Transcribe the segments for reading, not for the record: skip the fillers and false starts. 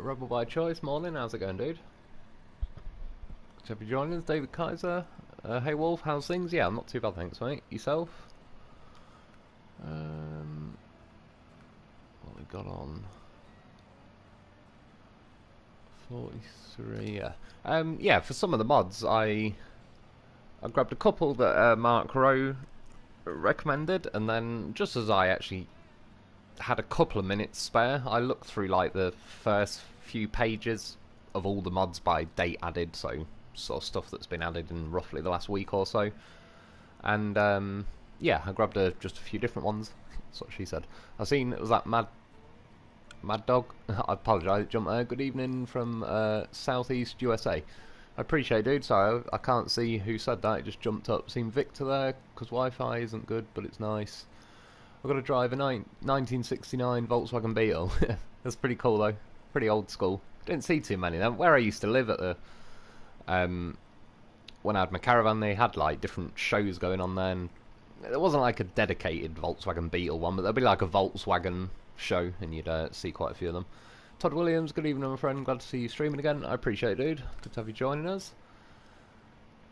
Rebel by choice, morning, how's it going, dude? Good to have you joining us, David Kaiser. Hey Wolf, how's things? Yeah, I'm not too bad, thanks, mate. Yourself? What we got on? 43, yeah. Yeah, for some of the mods, I grabbed a couple that Mark Rowe recommended, and then just as I actually had a couple of minutes spare, I looked through like the first few pages of all the mods by date added, so sort of stuff that's been added in roughly the last week or so. And yeah, I grabbed just a few different ones. That's what she said. I seen it was that Mad Dog. I apologise, jump there. Good evening from Southeast USA. I appreciate it, dude. Sorry, I can't see who said that. It just jumped up. Seen Victor there because Wi-Fi isn't good, but it's nice. I've got to drive a 1969 Volkswagen Beetle. That's pretty cool though. Pretty old school. Didn't see too many of them. Where I used to live at the when I had my caravan, they had like different shows going on there, and there wasn't like a dedicated Volkswagen Beetle one, but there'd be like a Volkswagen show, and you'd see quite a few of them. Todd Williams, good evening, my friend. Glad to see you streaming again. I appreciate it, dude. Good to have you joining us.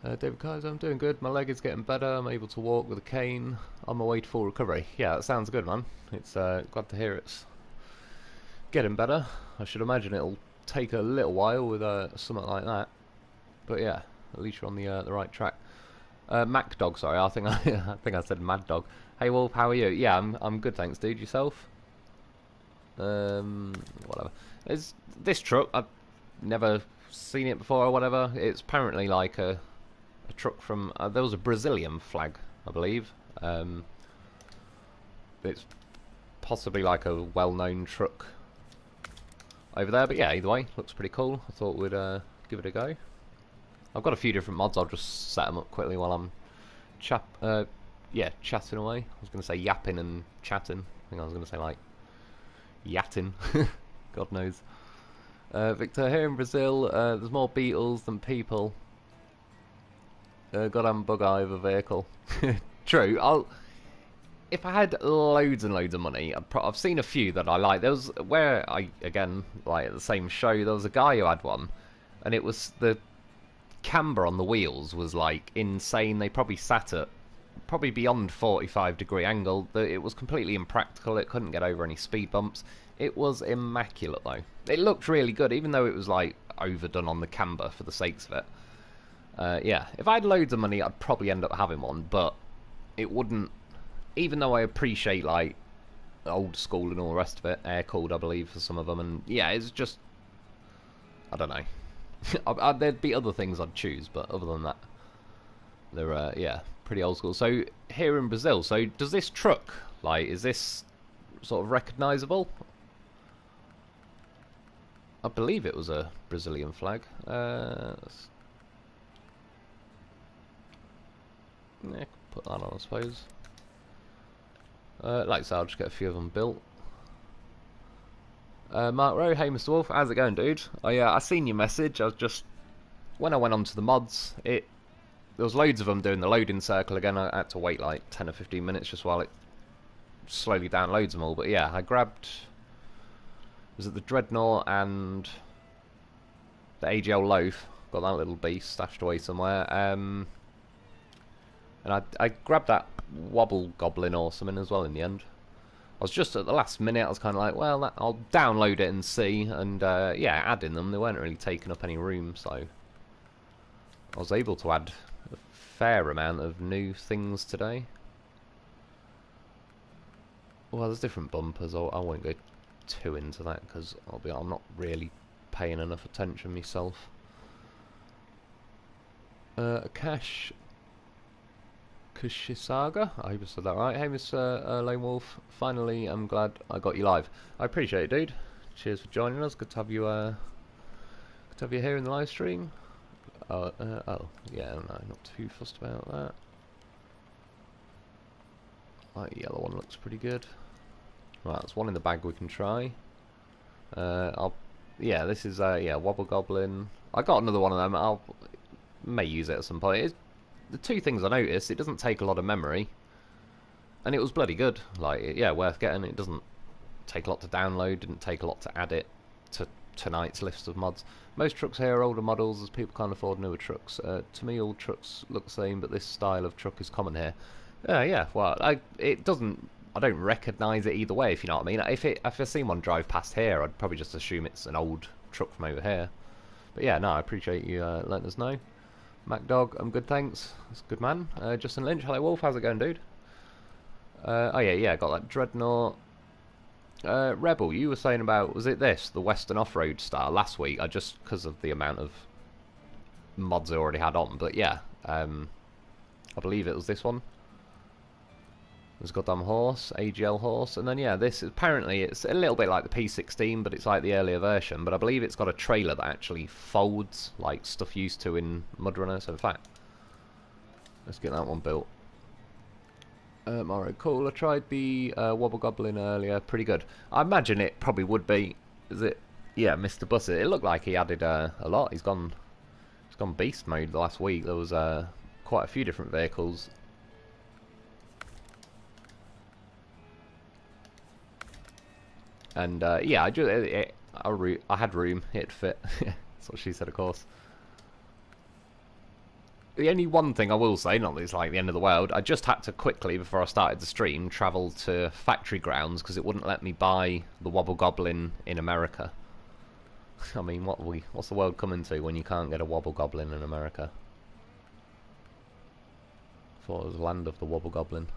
David Kaiser, I'm doing good. My leg is getting better. I'm able to walk with a cane. On my way to full recovery. Yeah, that sounds good, man. It's glad to hear it's getting better. I should imagine it'll take a little while with something like that. But yeah, at least you're on the right track. Mac Dog, sorry. I think I think I said Mad Dog. Hey Wolf, how are you? Yeah, I'm good, thanks, dude. Yourself? Whatever. Is this truck? I've never seen it before or whatever. It's apparently like a truck from there was a Brazilian flag, I believe. It's possibly like a well-known truck over there, but yeah, either way, looks pretty cool. I thought we'd give it a go. I've got a few different mods. I'll just set them up quickly while I'm chatting away. I was going to say yapping and chatting. I think I was going to say like yatting. God knows. Victor, here in Brazil, there's more beetles than people. Goddamn bug eye of a vehicle. True. If I had loads and loads of money, I've seen a few that I like. There was where again like at the same show. There was a guy who had one, and it was the camber on the wheels was like insane. They probably sat at beyond 45-degree angle. It was completely impractical. It couldn't get over any speed bumps. It was immaculate though. It looked really good, even though it was like overdone on the camber for the sakes of it. Yeah, if I had loads of money, I'd probably end up having one, but it wouldn't. Even though I appreciate like old school and all the rest of it, air cooled, I believe, for some of them, and yeah, it's just I don't know. There'd be other things I'd choose, but other than that, they're yeah, pretty old school. So here in Brazil, so does this truck like is this sort of recognisable? I believe it was a Brazilian flag. Yeah, put that on, I suppose. Like I said, I'll just get a few of them built. Mark Rowe, hey Mr. Wolf, how's it going, dude? I seen your message. I was just when I went onto the mods, there was loads of them doing the loading circle again. I had to wait like 10 or 15 minutes just while it slowly downloads them all. But yeah, I grabbed. Was it the Dreadnought and the AGL Loaf? Got that little beast stashed away somewhere. And I grabbed that Wobble goblin or something as well in the end. I was just at the last minute, I was kind of like, well, I'll download it and see. And yeah, adding them, they weren't really taking up any room, so I was able to add a fair amount of new things today. Well, there's different bumpers. I won't go too into that because I'm not really paying enough attention myself. Kushisaga, I hope I said that right. Hey, Mr. Lone Wolf. Finally, I'm glad I got you live. I appreciate it, dude. Cheers for joining us. Good to have you. Good to have you here in the live stream. Oh, yeah, no, not too fussed about that. That yellow one looks pretty good. Right, there's one in the bag we can try. Yeah, this is yeah, Wobble Goblin. I got another one of them. I may use it at some point. The two things I noticed, it doesn't take a lot of memory, and it was bloody good. Like, yeah, worth getting. It doesn't take a lot to download. Didn't take a lot to add it to tonight's list of mods. Most trucks here are older models as people can't afford newer trucks. To me, all trucks look the same, but this style of truck is common here. Yeah. Well, it doesn't. I don't recognise it either way, if you know what I mean. If I seen one drive past here, I'd probably just assume it's an old truck from over here. But yeah, no, I appreciate you letting us know. MacDog, I'm good, thanks. That's a good man. Justin Lynch, hello Wolf, how's it going, dude? Oh yeah, got that Dreadnought. Rebel, you were saying about, was it this, the Western Off-Road Star last week? I just, because of the amount of mods I already had on, but yeah, I believe it was this one. There's a goddamn horse, AGL horse, and then yeah, this, apparently it's a little bit like the P16, but it's like the earlier version, but I believe it's got a trailer that actually folds, like stuff used to in MudRunner, so in fact, let's get that one built. Alright, cool. I tried the Wobble Goblin earlier. Pretty good. I imagine it probably would be. Is it? Yeah, Mr. Bussett. It looked like he added a lot. He's gone beast mode the last week. There was quite a few different vehicles. And yeah, I had room. It'd fit. That's what she said, of course. The only one thing I will say, not that it's like the end of the world, I just had to quickly, before I started the stream, travel to factory grounds because it wouldn't let me buy the Wobble Goblin in America. I mean, what's the world coming to when you can't get a Wobble Goblin in America? Thought it was land of the Wobble Goblin.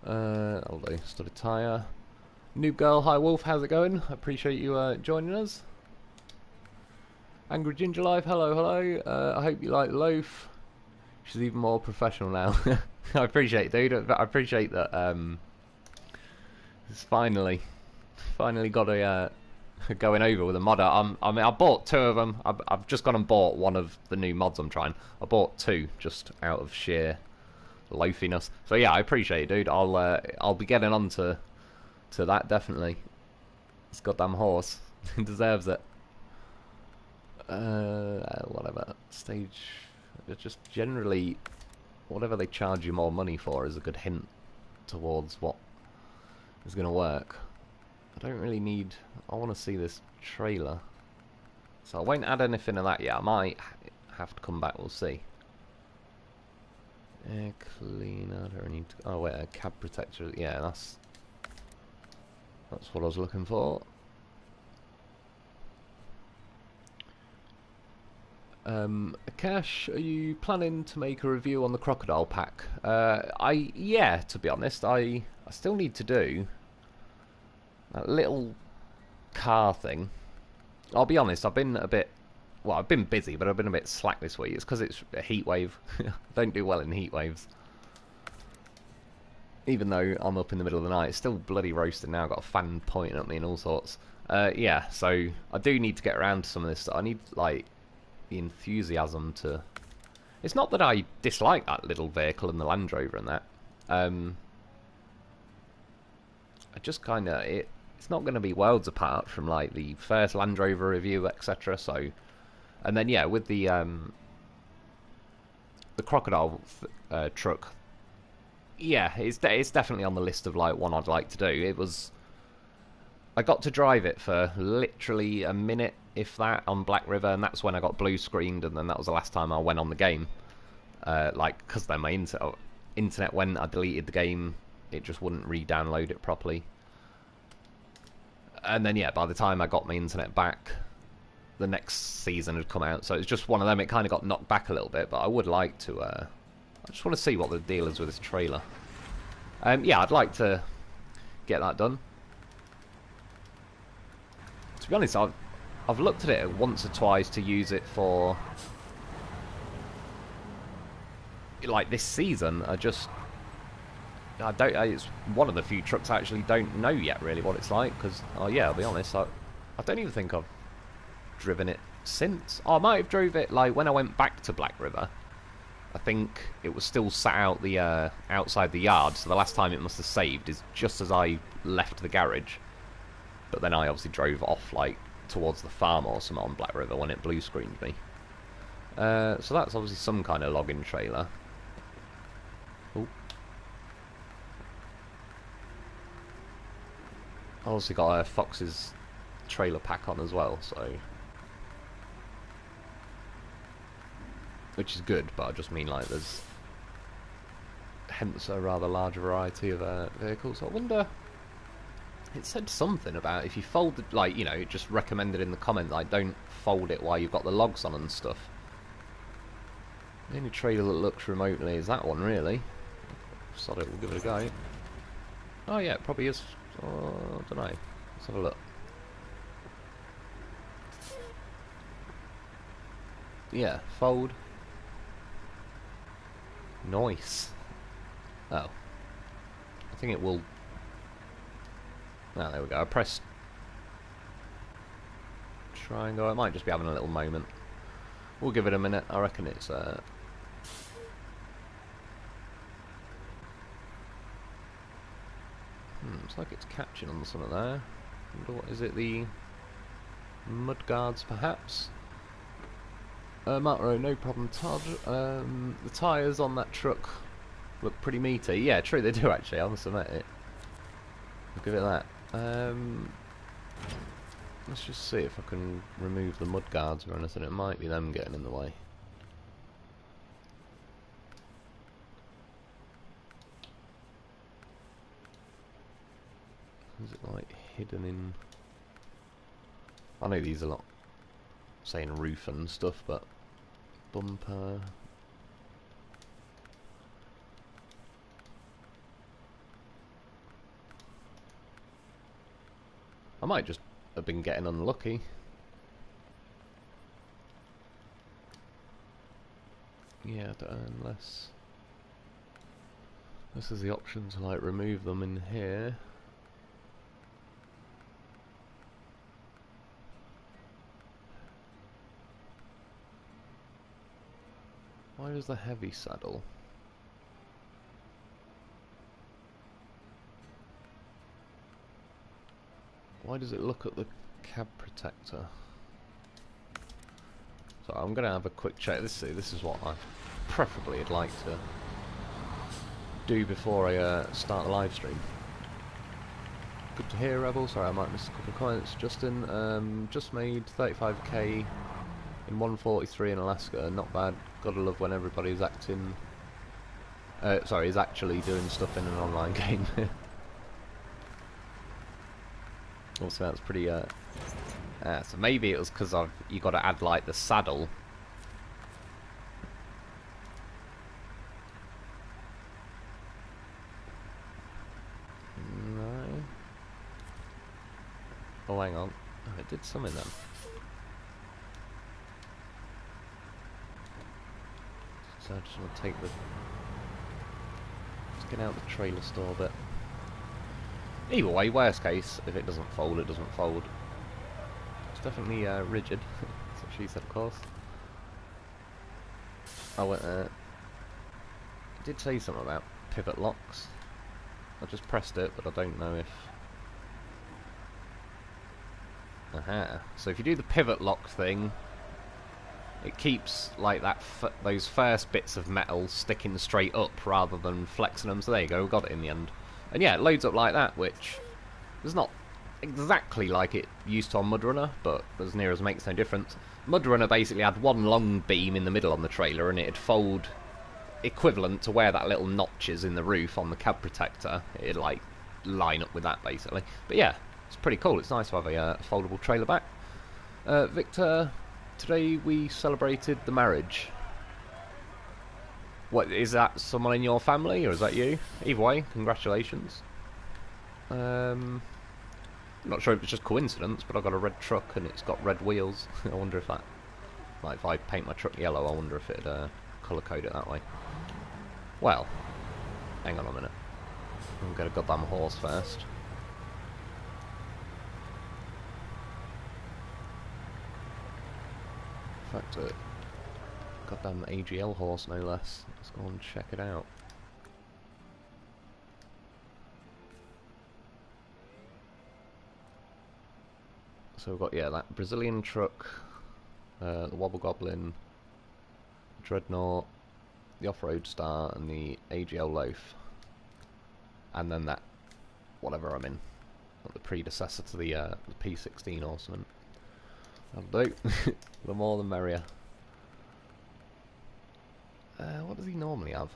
I'll do. Stood a tyre. Noob Girl, hi Wolf, how's it going? I appreciate you joining us. Angry Ginger Life, hello. I hope you like the loaf. She's even more professional now. I appreciate it, dude. I appreciate that. It's finally got a going over with a modder. I mean, I bought two of them. I've just gone and bought one of the new mods I'm trying. I bought two just out of sheer loafiness. So yeah, I appreciate it, dude. I'll be getting on to that definitely. This goddamn horse deserves it. Whatever stage, just generally whatever they charge you more money for is a good hint towards what is going to work. I don't really need, I want to see this trailer, so I won't add anything of that yet. I might have to come back, we'll see. Air cleaner, I don't need to, oh wait, a cab protector, yeah, that's what I was looking for. Akash, are you planning to make a review on the Crocodile pack? Yeah, to be honest, I still need to do that little car thing. I'll be honest, I've been a bit, well, I've been busy, but I've been a bit slack this week. It's because it's a heat wave. I don't do well in heat waves. Even though I'm up in the middle of the night, it's still bloody roasting now. I've got a fan pointing at me and all sorts. Yeah, so I do need to get around to some of this stuff. I need, like, the enthusiasm to... It's not that I dislike that little vehicle and the Land Rover and that. I just kind of... It's not going to be worlds apart from, like, the first Land Rover review, etc. So, and then, yeah, with the Crocodile truck, yeah, it's definitely on the list of, like, one I'd like to do. It was... I got to drive it for literally a minute, if that, on Black River, and that's when I got blue screened, and then that was the last time I went on the game. Like, because then my internet, when I deleted the game, it just wouldn't re-download it properly. And then, yeah, by the time I got my internet back, the next season had come out, so it's just one of them. It kind of got knocked back a little bit, but I would like to... I just want to see what the deal is with this trailer. Yeah, I'd like to get that done. To be honest, I've looked at it once or twice to use it for, like, this season. It's one of the few trucks I actually don't know yet really what it's like, because, oh yeah, I'll be honest, I don't even think I've driven it since. Oh, I might have drove it, like, when I went back to Black River. I think it was still sat out the outside the yard, so the last time it must have saved is just as I left the garage. But then I obviously drove off, like, towards the farm or something on Black River when it blue screened me. So that's obviously some kind of login trailer. Oh. Obviously got Fox's trailer pack on as well, so which is good, but I just mean like there's hence a rather large variety of vehicles. I wonder, it said something about if you fold it, like, you know, it just recommended in the comment like don't fold it while you've got the logs on and stuff. The only trailer that looks remotely is that one, really. Sod it, we'll give it a go. Oh yeah, it probably is. Oh, I don't know. Let's have a look. Yeah, fold. Nice. Oh. I think it will... Ah, there we go. I pressed triangle. It might just be having a little moment. We'll give it a minute. I reckon it's... Looks like it's catching on something there. Wonder what is it? The mud guards, perhaps? Martro, no problem, Todd. The tyres on that truck look pretty meaty. Yeah, true, they do actually. I must admit it. I'll give it that. Let's just see if I can remove the mud guards or anything. It might be them getting in the way. Is it like hidden in... I know these are not saying roof and stuff, but bumper. I might just have been getting unlucky. Yeah, unless this is the option to like remove them in here. Why is the heavy saddle? Why does it look at the cab protector? So I'm going to have a quick check. This is what I preferably would like to do before I start the live stream. Good to hear, Rebel. Sorry, I might miss a couple of comments. Justin, just made 35k in 143 in Alaska. Not bad. Gotta love when everybody's acting. Sorry, is actually doing stuff in an online game. Also, that's pretty. So maybe it was because you got to add like the saddle. No. Oh, hang on. Oh, it did something then. So I just want to take the... Let's get out the trailer store bit. Either way, worst case, if it doesn't fold, it doesn't fold. It's definitely rigid. That's what she said, of course. I went it did say something about pivot locks. I just pressed it, but I don't know if... Aha. So if you do the pivot lock thing, it keeps like that those first bits of metal sticking straight up rather than flexing them. So there you go, we got it in the end. And yeah, it loads up like that, which is not exactly like it used to on MudRunner, but as near as makes no difference. MudRunner basically had one long beam in the middle on the trailer, and it'd fold equivalent to where that little notch is in the roof on the cab protector. It'd like line up with that basically. But yeah, it's pretty cool. It's nice to have a foldable trailer back. Victor, today we celebrated the marriage. What, is that someone in your family, or is that you? Either way, congratulations. I'm not sure if it's just coincidence, but I've got a red truck and it's got red wheels. I wonder if that... Like, if I paint my truck yellow, I wonder if it'd colour code it that way. Well, hang on a minute. I'll get a goddamn horse first. In fact, goddamn AGL horse, no less. Let's go and check it out. So we've got, yeah, that Brazilian truck, the Wobble Goblin, Dreadnought, the Off-Road Star, and the AGL Loaf. And then that, whatever I'm in. the predecessor to the P16 or something. That'll do. The more the merrier. What does he normally have?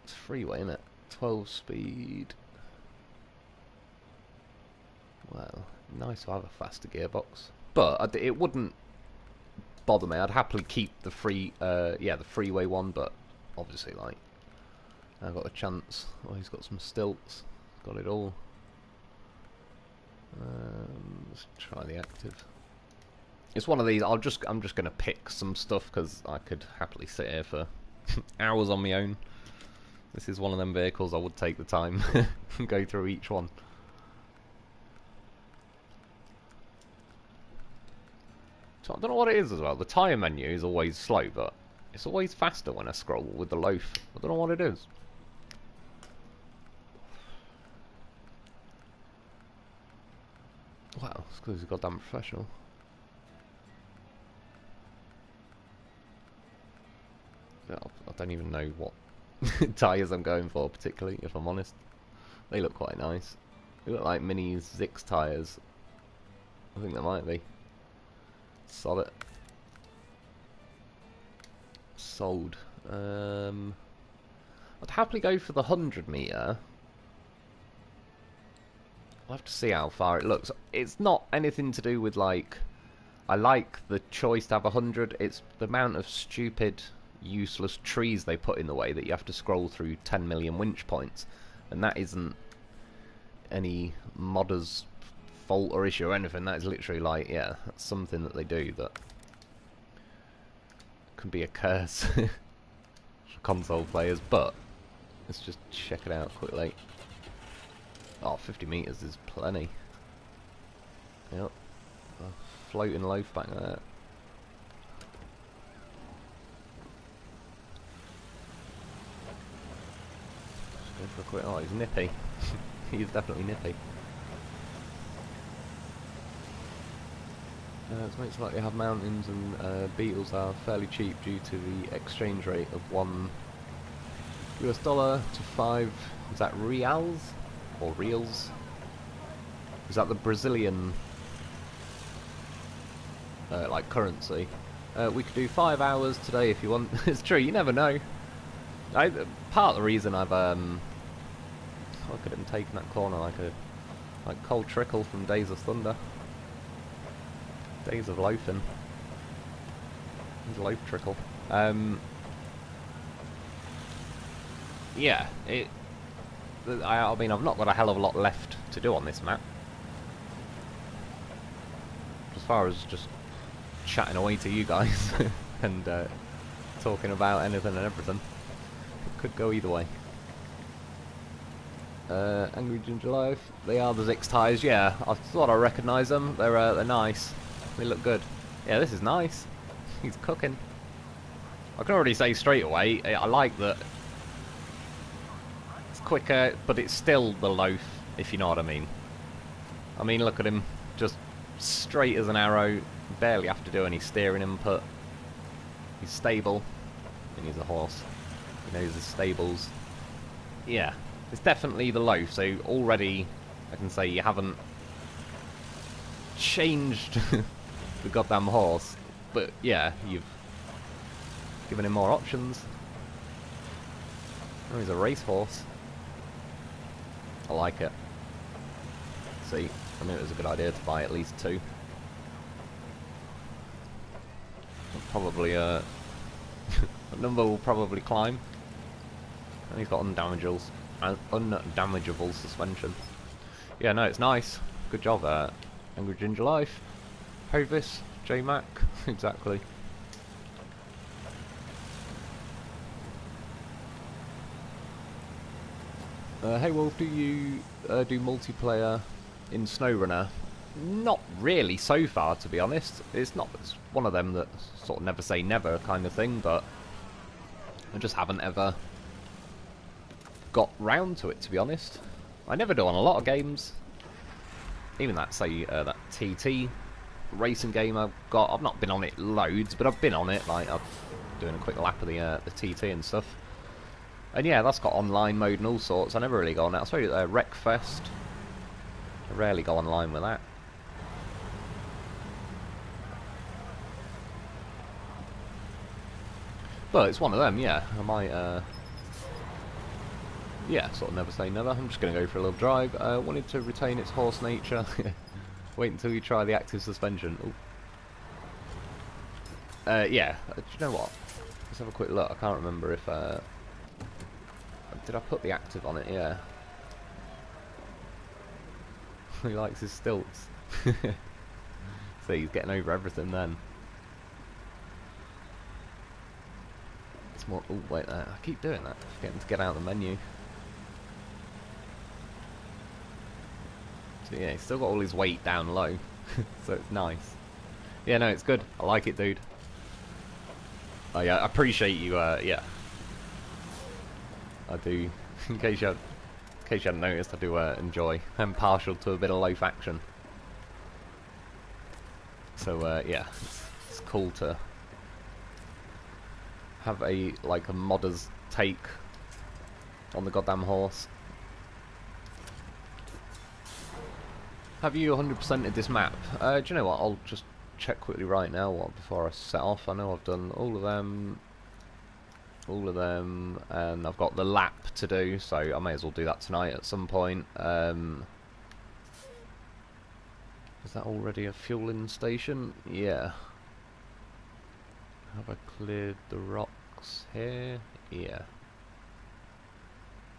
It's freeway, isn't it? 12 speed. Well, nice to have a faster gearbox, but it wouldn't bother me. I'd happily keep the the freeway one, but obviously, like, I've got a chance. Oh, he's got some stilts. Got it all. Let's try the active. It's one of these. I'm just gonna pick some stuff because I could happily sit here for hours on my own. This is one of them vehicles I would take the time and go through each one. So I don't know what it is as well. The tyre menu is always slow, but it's always faster when I scroll with the loaf. I don't know what it is. Wow, it's because he's goddamn professional. I don't even know what tyres I'm going for particularly, if I'm honest. They look quite nice. They look like mini Zix tyres. I think they might be. Solid. Sold. I'd happily go for the 100 metre. I'll have to see how far it looks. It's not anything to do with, like, I like the choice to have 100. It's the amount of stupid, useless trees they put in the way that you have to scroll through 10 million winch points. And that isn't any modder's fault or issue or anything. That is literally, like, yeah, that's something that they do that can be a curse for console players. But let's just check it out quickly. Oh, 50 metres is plenty. Yep. A floating loaf back there. Just going for a quick... Oh, he's nippy. He's definitely nippy. To make it like you have mountains and beetles are fairly cheap due to the exchange rate of $1 to 5... Is that reals? Or reals? Is that the Brazilian like currency? We could do 5 hours today if you want. It's true, you never know. Part of the reason I've I could have taken that corner like Cold Trickle from Days of Thunder. Days of Loafing. He's Loaf Trickle. Yeah, I mean, I've not got a hell of a lot left to do on this map. As far as just chatting away to you guys and talking about anything and everything. It could go either way. Angry Ginger Life. They are the Zix tyres, yeah. I thought I recognised them. They're nice. They look good. Yeah, this is nice. He's cooking. I can already say straight away, I like that. Quicker, but it's still the loaf, if you know what I mean. I mean, look at him, just straight as an arrow, barely have to do any steering input. He's stable, and he's a horse. He knows his stables. Yeah, it's definitely the loaf, so already I can say you haven't changed the goddamn horse, but yeah, you've given him more options. Oh, he's a racehorse. I like it. See, I knew it was a good idea to buy at least 2. Probably the number will probably climb. And he's got undamageable suspension. Yeah, no, it's nice. Good job there. Angry Ginger Life. Hovis, J-Mac, exactly. Hey Wolf, do you do multiplayer in SnowRunner? Not really so far, to be honest. It's one of them that sort of never say never kind of thing, but I just haven't ever got round to it, to be honest. I never do on a lot of games. Even that, say, that TT racing game I've got, I've not been on it loads, but I've been on it, like, I'm doing a quick lap of the TT and stuff. And yeah, that's got online mode and all sorts. I never really go on that. I suppose Wreckfest. I rarely go online with that. But it's one of them, yeah. I might, yeah, sort of never say never. I'm just going to go for a little drive. Wanted to retain its horse nature. Wait until you try the active suspension. Yeah, do you know what? Let's have a quick look. I can't remember if... did I put the active on it? Yeah. He likes his stilts. See, he's getting over everything then. It's more... Oh, wait, I keep doing that. Forgetting to get out of the menu. So yeah, he's still got all his weight down low. So it's nice. Yeah, no, it's good. I like it, dude. Oh yeah, I appreciate you, yeah. I do. In case you hadn't noticed, I do enjoy. I'm partial to a bit of loaf action. So yeah, it's cool to have a like a modder's take on the goddamn horse. Have you 100%ed this map? Do you know what? I'll just check quickly right now before I set off. I know I've done all of them, and I've got the lap to do, so I may as well do that tonight at some point. Is that already a fueling station? Yeah. Have I cleared the rocks here? Yeah.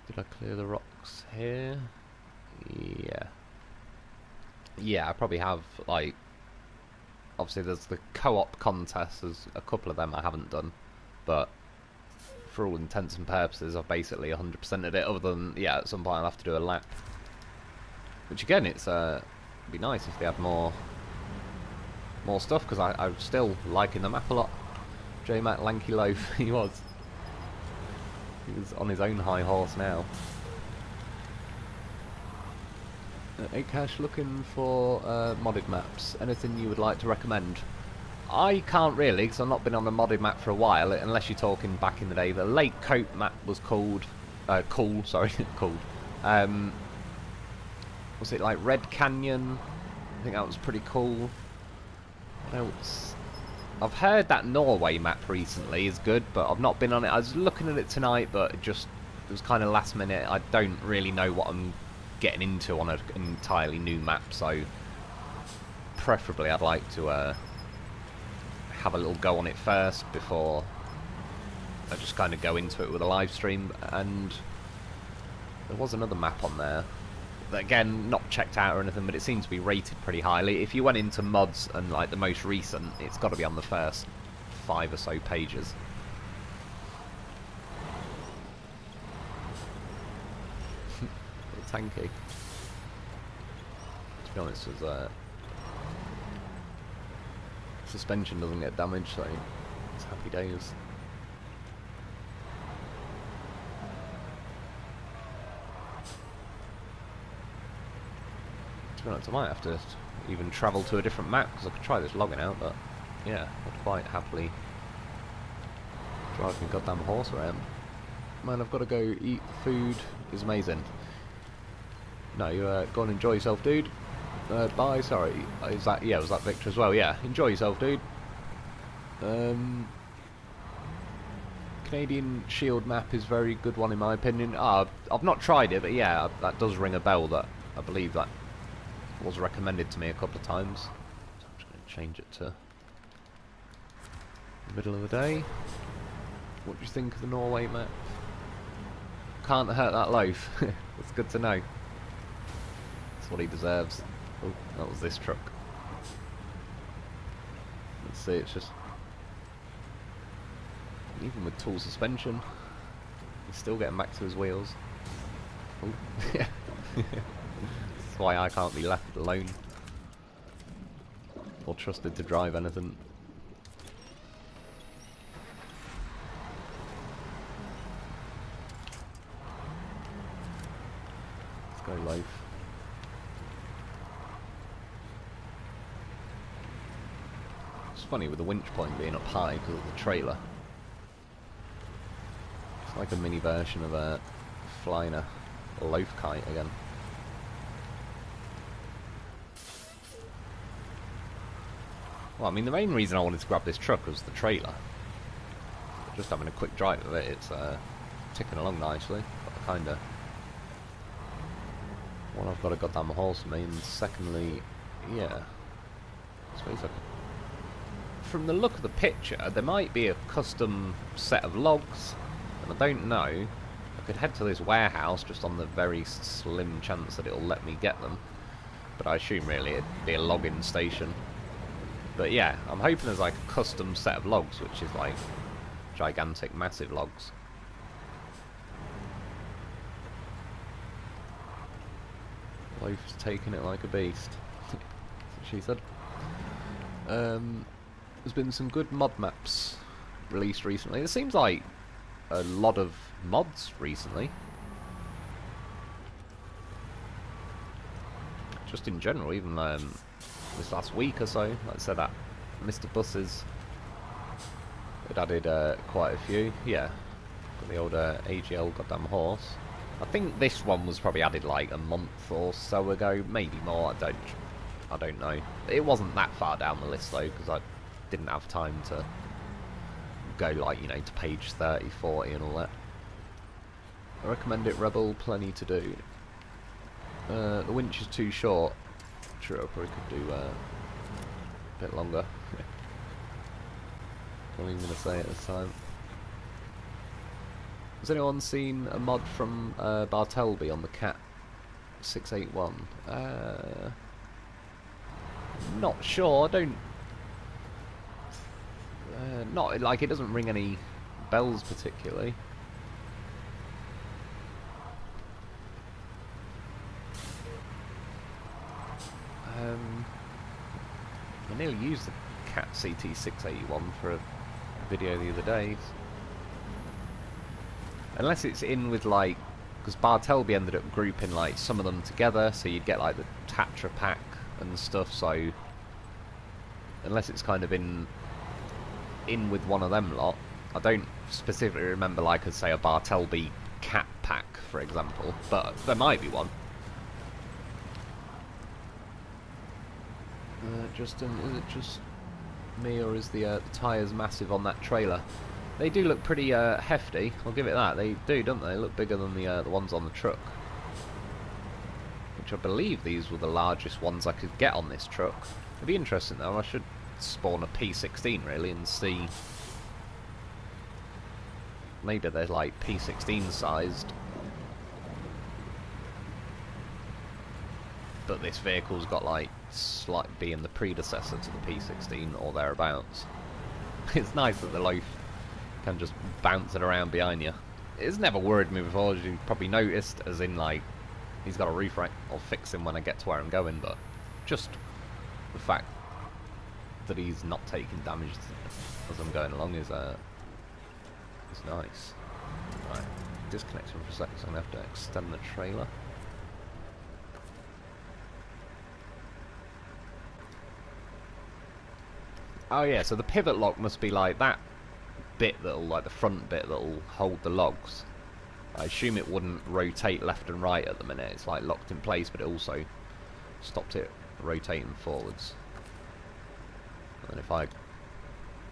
Did I clear the rocks here? Yeah. Yeah, I probably have, like... Obviously there's the co-op contests, there's a couple of them I haven't done, but for all intents and purposes I've basically 100%ed it, other than, yeah, at some point I'll have to do a lap. Which again, it'd be nice if they had more stuff, because I'm still liking the map a lot. J-Mac Lanky Loaf, he was on his own high horse now. Hey Cash, looking for modded maps. Anything you would like to recommend? I can't really, because I've not been on a modded map for a while, unless you're talking back in the day. The Lake Cope map was called... cool, sorry, called. Was it like Red Canyon? I think that was pretty cool. What else? I've heard that Norway map recently is good, but I've not been on it. I was looking at it tonight, but it was kind of last minute. I don't really know what I'm getting into on an entirely new map, so preferably I'd like to have a little go on it first before I just kind of go into it with a live stream. And there was another map on there that, again, not checked out or anything, but it seems to be rated pretty highly. If you went into mods and like the most recent, it's got to be on the first 5 or so pages. Tanky. To be honest, suspension doesn't get damaged, so it's happy days. To be honest, I might have to even travel to a different map, because I could try this logging out, but yeah, I'd quite happily drive my goddamn horse around. Man, I've got to go eat. Food is amazing. No, you go and enjoy yourself, dude. Bye, sorry. Is that, yeah, was that Victor as well? Yeah, enjoy yourself, dude. Canadian Shield map is a very good one in my opinion. I've not tried it, but yeah, that does ring a bell. That I believe that was recommended to me a couple of times. So I'm just going to change it to the middle of the day. What do you think of the Norway map? Can't hurt that loaf. That's good to know. That's what he deserves. Oh, that was this truck. Let's see, it's just... Even with tool suspension, he's still getting back to his wheels. Oh, yeah. That's why I can't be left alone. Or trusted to drive anything. Let's go loaf. It's funny with the winch point being up high because of the trailer. It's like a mini version of flying a loaf kite again. Well, I mean, the main reason I wanted to grab this truck was the trailer. Just having a quick drive of it, it's ticking along nicely. But kinda... One, I've got a goddamn horse for me, and secondly, yeah. I suppose I could... From the look of the picture, there might be a custom set of logs, and I don't know. I could head to this warehouse just on the very slim chance that it'll let me get them. But I assume really it'd be a login station. But yeah, I'm hoping there's like a custom set of logs, which is like gigantic, massive logs. Loaf's taking it like a beast. That's what she said. There's been some good mod maps released recently. It seems like a lot of mods recently. Just in general, even this last week or so. Like I said, that Mr. Buses had added quite a few. Yeah, got the old AGL goddamn horse. I think this one was probably added like a month or so ago, maybe more. I don't know. It wasn't that far down the list though, because I didn't have time to go like, you know, to page 30, 40 and all that. I recommend it, Rebel. Plenty to do. The winch is too short. Sure, I probably could do a bit longer. Not even going to say it this time. Has anyone seen a mod from Bartelby on the Cat 681? Not sure. I don't. Not like it doesn't ring any bells particularly. I nearly used the Cat CT 681 for a video the other day. Unless it's in with like, because Bartelby ended up grouping like some of them together, so you'd get like the Tatra pack and stuff. So unless it's kind of in with one of them lot, I don't specifically remember like I'd say a Bartelby Cat pack, for example, but there might be one. Justin, is it just me or is the tyres massive on that trailer? They do look pretty hefty, I'll give it that. They do, don't they? They look bigger than the ones on the truck. Which I believe these were the largest ones I could get on this truck. It'd be interesting though, I should spawn a P16 really and see... Maybe they're like P16 sized. But this vehicle's got like being the predecessor to the P16 or thereabouts. It's nice that the loaf can just bounce it around behind you. It's never worried me before, as you've probably noticed, as in like he's got a roof rack. I'll fix him when I get to where I'm going, but just the fact that he's not taking damage as I'm going along is nice. Right, disconnect him for a second, so I'm gonna have to extend the trailer. Oh yeah, so the pivot lock must be like that bit that'll, like the front bit that'll hold the logs. I assume it wouldn't rotate left and right at the minute. It's like locked in place, but it also stopped it rotating forwards. And if I...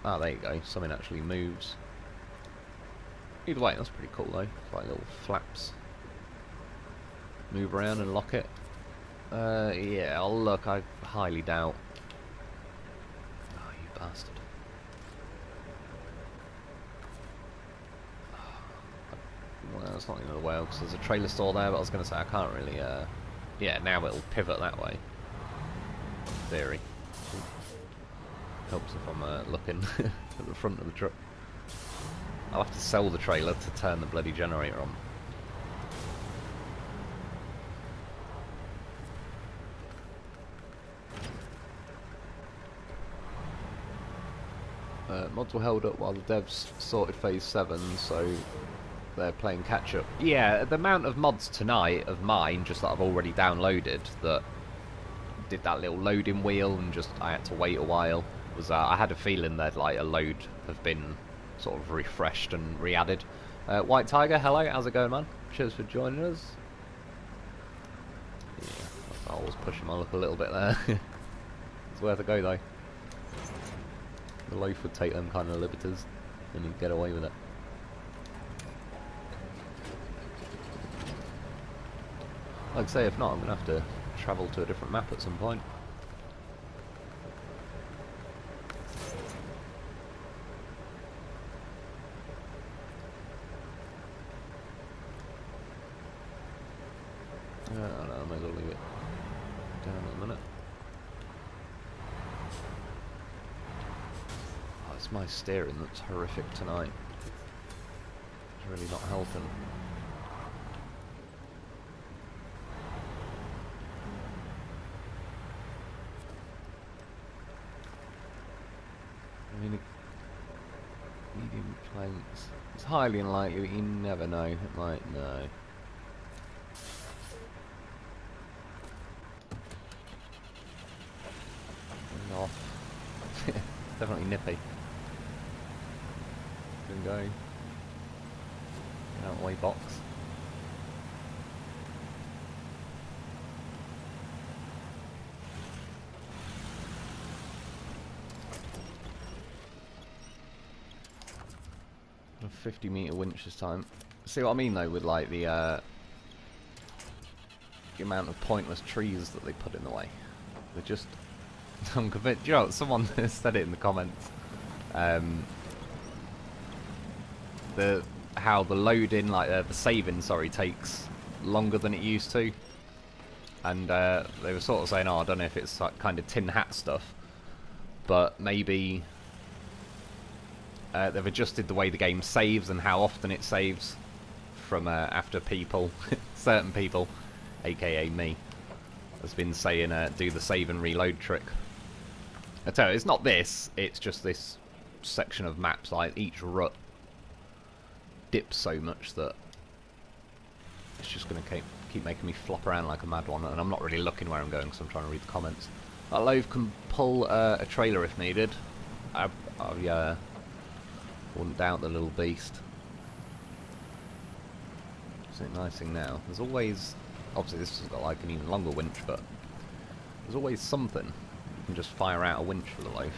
Ah, there you go. Something actually moves. Either way, that's pretty cool though. It's like little flaps. Move around and lock it. Yeah, I'll look. I highly doubt. Oh, you bastard. Well, that's not the end of the world because there's a trailer store there, but I was going to say I can't really, yeah, now it'll pivot that way. In theory. Helps if I'm looking at the front of the truck. I'll have to sell the trailer to turn the bloody generator on. Mods were held up while the devs sorted phase 7, so they're playing catch up. Yeah, the amount of mods tonight of mine, just that I've already downloaded, that did that little loading wheel and just I had to wait a while, was I had a feeling that like a load have been sort of refreshed and re-added. White Tiger, hello, how's it going, man? Cheers for joining us. Yeah, I was pushing my luck a little bit there. It's worth a go though. The loaf would take them kind of liberties, and you'd get away with it. Like I say, if not, I'm going to have to travel to a different map at some point. I don't know, I might as well leave it down in a minute. Oh, it's my steering that's horrific tonight. It's really not helping. I mean, medium planks. It's highly unlikely, but you never know. It might know. Off. Definitely nippy. Can go. Get out of the way, box. A 50-meter winch this time. See what I mean though with like the amount of pointless trees that they put in the way. They're just I'm convinced. You know, someone said it in the comments. How the loading, like the saving, sorry, takes longer than it used to, and they were sort of saying, "Oh, I don't know if it's like kind of tin hat stuff, but maybe they've adjusted the way the game saves and how often it saves from after people, certain people, aka me, has been saying do the save and reload trick." I tell you, it's not this, it's just this section of maps, like each rut dips so much that it's just going to keep making me flop around like a mad one, and I'm not really looking where I'm going because I'm trying to read the comments. That loaf can pull a trailer if needed. I wouldn't doubt the little beast. It's a nice thing now. There's always, obviously this has got like an even longer winch, but there's always something. You can just fire out a winch for the loaf.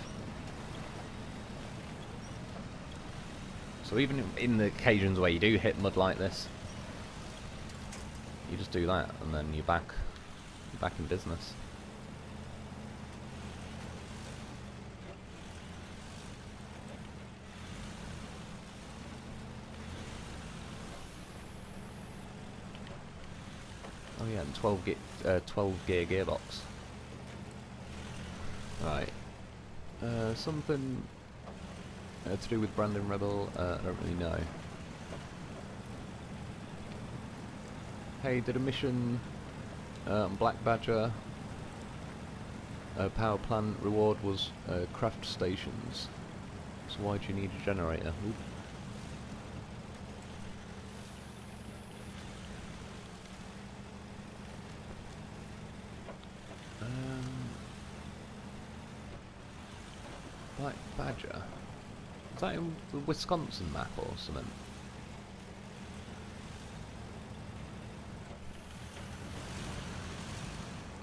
So even in the occasions where you do hit mud like this, you just do that, and then you're back in business. Oh yeah, and 12 gear gearbox. Right. Something to do with Brandon Rebel, I don't really know. Hey, did a mission on Black Badger. Power plant reward was craft stations. So why do you need a generator? Oop. Black Badger. Is that in the Wisconsin map or something?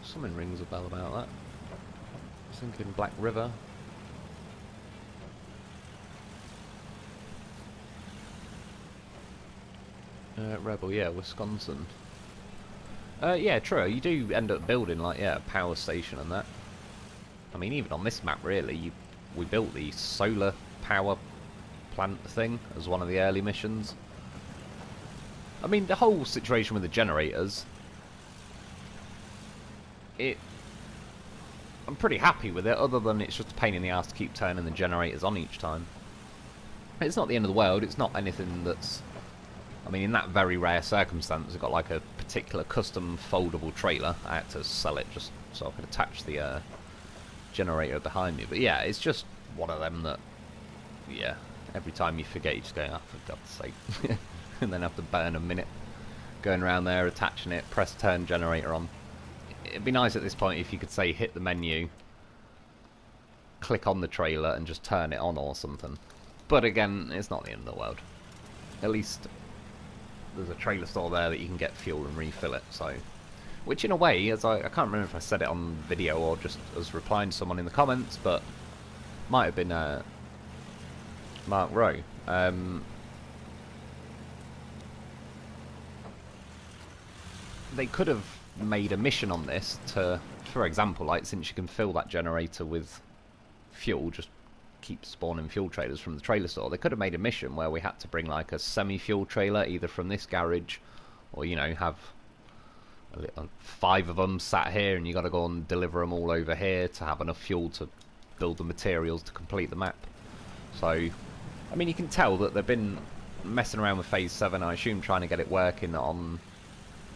Something rings a bell about that. I was thinking Black River. Rebel, yeah, Wisconsin. Yeah, true. You do end up building like, yeah, a power station and that. I mean, even on this map, really, we built the solar power plant thing as one of the early missions. I mean, the whole situation with the generators, I'm pretty happy with it, other than it's just a pain in the ass to keep turning the generators on each time. It's not the end of the world, it's not anything that's... I mean, in that very rare circumstance, I got like a particular custom foldable trailer. I had to sell it just so I could attach the generator behind me. But yeah, it's just one of them that, yeah, every time you forget, you just go, oh, for God's sake. And then have to burn a minute going around there, attaching it, press turn generator on. It'd be nice at this point if you could say hit the menu, click on the trailer and just turn it on or something. But again, it's not the end of the world. At least there's a trailer store there that you can get fuel and refill it, so... Which in a way, as I can't remember if I said it on video or just as replying to someone in the comments, but might have been Mark Rowe. They could have made a mission on this to, for example, like since you can fill that generator with fuel, just keep spawning fuel trailers from the trailer store. They could have made a mission where we had to bring like a semi-fuel trailer either from this garage, or you know have 5 of them sat here, and you got to go and deliver them all over here to have enough fuel to build the materials to complete the map. So, I mean, you can tell that they've been messing around with Phase 7. I assume trying to get it working on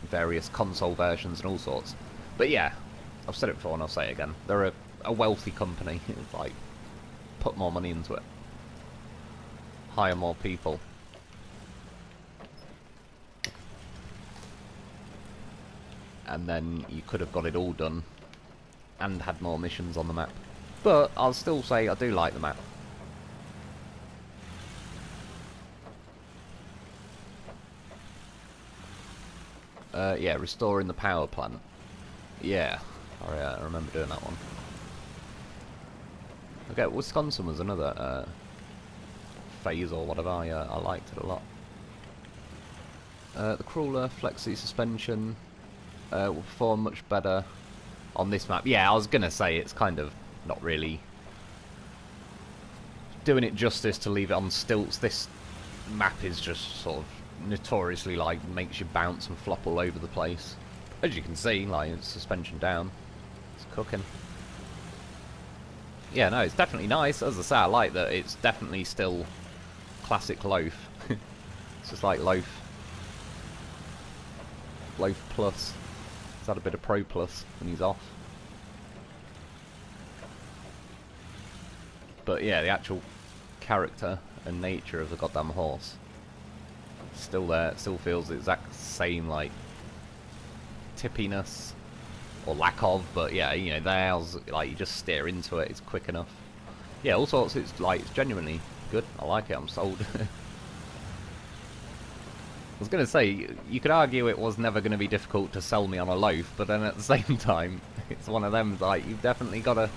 various console versions and all sorts. But yeah, I've said it before and I'll say it again. They're a wealthy company. It's like, put more money into it. Hire more people. And then you could have got it all done and had more missions on the map. But I'll still say I do like the map. Yeah, restoring the power plant. Yeah, I remember doing that one. Okay, Wisconsin was another phase or whatever. I liked it a lot. The crawler, flexi suspension will perform much better on this map. Yeah, I was gonna say it's kind of not really doing it justice to leave it on stilts. This map is just sort of notoriously like makes you bounce and flop all over the place. As you can see, like it's suspension down, it's cooking. Yeah, no, it's definitely nice. As I say, I like that it's definitely still classic Loaf. It's just like Loaf Plus. He's had a bit of Pro Plus when he's off. But yeah, the actual character and nature of the goddamn horse still there. It still feels the exact same, like tippiness or lack of, but yeah, you know, there's like you just steer into it, it's quick enough. Yeah, all sorts. It's like it's genuinely good. I like it. I'm sold. I was gonna say you could argue it was never going to be difficult to sell me on a Loaf, but then at the same time, it's one of them like you've definitely gotta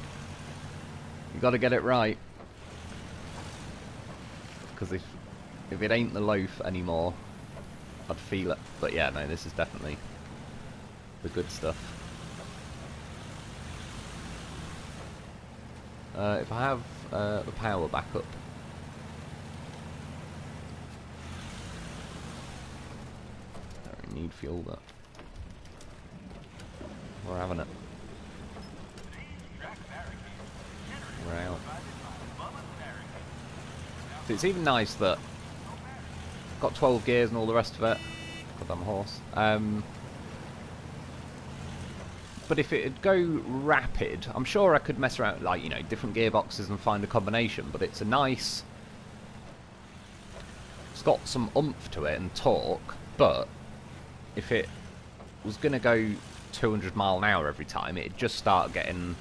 get it right, because if it ain't the Loaf anymore, I'd feel it. But yeah, no, this is definitely the good stuff. If I have the power back up, don't need fuel, but we're having it. We're out. It's even nice that I've got 12 gears and all the rest of it. Goddamn horse. But if it'd go rapid, I'm sure I could mess around, like, you know, different gearboxes and find a combination. But it's a nice... It's got some oomph to it and torque, but if it was going to go 200 mile an hour every time, it'd just start getting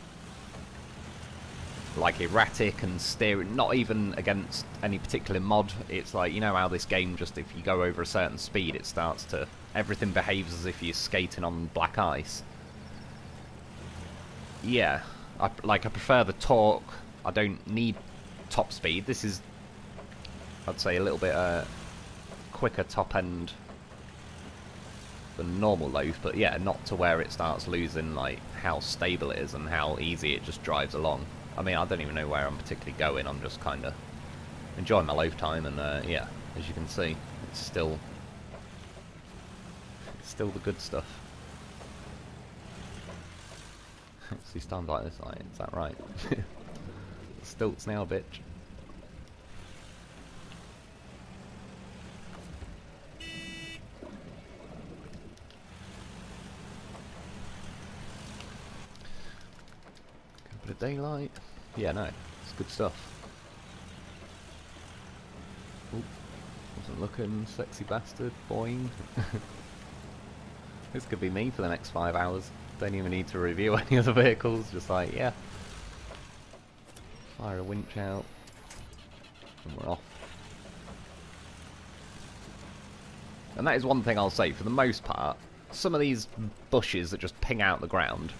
like erratic and steering, not even against any particular mod. It's like, you know how this game just, if you go over a certain speed, it starts to, everything behaves as if you're skating on black ice. Yeah, I prefer the torque. I don't need top speed. This is, I'd say, a little bit quicker top end than normal Loaf, but yeah, not to where it starts losing like how stable it is and how easy it just drives along. I mean, I don't even know where I'm particularly going. I'm just kind of enjoying my Loaf time, and yeah, as you can see, it's still the good stuff. See, stands like this, like, is that right? Stilts now, bitch. A bit of daylight. Yeah, no, it's good stuff. Oop, wasn't looking, sexy bastard, boing. This could be me for the next 5 hours. Don't even need to review any other vehicles, just like, yeah. Fire a winch out, and we're off. And that is one thing I'll say, for the most part, some of these bushes that just ping out the ground,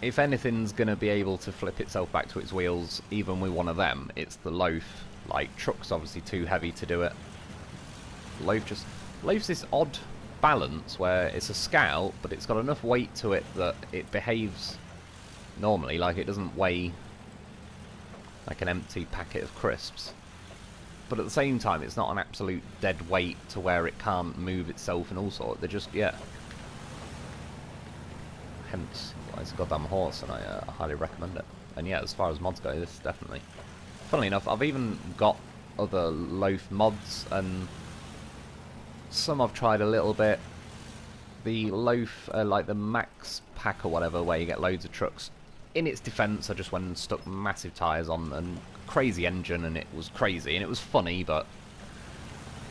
if anything's going to be able to flip itself back to its wheels, even with one of them, it's the loaf. Like, truck's obviously too heavy to do it. Loaf's this odd balance where it's a scout, but it's got enough weight to it that it behaves normally, like it doesn't weigh like an empty packet of crisps. But at the same time, it's not an absolute dead weight to where it can't move itself and all sorts. They're just, yeah. Hence, why it's a goddamn horse, and I highly recommend it. And yeah, as far as mods go, this definitely. Funnily enough, I've even got other loaf mods, and some I've tried a little bit. The loaf, like the max pack or whatever, where you get loads of trucks. In its defence, I just went and stuck massive tyres on and crazy engine, and it was crazy, and it was funny, but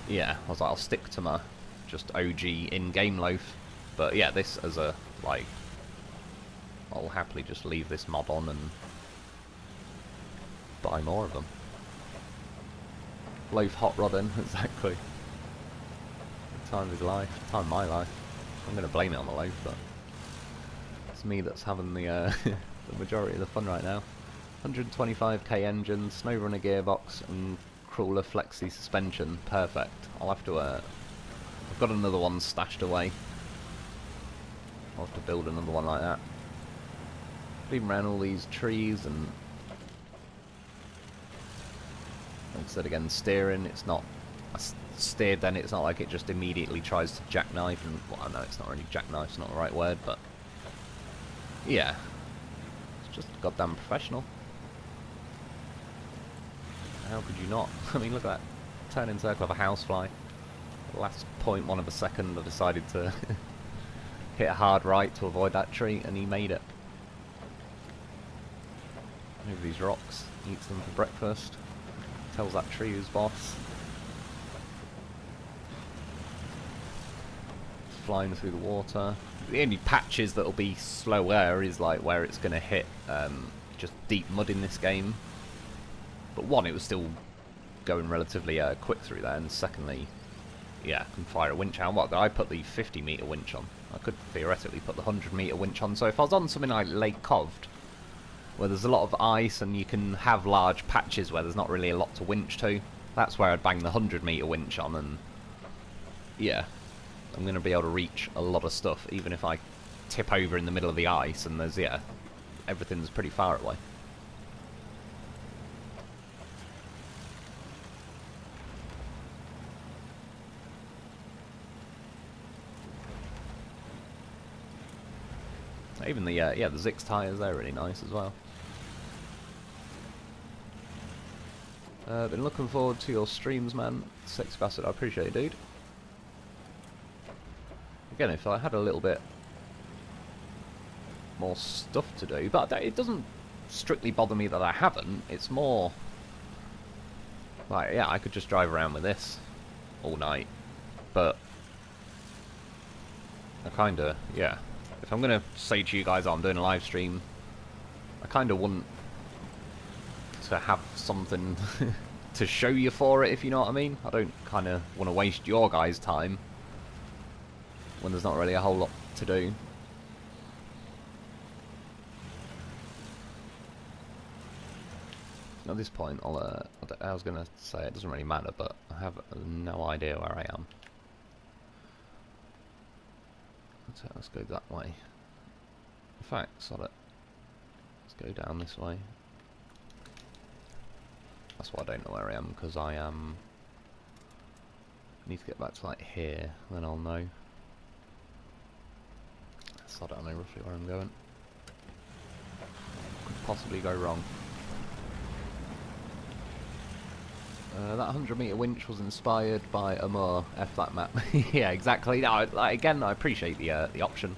yeah, I was like, I'll stick to my just OG in-game loaf. But yeah, this as a, like, I'll happily just leave this mod on and buy more of them. Loaf hot rodding, exactly. Time of his life, time of my life. I'm going to blame it on the loaf, but it's me that's having the the majority of the fun right now. 125k engine, SnowRunner gearbox, and crawler flexi suspension. Perfect. I'll have to. I've got another one stashed away. I'll have to build another one like that. Even around all these trees, and like I said again, steering. It's not. I steered then. It's not like it just immediately tries to jackknife, and well, I know it's not really jackknife. It's not the right word, but yeah, it's just goddamn professional. How could you not? I mean, look at that turning circle of a housefly. Last 0.1 of a second, I decided to hit a hard right to avoid that tree, and he made it. Over these rocks, eats them for breakfast. Tells that tree who's boss. It's flying through the water. The only patches that'll be slower is like where it's going to hit just deep mud in this game. But one, it was still going relatively quick through there, and secondly, yeah, I can fire a winch out. What, I put the 50 metre winch on. I could theoretically put the 100 metre winch on. So if I was on something like Lake Coved, where there's a lot of ice and you can have large patches where there's not really a lot to winch to, that's where I'd bang the 100 metre winch on, and yeah, I'm going to be able to reach a lot of stuff, even if I tip over in the middle of the ice and there's, yeah, everything's pretty far away. Even the, yeah, the Zix tyres, they're really nice as well. Been looking forward to your streams, man. Six Bastard, I appreciate it, dude. Again, if I had a little bit more stuff to do, but it doesn't strictly bother me that I haven't. It's more like, yeah, I could just drive around with this all night, but I kinda, yeah. If I'm going to say to you guys, oh, I'm doing a live stream, I kind of want to have something to show you for it, if you know what I mean. I don't kind of want to waste your guys' time when there's not really a whole lot to do. At this point, I was going to say it doesn't really matter, but I have no idea where I am. Let's go that way. In fact, sod it. Let's go down this way. That's why I don't know where I am, because I need to get back to like here, then I'll know. Sod it, I know roughly where I'm going. Could possibly go wrong. That 100 metre winch was inspired by Amur. F that map. Yeah, exactly. No, like, again, I appreciate the option,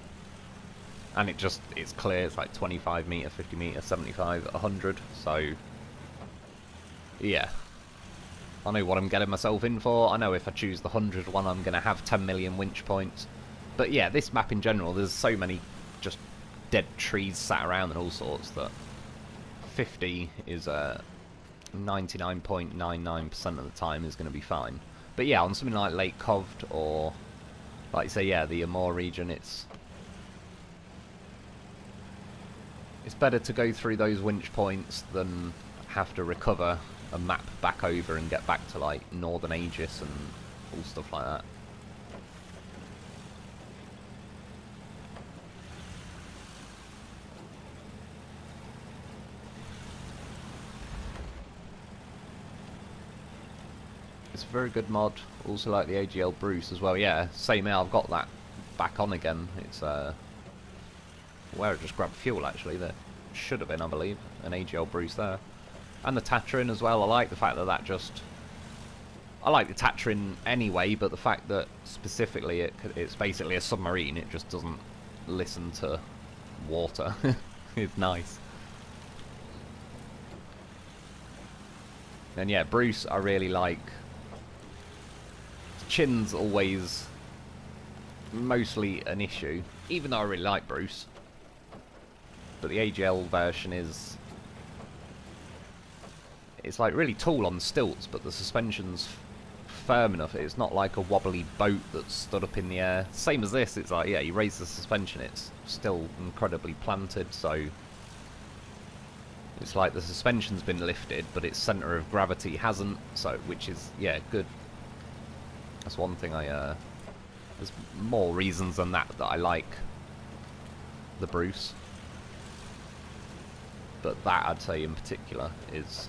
and it's clear. It's like 25 metre, 50 metre, 75, 100. So yeah, I know what I'm getting myself in for. I know if I choose the 100 one, I'm going to have 10 million winch points. But yeah, this map in general, there's so many just dead trees sat around and all sorts that 50 is 99.99% of the time is going to be fine. But yeah, on something like Lake Coved or, like say, yeah, the Amur region, it's It's better to go through those winch points than have to recover a map back over and get back to like Northern Aegis and all stuff like that. It's a very good mod. Also like the AGL Bruce as well. Yeah, same here. I've got that back on again. It's where I just grabbed fuel actually. There should have been, I believe, an AGL Bruce there. And the Tatrin as well. I like the fact that that just... I like the Tatrin anyway, but the fact that specifically it's basically a submarine, it just doesn't listen to water. It's nice. And yeah, Bruce I really like. Chin's always mostly an issue, even though I really like Bruce. But the AGL version is... it's like really tall on stilts, but the suspension's firm enough. It's not like a wobbly boat that's stood up in the air. Same as this, it's like, yeah, you raise the suspension, it's still incredibly planted, so... it's like the suspension's been lifted, but its centre of gravity hasn't, so, which is, yeah, good. That's one thing I, there's more reasons than that I like the Bruce. But that, I'd say, in particular, is...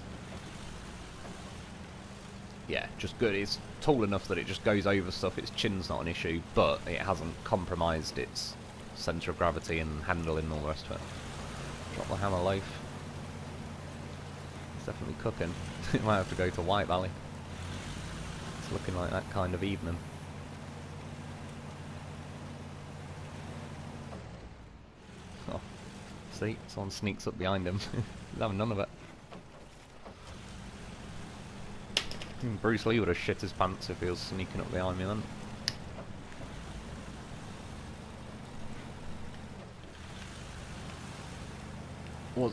yeah, just good. It's tall enough that it just goes over stuff. Its chin's not an issue, but it hasn't compromised its centre of gravity and handling and all the rest of it. Drop the hammer loaf. It's definitely cooking. It might have to go to White Valley. It's looking like that kind of evening. Oh, see, someone sneaks up behind him. He's having none of it. Bruce Lee would have shit his pants if he was sneaking up behind me then.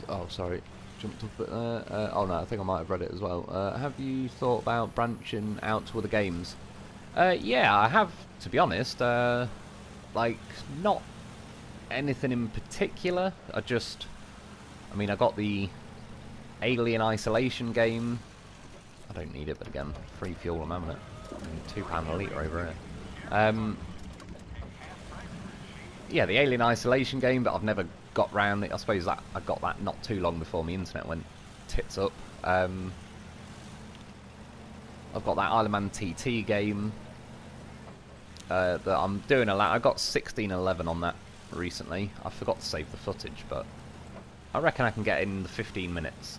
Oh, sorry. Jumped up at there. Oh no, I think I might have read it as well. Have you thought about branching out to other games? Yeah, I have, to be honest. Like, not anything in particular. I mean, I got the Alien Isolation game. I don't need it, but again, free fuel, I'm having it. £2 a litre over here. Yeah, the Alien Isolation game, but I've never got round it. I suppose that I got that not too long before my internet went tits up. I've got that Isle of Man TT game that I'm doing a lot. I got 1611 on that recently. I forgot to save the footage, but I reckon I can get in the 15 minutes.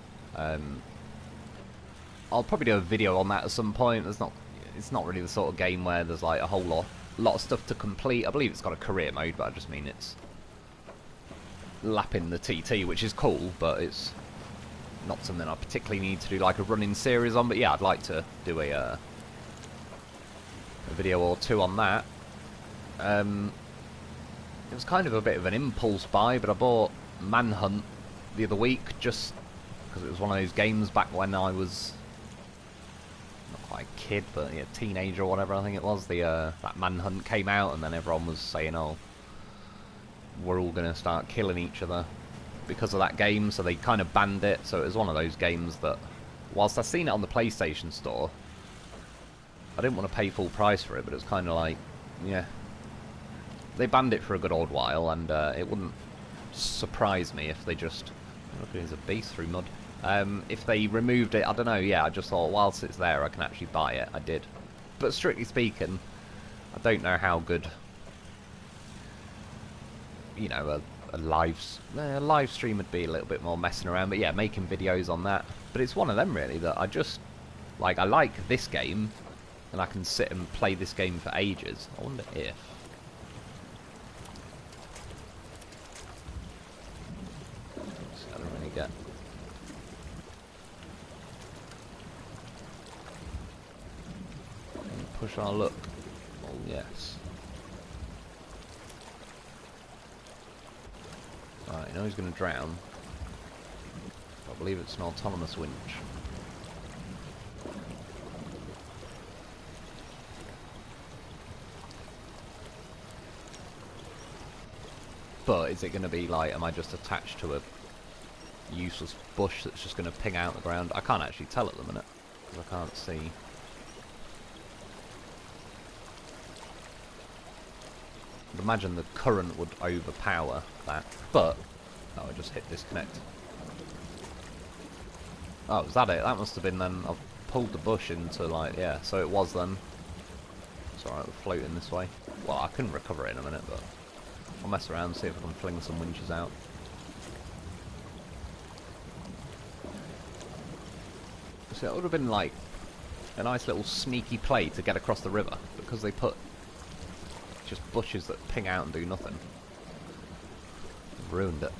I'll probably do a video on that at some point. It's not really the sort of game where there's like a whole lot of stuff to complete. I believe it's got a career mode, but I just mean it's lapping the TT, which is cool, but it's not something I particularly need to do like a running series on. But yeah, I'd like to do a video or two on that. It was kind of a bit of an impulse buy, but I bought Manhunt the other week just because it was one of those games back when I was not quite a kid, but yeah, teenager or whatever I think it was. That Manhunt came out, and then everyone was saying, "Oh, we're all going to start killing each other because of that game," so they kind of banned it. So it was one of those games that, whilst I've seen it on the PlayStation Store, I didn't want to pay full price for it, but it was kind of like, yeah, they banned it for a good old while, and it wouldn't surprise me if they just... look, there's a beast through mud. If they removed it, I don't know, yeah, I just thought, whilst it's there, I can actually buy it. I did. But strictly speaking, I don't know how good, you know, a live stream would be a little bit more messing around, but yeah, making videos on that. But it's one of them, really, that I just, like, I like this game, and I can sit and play this game for ages. I wonder if... I don't really get... push our luck. Oh, yes. Right, you know he's going to drown. I believe it's an autonomous winch. But is it going to be like, am I just attached to a useless bush that's just going to ping out the ground. I can't actually tell at the minute because I can't see. I'd imagine the current would overpower that, but oh, I just hit disconnect. Oh, was that it? That must have been then. I've pulled the bush into, like, yeah, so it was then. It's alright, we're floating this way. Well, I can recover it in a minute, but I'll mess around, see if I can fling some winches out. So it would have been like a nice little sneaky play to get across the river, because they put just bushes that ping out and do nothing. Ruined it.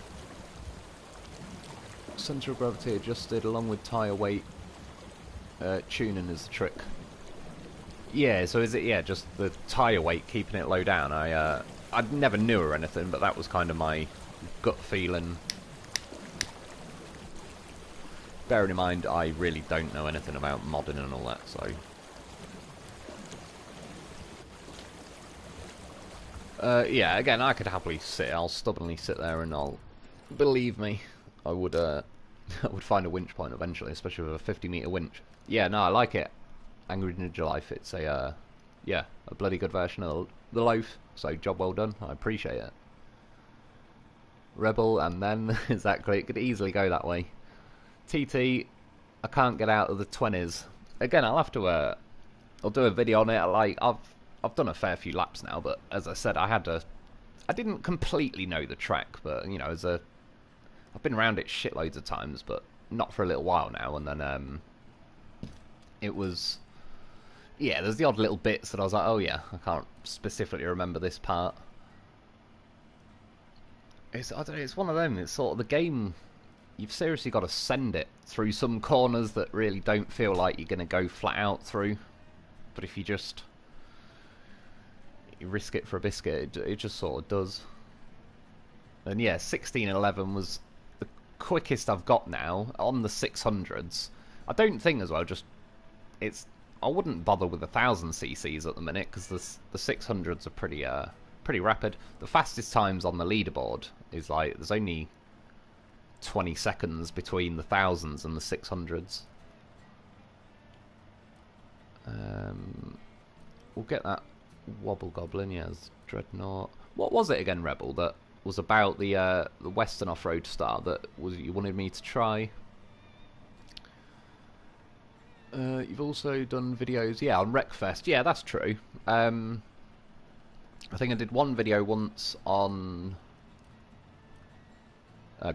Centre of gravity adjusted along with tyre weight. Tuning is the trick. Yeah, so is it, yeah, just the tyre weight keeping it low down? I never knew or anything, but that was kind of my gut feeling. Bearing in mind, I really don't know anything about modding and all that, so... yeah, again, I could happily sit. I'll stubbornly sit there, and I'll... Believe me, I would, I would find a winch point eventually, especially with a 50-metre winch. Yeah, no, I like it. Angry Ninja Life, it's a, yeah, a bloody good version of the loaf, so job well done, I appreciate it. Rebel, and then, exactly, it could easily go that way. TT, I can't get out of the 20s. Again, I'll have to, I'll do a video on it. Like, I've done a fair few laps now, but as I said, I didn't completely know the track, but, you know, I've been around it shitloads of times, but not for a little while now, and then, it was... Yeah, there's the odd little bits that I was like, oh yeah, I can't specifically remember this part. I don't know, it's one of them, it's sort of the game, you've seriously got to send it through some corners that really don't feel like you're going to go flat out through. But if you just... you risk it for a biscuit, it just sort of does. And yeah, 1611 was the quickest I've got now, on the 600s. I don't think as well, just... it's... I wouldn't bother with 1000 cc's at the minute because the 600s are pretty rapid. The fastest times on the leaderboard is like there's only 20 seconds between the 1000s and the 600s. We'll get that Wobble goblin, yeah, Dreadnought. What was it again, Rebel? That was about the Western off-road star that was you wanted me to try. You've also done videos, yeah, on Wreckfest. Yeah, that's true. I think I did one video once on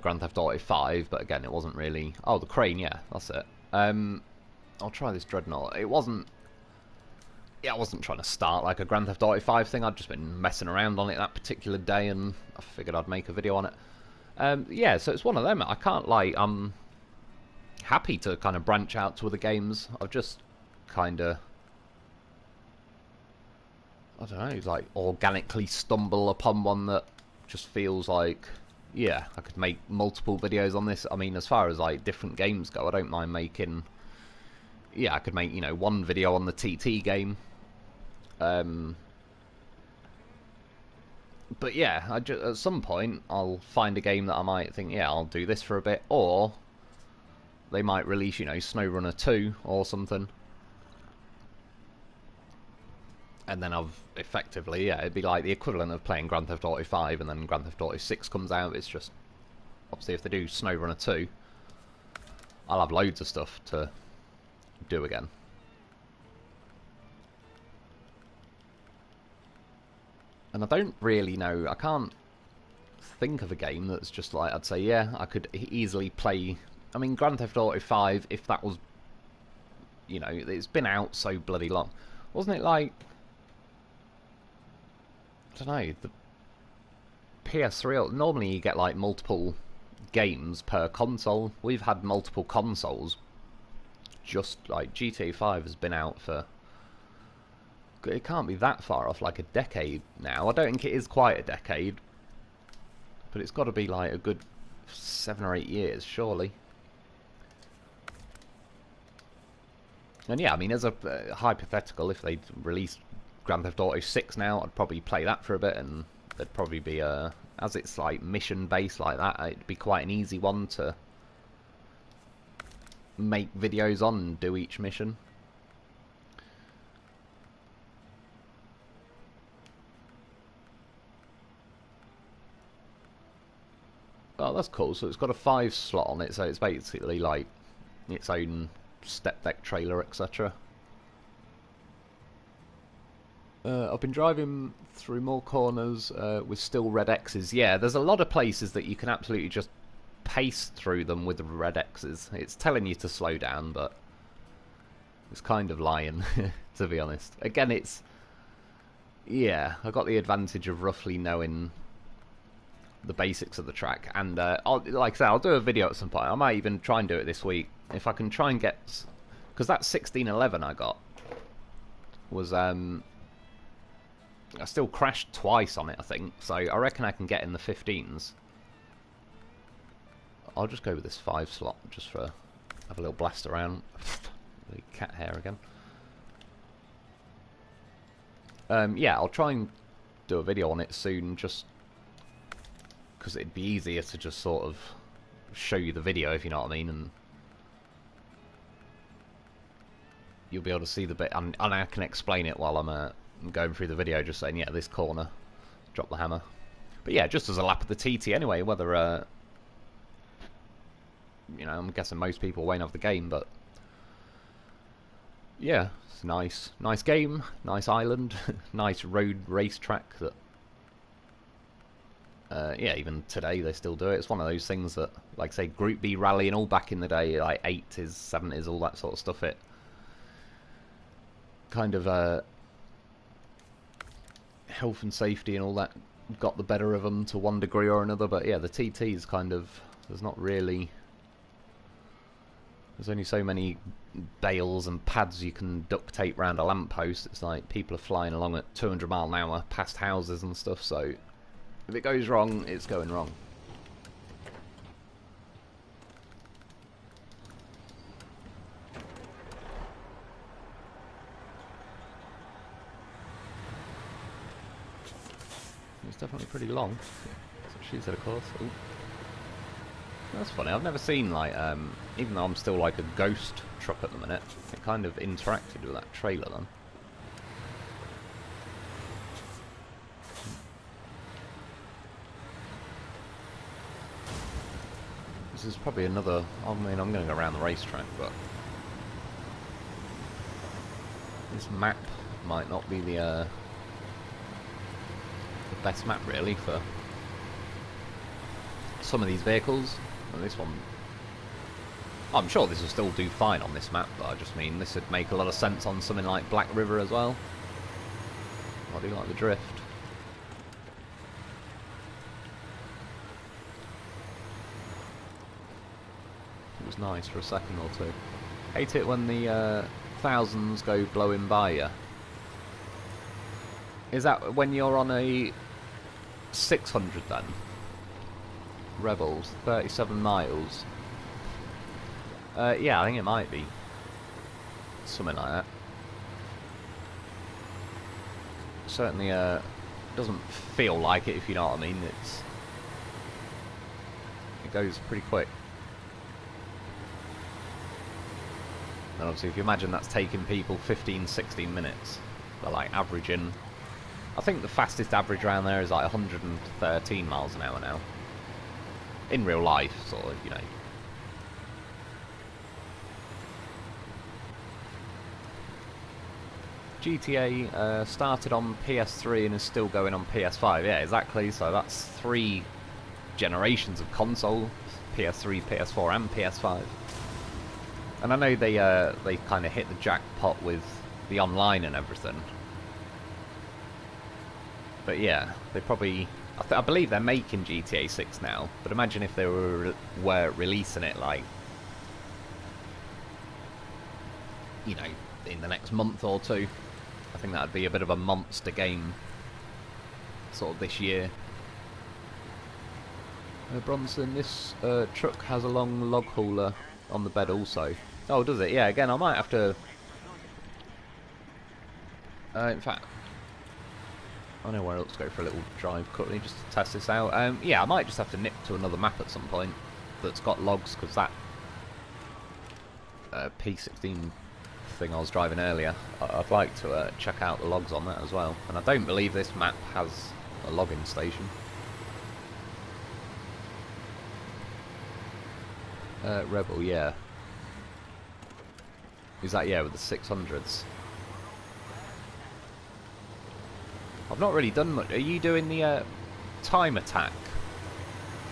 Grand Theft Auto 5, but again, it wasn't really... Oh, the crane, yeah, that's it. I'll try this Dreadnought. It wasn't... Yeah, I wasn't trying to start like a Grand Theft Auto 5 thing. I'd just been messing around on it that particular day, and I figured I'd make a video on it. Yeah, so it's one of them. I can't, like... happy to kind of branch out to other games. I've just kind of, I don't know, like organically stumble upon one that just feels like, yeah, I could make multiple videos on this. I mean, as far as like different games go, I don't mind making, yeah, I could make, you know, one video on the TT game. But yeah, at some point I'll find a game that I might think, yeah, I'll do this for a bit, or they might release, you know, SnowRunner 2 or something. And then I've effectively, yeah, it'd be like the equivalent of playing Grand Theft Auto 5 and then Grand Theft Auto 6 comes out. It's just, obviously if they do SnowRunner 2, I'll have loads of stuff to do again. And I don't really know, I can't think of a game that's just like, I'd say, yeah, I could easily play... I mean, Grand Theft Auto 5, if that was, you know, it's been out so bloody long. Wasn't it like, I don't know, the PS3, normally you get like multiple games per console. We've had multiple consoles, just like GTA 5 has been out for, it can't be that far off, like a decade now. I don't think it is quite a decade, but it's got to be like a good 7 or 8 years, surely. And yeah, I mean, as a hypothetical, if they released Grand Theft Auto 6 now, I'd probably play that for a bit, and there'd probably be as it's like mission based like that, it'd be quite an easy one to make videos on and do each mission. Oh, that's cool. So it's got a 5 slot on it, so it's basically like its own step deck trailer, etc. I've been driving through more corners with still red X's. Yeah, there's a lot of places that you can absolutely just pace through them with the red X's. It's telling you to slow down, but it's kind of lying, to be honest. Again, it's... yeah, I got the advantage of roughly knowing the basics of the track, and like I said, I'll do a video at some point. I might even try and do it this week if I can try and get, because that 1611 I got was I still crashed twice on it, I think, so I reckon I can get in the 15s. I'll just go with this 5 slot just for have a little blast around. The cat hair again. Yeah, I'll try and do a video on it soon, just because it'd be easier to just sort of show you the video, if you know what I mean, and you'll be able to see the bit, and I can explain it while I'm going through the video, just saying, yeah, this corner, drop the hammer. But yeah, just as a lap of the TT anyway, whether, you know, I'm guessing most people won't have the game, but yeah, it's nice. Nice game, nice island, nice road racetrack that, yeah, even today they still do it. It's one of those things that, like say, Group B rally and all back in the day, like 80s, 70s, all that sort of stuff, it kind of, health and safety and all that got the better of them to one degree or another. But yeah, the TT is kind of, there's not really, there's only so many bales and pads you can duct tape around a lamppost. It's like people are flying along at 200 mile an hour past houses and stuff, so if it goes wrong, it's going wrong. It's definitely pretty long. That's what she said, of course. Ooh. That's funny. I've never seen, like, even though I'm still like a ghost truck at the minute, it kind of interacted with that trailer then. This is probably another, I mean, I'm going to go around the racetrack, but this map might not be the best map really for some of these vehicles. And this one, I'm sure this will still do fine on this map, but I just mean this would make a lot of sense on something like Black River as well. I do like the drift. It was nice for a second or two. Hate it when the thousands go blowing by you. Is that when you're on a 600 then? Rebels, 37 miles. Yeah, I think it might be. Something like that. Certainly doesn't feel like it, if you know what I mean. It goes pretty quick. And obviously if you imagine that's taking people 15-16 minutes, they're like averaging, I think the fastest average around there is like 113 miles an hour now. In real life, sort of, you know. GTA started on PS3 and is still going on PS5. Yeah, exactly. So that's 3 generations of console: PS3, PS4, and PS5. And I know they kind of hit the jackpot with the online and everything. But yeah, they probably, I believe they're making GTA 6 now. But imagine if they were releasing it like, you know, in the next month or two. I think that'd be a bit of a monster game, sort of this year. Bronson, this truck has a long log hauler on the bed also. Oh, does it? Yeah, again, I might have to... in fact, I know where else to go for a little drive quickly, just to test this out. Yeah, I might just have to nip to another map at some point that's got logs, because that P16 thing I was driving earlier. I'd like to check out the logs on that as well. And I don't believe this map has a logging station. Rebel, yeah. Is that, yeah, with the 600s? I've not really done much. Are you doing the time attack?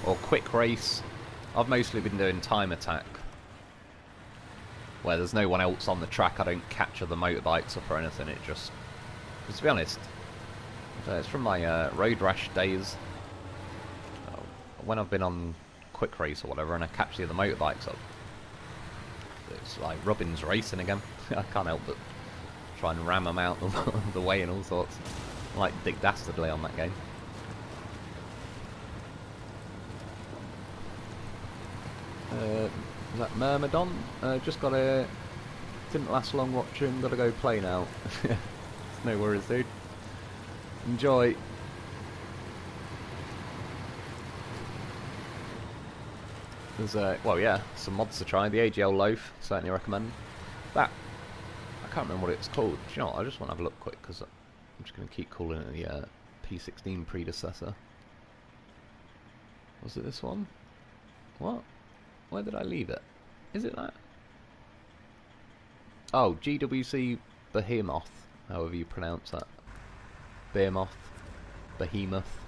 Or quick race? I've mostly been doing time attack. Where there's no one else on the track, I don't catch other motorbikes up or anything, it just... Because to be honest, it's from my road rash days. When I've been on quick race or whatever and I catch the other motorbikes up, it's like Robin's racing again. I can't help but try and ram them out the way and all sorts. I'm like Dick Dastardly on that game. Is that Myrmidon? Just got a... Didn't last long watching, gotta go play now. No worries, dude. Enjoy. There's well, yeah, some mods to try. The AGL Loaf, certainly recommend. That, I can't remember what it's called. Do you know what? I just want to have a look quick because I'm just going to keep calling it the P16 predecessor. Was it this one? What? Where did I leave it? Is it that? Oh, GWC Behemoth, however you pronounce that. Behemoth, Behemoth.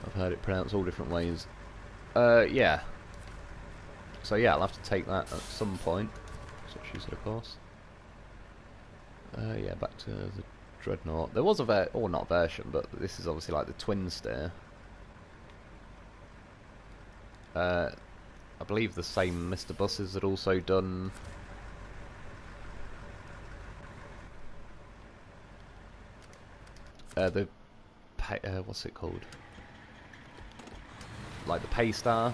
I've heard it pronounced all different ways. Yeah. So yeah, I'll have to take that at some point. That's what she said, of course. Yeah, back to the Dreadnought. There was a or not version, but this is obviously like the twin steer. I believe the same Mr. Buses had also done... what's it called? Like the Paystar.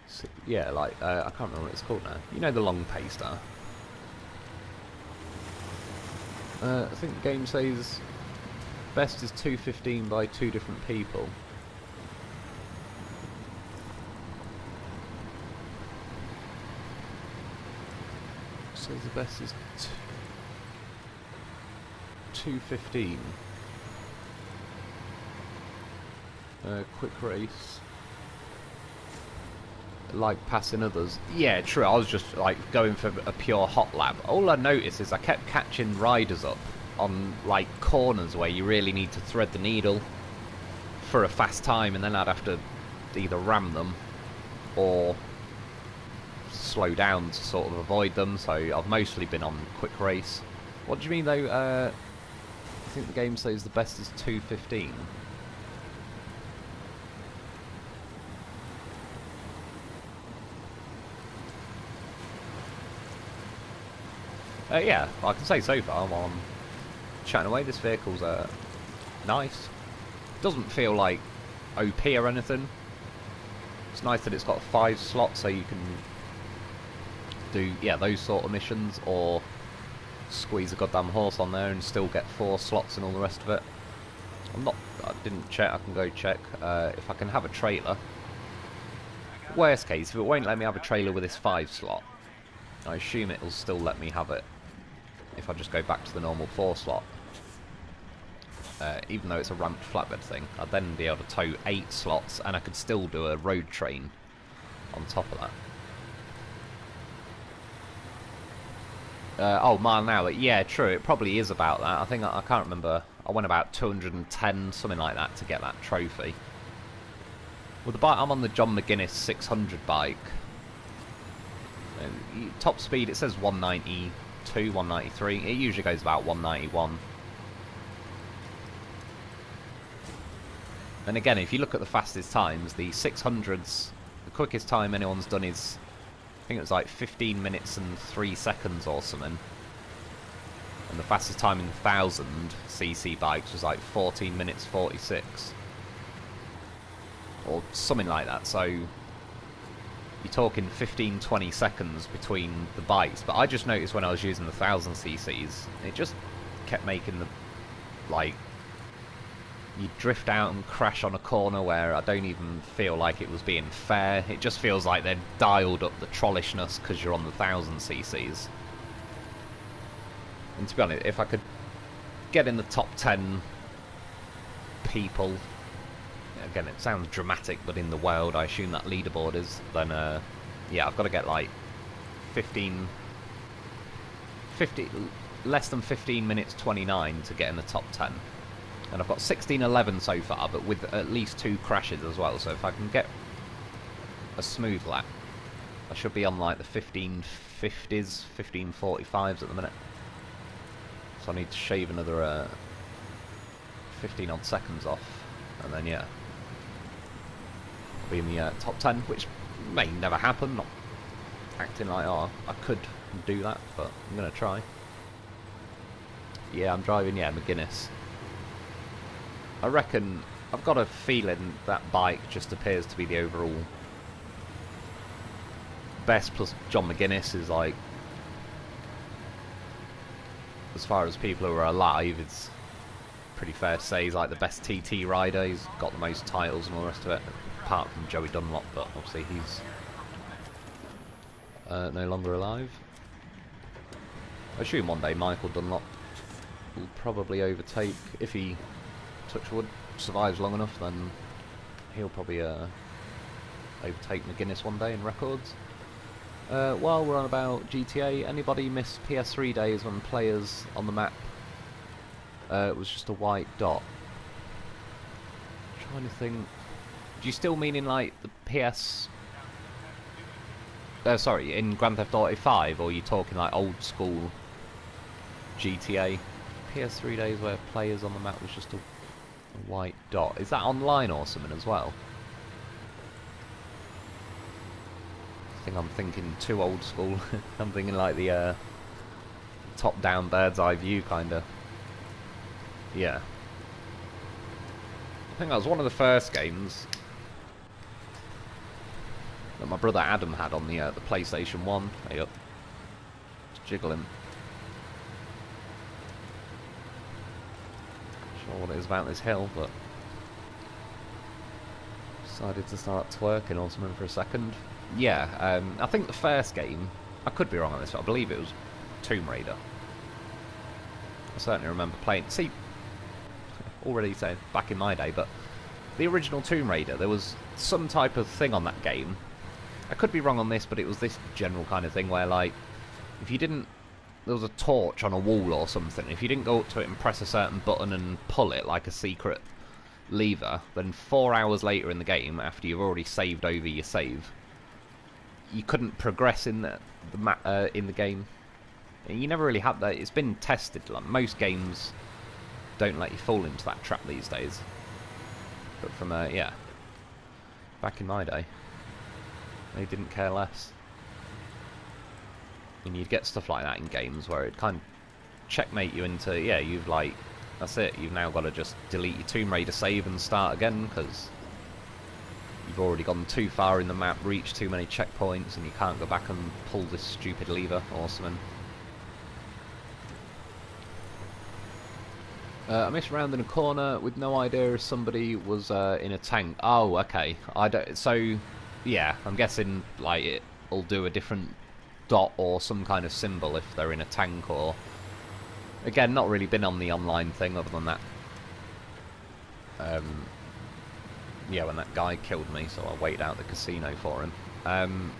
So, yeah, like, I can't remember what it's called now. You know the long Paystar. I think the game says best is 215 by 2 different people. So the best is 215. Quick race. Like passing others. Yeah, true. I was just like going for a pure hot lap. All I noticed is I kept catching riders up on like corners where you really need to thread the needle for a fast time, and then I'd have to either ram them or slow down to sort of avoid them. So I've mostly been on quick race. What do you mean though? I think the game says the best is 215. Yeah, I can say so far while I'm chatting away, this vehicle's nice. Doesn't feel like OP or anything. It's nice that it's got 5 slots so you can do, yeah, those sort of missions, or squeeze a goddamn horse on there and still get 4 slots and all the rest of it. I didn't check, I can go check if I can have a trailer. Worst case, if it won't let me have a trailer with this 5 slot, I assume it'll still let me have it if I just go back to the normal 4 slot. Even though it's a ramped flatbed thing, I'd then be able to tow 8 slots and I could still do a road train on top of that. Oh, mile an hour. Yeah, true, it probably is about that. I think, I can't remember, I went about 210, something like that, to get that trophy. Well, the bike, I'm on the John McGuinness 600 bike. Top speed, it says 192, 193. It usually goes about 191. And again, if you look at the fastest times, the 600s, the quickest time anyone's done is, I think it was like 15 minutes and 3 seconds or something. And the fastest time in 1000cc bikes was like 14 minutes 46. Or something like that, so you're talking 15-20 seconds between the bikes. But I just noticed when I was using the 1000cc's, it just kept making the, like, you drift out and crash on a corner where I don't even feel like it was being fair. It just feels like they'd dialed up the trollishness because you're on the 1000cc's. And to be honest, if I could get in the top 10 people, again it sounds dramatic, but in the world I assume that leaderboard is, then yeah, I've got to get like 50, less than 15 minutes 29 to get in the top 10. And I've got 16:11 so far, but with at least 2 crashes as well, so if I can get a smooth lap, I should be on like the 1550s, 1545s at the minute. So I need to shave another 15 odd seconds off, and then yeah, I'll be in the top 10, which may never happen. Not acting like, oh, I could do that, but I'm going to try. Yeah, I'm driving, yeah, McGuinness. I reckon, I've got a feeling that bike just appears to be the overall best, plus John McGuinness is like, as far as people who are alive, it's pretty fair to say he's like the best TT rider. He's got the most titles and all the rest of it, apart from Joey Dunlop, but obviously he's no longer alive. I assume one day Michael Dunlop will probably overtake, if he, touch wood, survives long enough, then he'll probably overtake McGuinness one day in records. While we're on about GTA, anybody miss PS3 days when players on the map it was just a white dot? I'm trying to think. Do you still mean in like the PS? Sorry, in Grand Theft Auto 5, or are you talking like old school GTA? PS3 days where players on the map was just a white dot. Is that online or something as well? I think I'm thinking too old school. I'm thinking like the top-down bird's eye view kind of. Yeah. I think that was one of the first games that my brother Adam had on the PlayStation 1. Hey up. Just jiggling. Not sure what it is about this hill, but decided to start twerking or something for a second. Yeah, I think the first game, I could be wrong on this, but I believe it was Tomb Raider. I certainly remember playing, see, already saying back in my day, but the original Tomb Raider, there was some type of thing on that game. I could be wrong on this, but it was this general kind of thing where, like, if you didn't, there was a torch on a wall or something, if you didn't go up to it and press a certain button and pull it like a secret lever, then 4 hours later in the game, after you've already saved over your save, you couldn't progress in the game. And you never really had that. It's been tested. Like most games don't let you fall into that trap these days. But from yeah, back in my day, they didn't care less. And you'd get stuff like that in games where it kind of checkmate you into, yeah, you've like, that's it. You've now got to just delete your Tomb Raider save and start again because you've already gone too far in the map, reached too many checkpoints, and you can't go back and pull this stupid lever or something. I missed rounding a corner with no idea if somebody was in a tank. Oh, okay. I don't. So, yeah, I'm guessing like it'll do a different dot or some kind of symbol if they're in a tank, or again, not really been on the online thing other than that. Yeah, when that guy killed me, so I waited out the casino for him.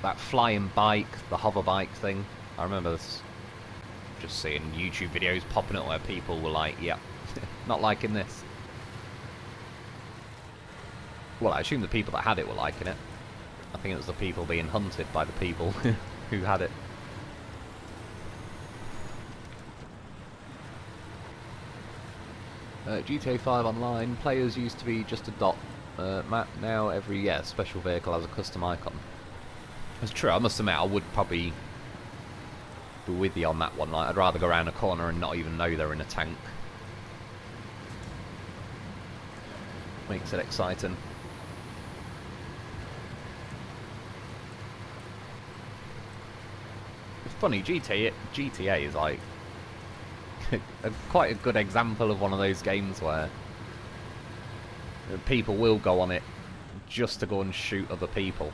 That flying bike, the hover bike thing, I remember this, just seeing YouTube videos popping up where people were like, yeah, not liking this. Well, I assume the people that had it were liking it. I think it was the people being hunted by the people who had it. GTA 5 Online, players used to be just a dot map, now every special vehicle has a custom icon. It's true, I must admit I would probably be with you on that one. Like, I'd rather go around a corner and not even know they're in a tank. Makes it exciting. It's funny, GTA is like, quite a good example of one of those games where people will go on it just to go and shoot other people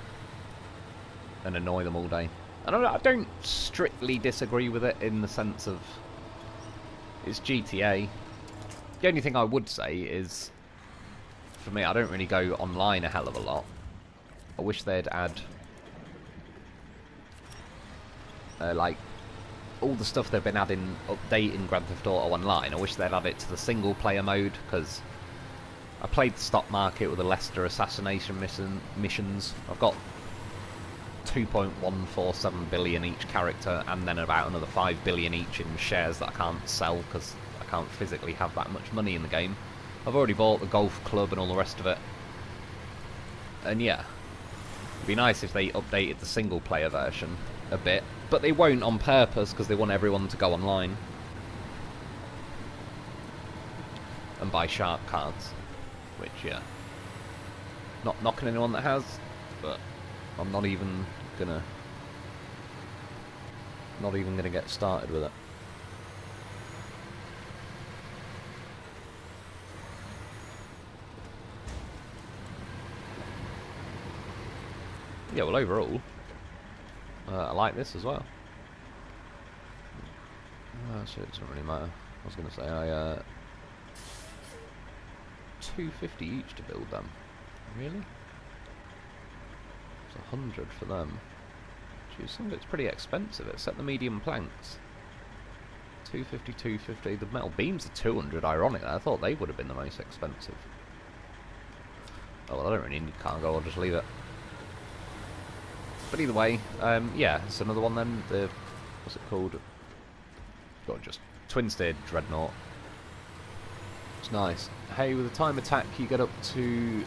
and annoy them all day. And I don't strictly disagree with it in the sense of it's GTA. The only thing I would say is, for me, I don't really go online a hell of a lot. I wish they'd add like all the stuff they've been updating Grand Theft Auto Online. I wish they'd add it to the single player mode, because I played the stock market with the Leicester assassination missions. I've got 2.147 billion each character, and then about another 5 billion each in shares that I can't sell because I can't physically have that much money in the game. I've already bought the golf club and all the rest of it. And yeah, it'd be nice if they updated the single player version a bit, but they won't on purpose because they want everyone to go online and buy shark cards, which, yeah, not knocking anyone that has, but I'm not even gonna get started with it. Yeah, well, overall, I like this as well. So it doesn't really matter. I was going to say, I $250 each to build them. Really? It's 100 for them. Geez, some of it's pretty expensive, except the medium planks. 250, 250. The metal beams are 200. Ironic. I thought they would have been the most expensive. Oh well, I don't really need cargo. I'll just leave it. But either way, yeah, it's another one then. The what's it called? Got just twin-steered dreadnought. It's nice. Hey, with a time attack, you get up to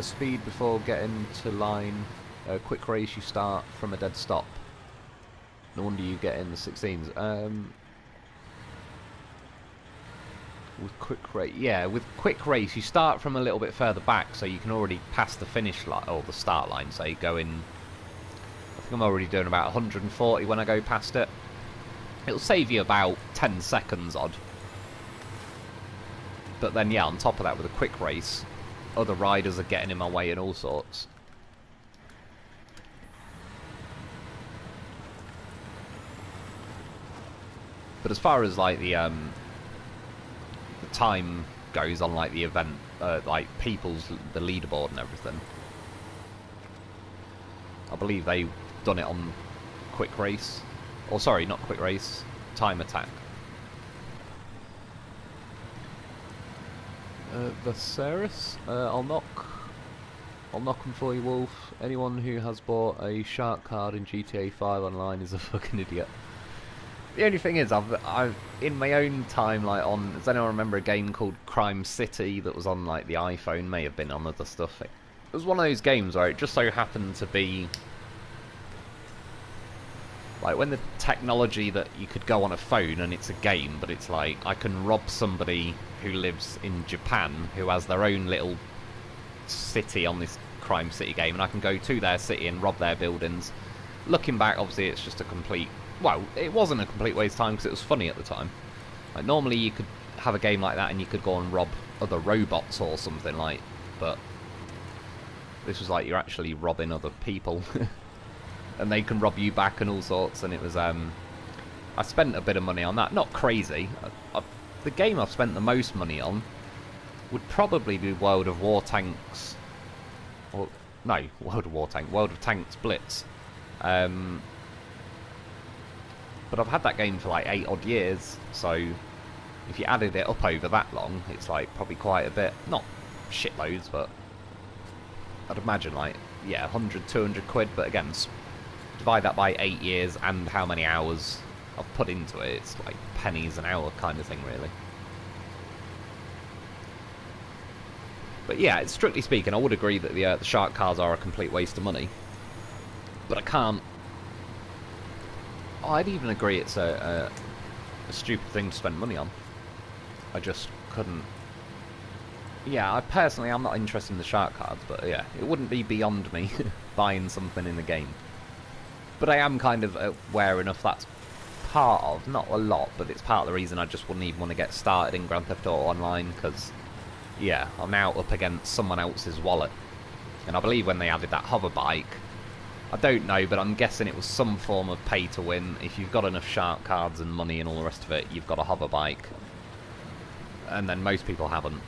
speed before getting to line. Quick race, you start from a dead stop. No wonder you get in the 16s. With quick race, yeah, with quick race, you start from a little bit further back, so you can already pass the finish line or the start line. So you go in. I think I'm already doing about 140 when I go past it. It'll save you about 10 seconds odd. But then, yeah, on top of that, with a quick race, other riders are getting in my way and all sorts. But as far as like the time goes on, like the event, like the leaderboard and everything, I believe they've done it on quick race, or sorry, not quick race, time attack. Viserys, I'll knock them for you, Wolf. Anyone who has bought a shark card in GTA 5 online is a fucking idiot. The only thing is, I've in my own time, like on, does anyone remember a game called Crime City that was on like the iPhone? May have been on other stuff. It was one of those games where it just so happened to be like when the technology that you could go on a phone and it's a game, but it's like I can rob somebody who lives in Japan who has their own little city on this Crime City game, and I can go to their city and rob their buildings. Looking back, obviously it's just a complete, well, it wasn't a complete waste of time because it was funny at the time. Like normally you could have a game like that and you could go and rob other robots or something like, but this was like you're actually robbing other people. And they can rob you back and all sorts, and it was, I spent a bit of money on that. Not crazy. The game I've spent the most money on would probably be World of War Tanks, or, no, World of Tanks Blitz. But I've had that game for like 8 odd years, so if you added it up over that long, it's like probably quite a bit. Not shitloads, but I'd imagine like, yeah, 100, 200 quid, but again, divide that by 8 years and how many hours I've put into it, it's like pennies an hour kind of thing, really. But yeah, strictly speaking, I would agree that the shark cars are a complete waste of money. But I can't... I'd even agree it's a stupid thing to spend money on. I just couldn't... Yeah, I'm not interested in the shark cards, but yeah, it wouldn't be beyond me buying something in the game. But I am kind of aware enough that's part of, not a lot, but it's part of the reason I just wouldn't even want to get started in Grand Theft Auto Online, because, yeah, I'm now up against someone else's wallet. And I believe when they added that hover bike, I don't know, but I'm guessing it was some form of pay to win. If you've got enough shark cards and money and all the rest of it, you've got a hover bike. And then most people haven't.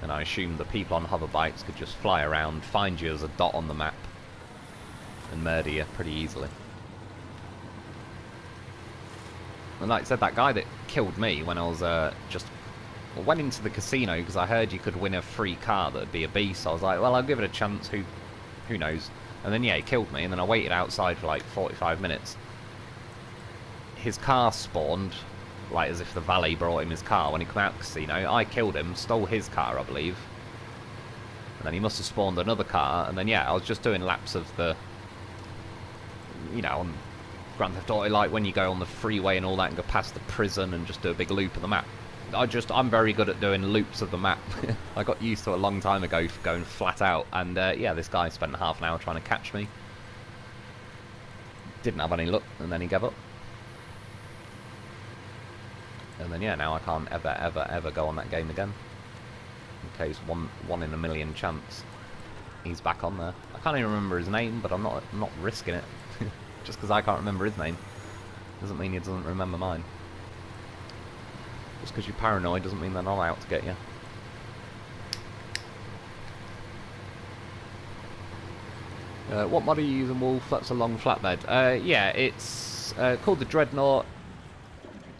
And I assume the people on hover bikes could just fly around, find you as a dot on the map, and murder you pretty easily. And like I said, that guy that killed me when I was just went into the casino because I heard you could win a free car that'd be a beast. So I was like, well, I'll give it a chance. Who knows? And then yeah, he killed me. And then I waited outside for like 45 minutes. His car spawned, like as if the valet brought him his car when he came out of the casino. I killed him, stole his car, I believe. And then he must have spawned another car. And then yeah, I was just doing laps of the, you know, on Grand Theft Auto, like when you go on the freeway and all that and go past the prison and just do a big loop of the map. I'm very good at doing loops of the map. I got used to it a long time ago for going flat out, and yeah, this guy spent half an hour trying to catch me. Didn't have any luck, and then he gave up. And then yeah, now I can't ever go on that game again. In case one in a million chance he's back on there. I can't even remember his name, but I'm not risking it. Just because I can't remember his name doesn't mean he doesn't remember mine. Just because you're paranoid doesn't mean they're not out to get you. What mod are you using, Wolf? That's a long flatbed. Yeah, it's called the Dreadnought.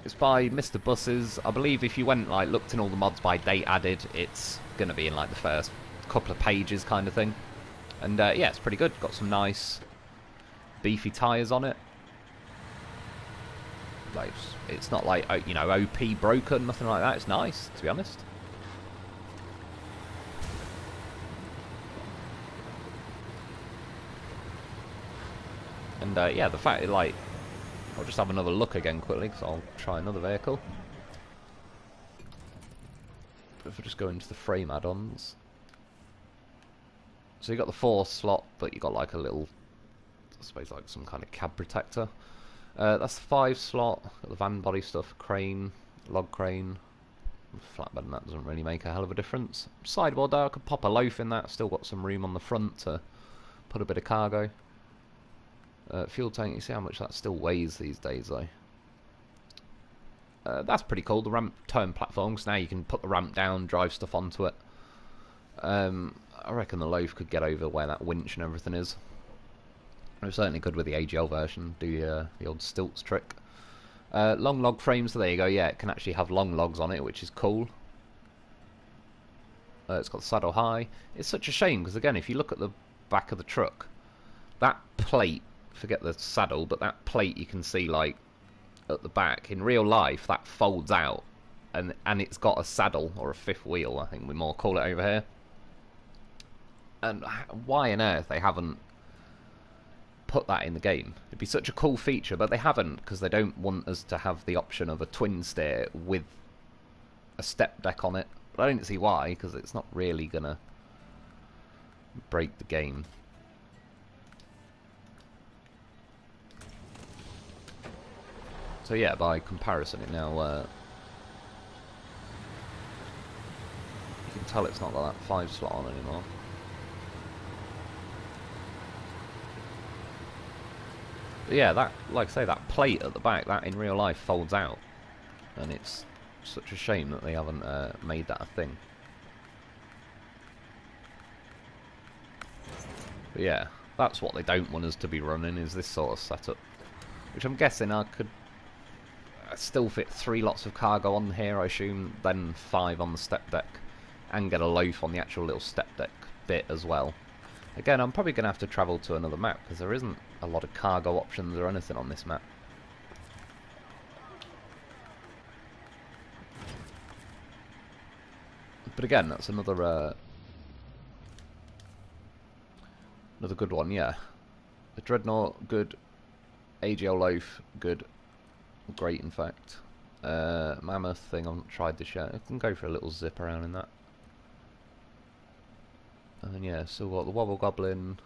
It's by Mr. Buses. I believe if you went like looked in all the mods by date added, it's going to be in like the first couple of pages kind of thing. And yeah, it's pretty good. Got some nice beefy tyres on it. Like, it's not like, you know, OP broken, nothing like that. It's nice, to be honest. And yeah, the fact, like, I'll just have another look again quickly, because I'll try another vehicle. But if I just go into the frame add-ons. So you got the 4 slot, but you got like a little, I suppose like some kind of cab protector. That's the 5 slot, got the van body stuff, crane, log crane, flatbed, and that doesn't really make a hell of a difference. Sideboard there, I could pop a loaf in that, still got some room on the front to put a bit of cargo. Fuel tank, you see how much that still weighs these days though. That's pretty cool, the ramp turn platforms, now you can put the ramp down, drive stuff onto it. I reckon the loaf could get over where that winch and everything is. It certainly could with the AGL version, do the old stilts trick. Long log frames, so there you go, yeah, it can actually have long logs on it, which is cool. It's got the saddle high. It's such a shame, because again, if you look at the back of the truck, that plate, forget the saddle, but that plate you can see, like, at the back, in real life, that folds out, and it's got a saddle, or a fifth wheel, I think we more call it over here. And why on earth they haven't put that in the game? It'd be such a cool feature, but they haven't, because they don't want us to have the option of a twin steer with a step deck on it. But I don't see why, because it's not really gonna break the game. So yeah, by comparison it now you can tell it's not got that 5 slot on anymore. But yeah, that, like I say, that plate at the back, that in real life folds out, and it's such a shame that they haven't made that a thing. But yeah, that's what they don't want us to be running, is this sort of setup, which I'm guessing I could still fit 3 lots of cargo on here, I assume, then 5 on the step deck, and get a loaf on the actual little step deck bit as well. Again, I'm probably going to have to travel to another map, because there isn't a lot of cargo options or anything on this map. But again, that's another good one, yeah. The Dreadnought, good. AGL loaf, good. Great, in fact. Mammoth thing, I've not tried this yet. I can go for a little zip around in that. And then yeah, still got the Wobble Goblin.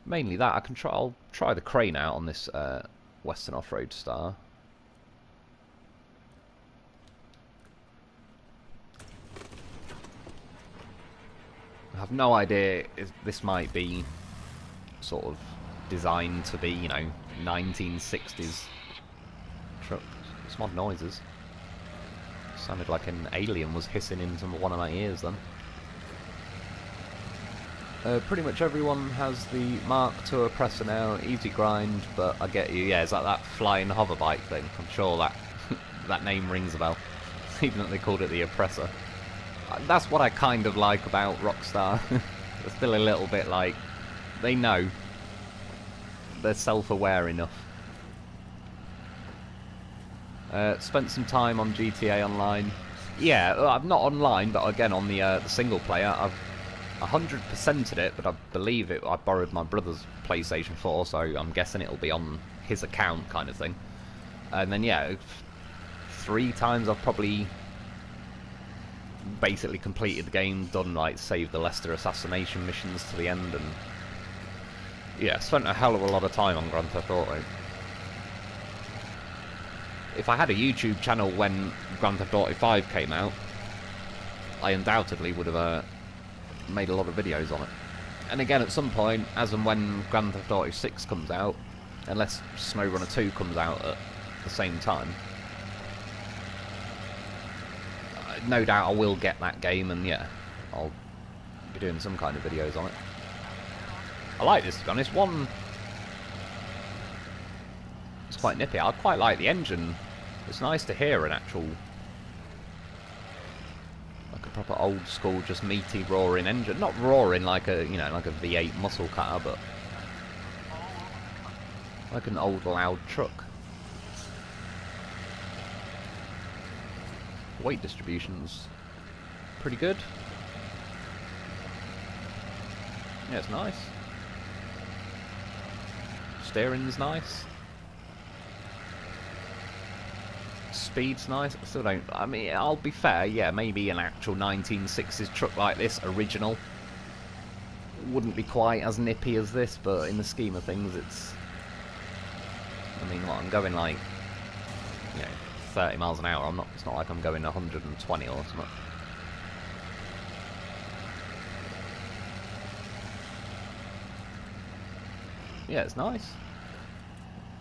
Mainly that. I'll try the crane out on this Western Off-Road Star. I have no idea if this might be sort of designed to be, you know, 1960s truck. Some odd noises. Sounded like an alien was hissing into one of my ears then. Pretty much everyone has the Mark II oppressor now, easy grind, but I get you, yeah, it's like that flying hover bike thing. I'm sure that that name rings a bell, even though they called it the oppressor. That's what I kind of like about Rockstar. They're still a little bit like, they know, they're self-aware enough. Spent some time on GTA Online. Yeah, I'm not online, but again on the single player, I've 100%ed it, but I believe I borrowed my brother's PlayStation 4, so I'm guessing it'll be on his account kind of thing. And then yeah, 3 times I've probably basically completed the game, done like save the Lester assassination missions to the end, and yeah, spent a hell of a lot of time on Grand Theft Auto. If I had a YouTube channel when Grand Theft Auto 5 came out, I undoubtedly would have made a lot of videos on it. And again, at some point, as and when Grand Theft Auto 6 comes out, unless SnowRunner 2 comes out at the same time, no doubt I will get that game, and yeah, I'll be doing some kind of videos on it. I like this, to be honest. It's quite nippy. I quite like the engine. It's nice to hear an actual, like a proper old school, just meaty roaring engine. Not roaring like a, you know, like a V8 muscle car, but like an old loud truck. Weight distribution's pretty good. Yeah, it's nice. Steering's nice. Speed's nice. I still don't. I mean, I'll be fair. Yeah, maybe an actual 1960s truck like this, original, wouldn't be quite as nippy as this. But in the scheme of things, it's. I mean, what, I'm going like, you know, 30 miles an hour. I'm not. It's not like I'm going 120 or something. Yeah, it's nice.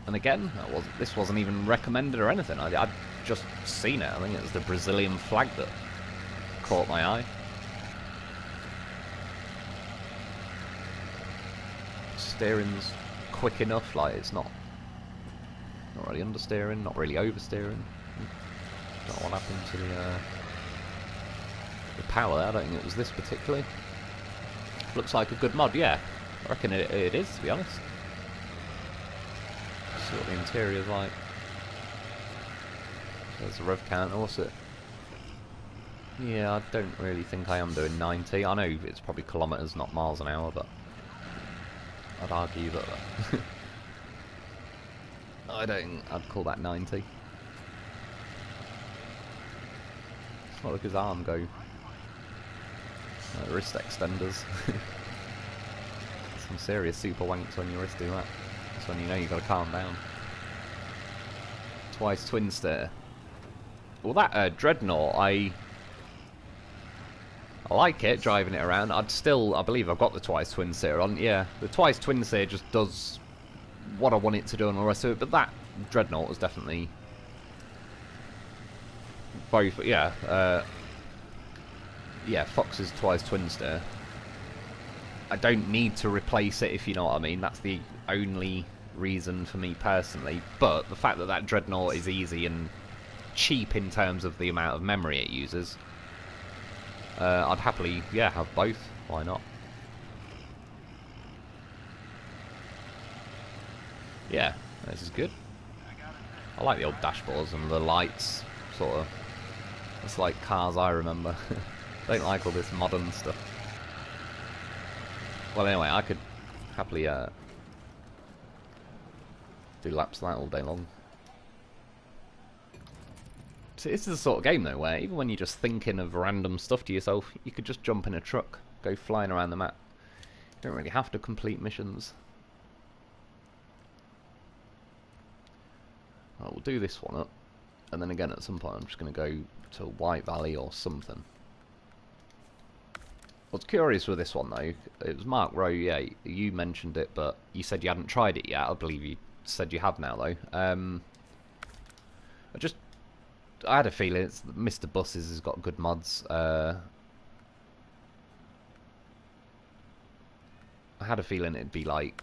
And again, this wasn't even recommended or anything. I'd just seen it. I think it was the Brazilian flag that caught my eye. Steering's quick enough. Like, it's not really understeering, not really oversteering. Don't know what happened to the power there. I don't think it was this particularly. Looks like a good mod. Yeah, I reckon it is, to be honest. See what the interior's like. There's the rev counter. What's it? Yeah, I don't really think I am doing 90. I know it's probably kilometres, not miles an hour, but I'd argue that I'd call that 90. Oh, look at his arm go. Wrist extenders. Some serious super wanks on your wrist do that. That's when you know you've got to calm down. Twice twin steer. Well, that Dreadnought, I like it, driving it around. I believe I've got the twice twin steer on. Yeah, the twice twin steer just does what I want it to do and all the rest of it. But that Dreadnought was definitely both. Yeah, yeah, Fox's twice twin steer. I don't need to replace it, if you know what I mean. That's the only reason for me personally. But the fact that that Dreadnought is easy and cheap in terms of the amount of memory it uses, I'd happily, yeah, have both. Why not? Yeah, this is good. I like the old dashboards and the lights, sort of. It's like cars I remember. Don't like all this modern stuff. Well, anyway, I could happily do laps of that all day long. So this is the sort of game, though, where even when you're just thinking of random stuff to yourself, you could just jump in a truck, go flying around the map. You don't really have to complete missions. Right, we'll do this one up, and then again at some point I'm just going to go to White Valley or something. I was curious with this one though. It was Mark Rowe, yeah, you mentioned it, but you said you hadn't tried it yet. I believe you said you have now though. I had a feeling it's Mr. Buses has got good mods. I had a feeling it'd be like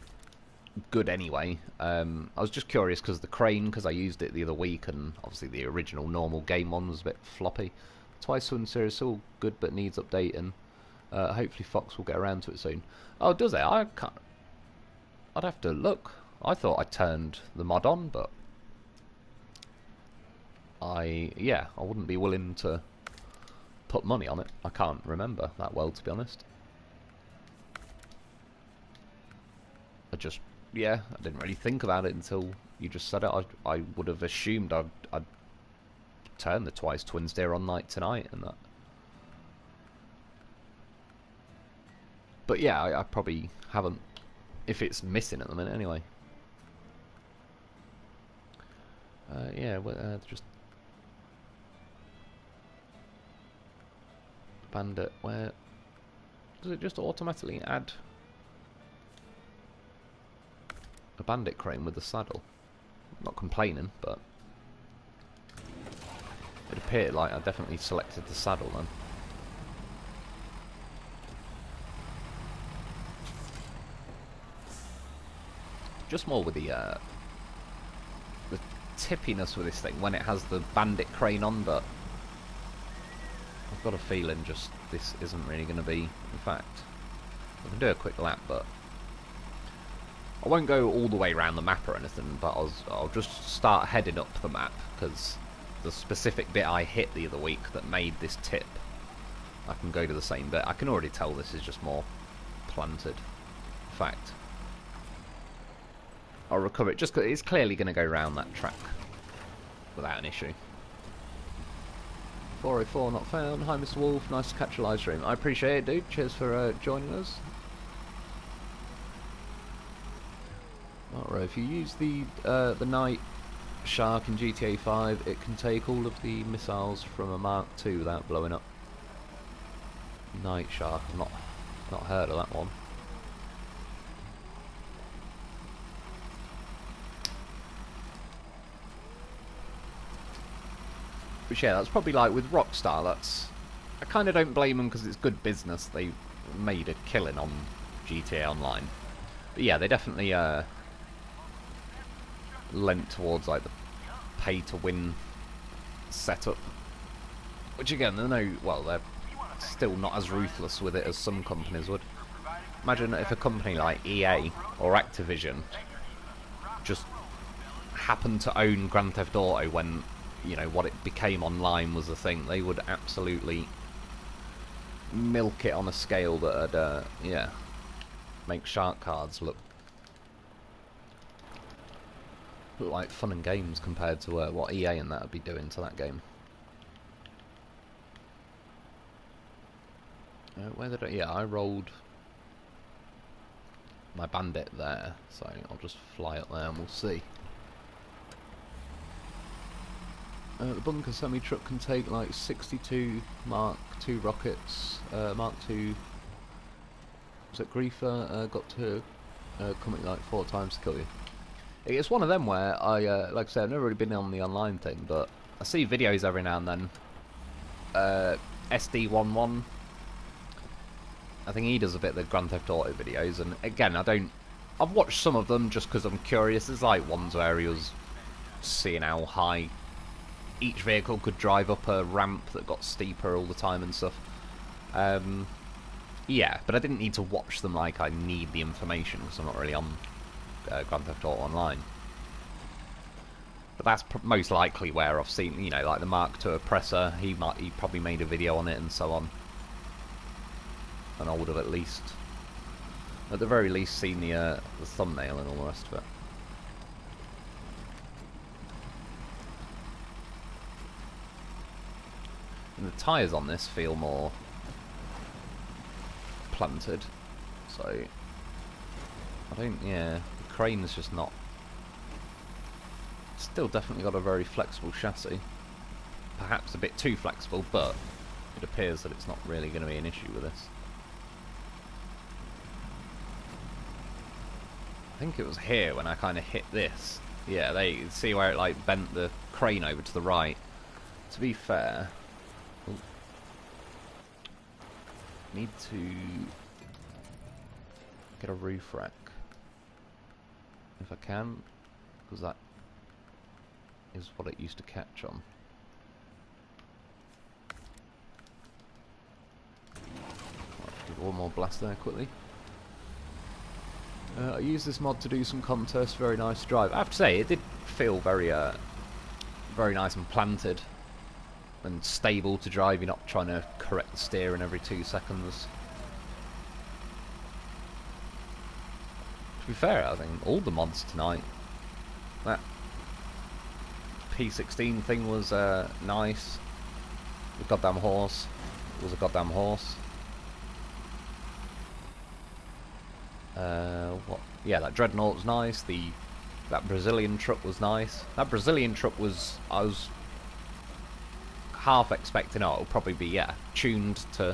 good anyway. I was just curious because the crane, because I used it the other week, and obviously the original normal game one was a bit floppy. Twice One series still good but needs updating. Hopefully Fox will get around to it soon. Oh, does it? I can't. I'd have to look. I thought I turned the mod on, but I wouldn't be willing to put money on it. I can't remember that well, to be honest. I didn't really think about it until you just said it. I would have assumed I'd turn the Twice Twins Deer on night tonight and that. But yeah, I probably haven't, if it's missing at the minute anyway. Just Bandit, where does it just automatically add a bandit crane with the saddle? I'm not complaining, but it appeared like I definitely selected the saddle then. Just more with the tippiness with this thing when it has the bandit crane on, but I've got a feeling just this isn't really going to be. In fact, I can do a quick lap, but I won't go all the way around the map or anything, but I'll just start heading up the map, because the specific bit I hit the other week that made this tip, I can go to the same bit. I can already tell this is just more planted. In fact, I'll recover it just because it's clearly going to go around that track without an issue. 404 not found. Hi Mr. Wolf, nice to catch a live stream. I appreciate it, dude. Cheers for joining us. Alright, if you use the Night Shark in GTA 5, it can take all of the missiles from a Mark II without blowing up. Night Shark, I've not heard of that one. But yeah, that's probably like with Rockstar, I kind of don't blame them because it's good business. They made a killing on GTA Online. But yeah, they definitely lent towards like the pay-to-win setup. Which again, they're still not as ruthless with it as some companies would. Imagine if a company like EA or Activision just happened to own Grand Theft Auto when, you know, what it became online was a thing. They would absolutely milk it on a scale that would, make shark cards look like fun and games compared to what EA and that would be doing to that game. I rolled my bandit there, so I'll just fly up there and we'll see. The bunker semi-truck can take like 62 Mark II rockets. Mark II, was it Griefer, got to come at like 4 times to kill you. It's one of them where like I said, I've never really been on the online thing, but I see videos every now and then. SD11, I think he does a bit of the Grand Theft Auto videos, and again, I've watched some of them just because I'm curious. There's like ones where he was seeing how high each vehicle could drive up a ramp that got steeper all the time and stuff. Yeah, but I didn't need to watch them like I need the information, because I'm not really on Grand Theft Auto Online. But that's most likely where I've seen, you know, like the Mark II oppressor. He probably made a video on it and so on, and I would have at the very least seen the thumbnail and all the rest of it. And the tyres on this feel more planted, so the crane's just not Still definitely got a very flexible chassis. Perhaps a bit too flexible, but it appears that it's not really going to be an issue with this. I think it was here when I kind of hit this. Yeah, there you see where it like bent the crane over to the right. To be fair, need to get a roof rack if I can, because that is what it used to catch on. Right, give one more blast there quickly. I used this mod to do some contests. Very nice to drive. I have to say, it did feel very, very nice and planted and stable to drive. You're not trying to correct the steering every 2 seconds. To be fair, I think all the mods tonight. That P16 thing was nice. The goddamn horse was a goddamn horse. What? Yeah, that dreadnought was nice. That Brazilian truck was nice. That Brazilian truck was, I was half expecting, oh, it'll probably be, yeah, tuned to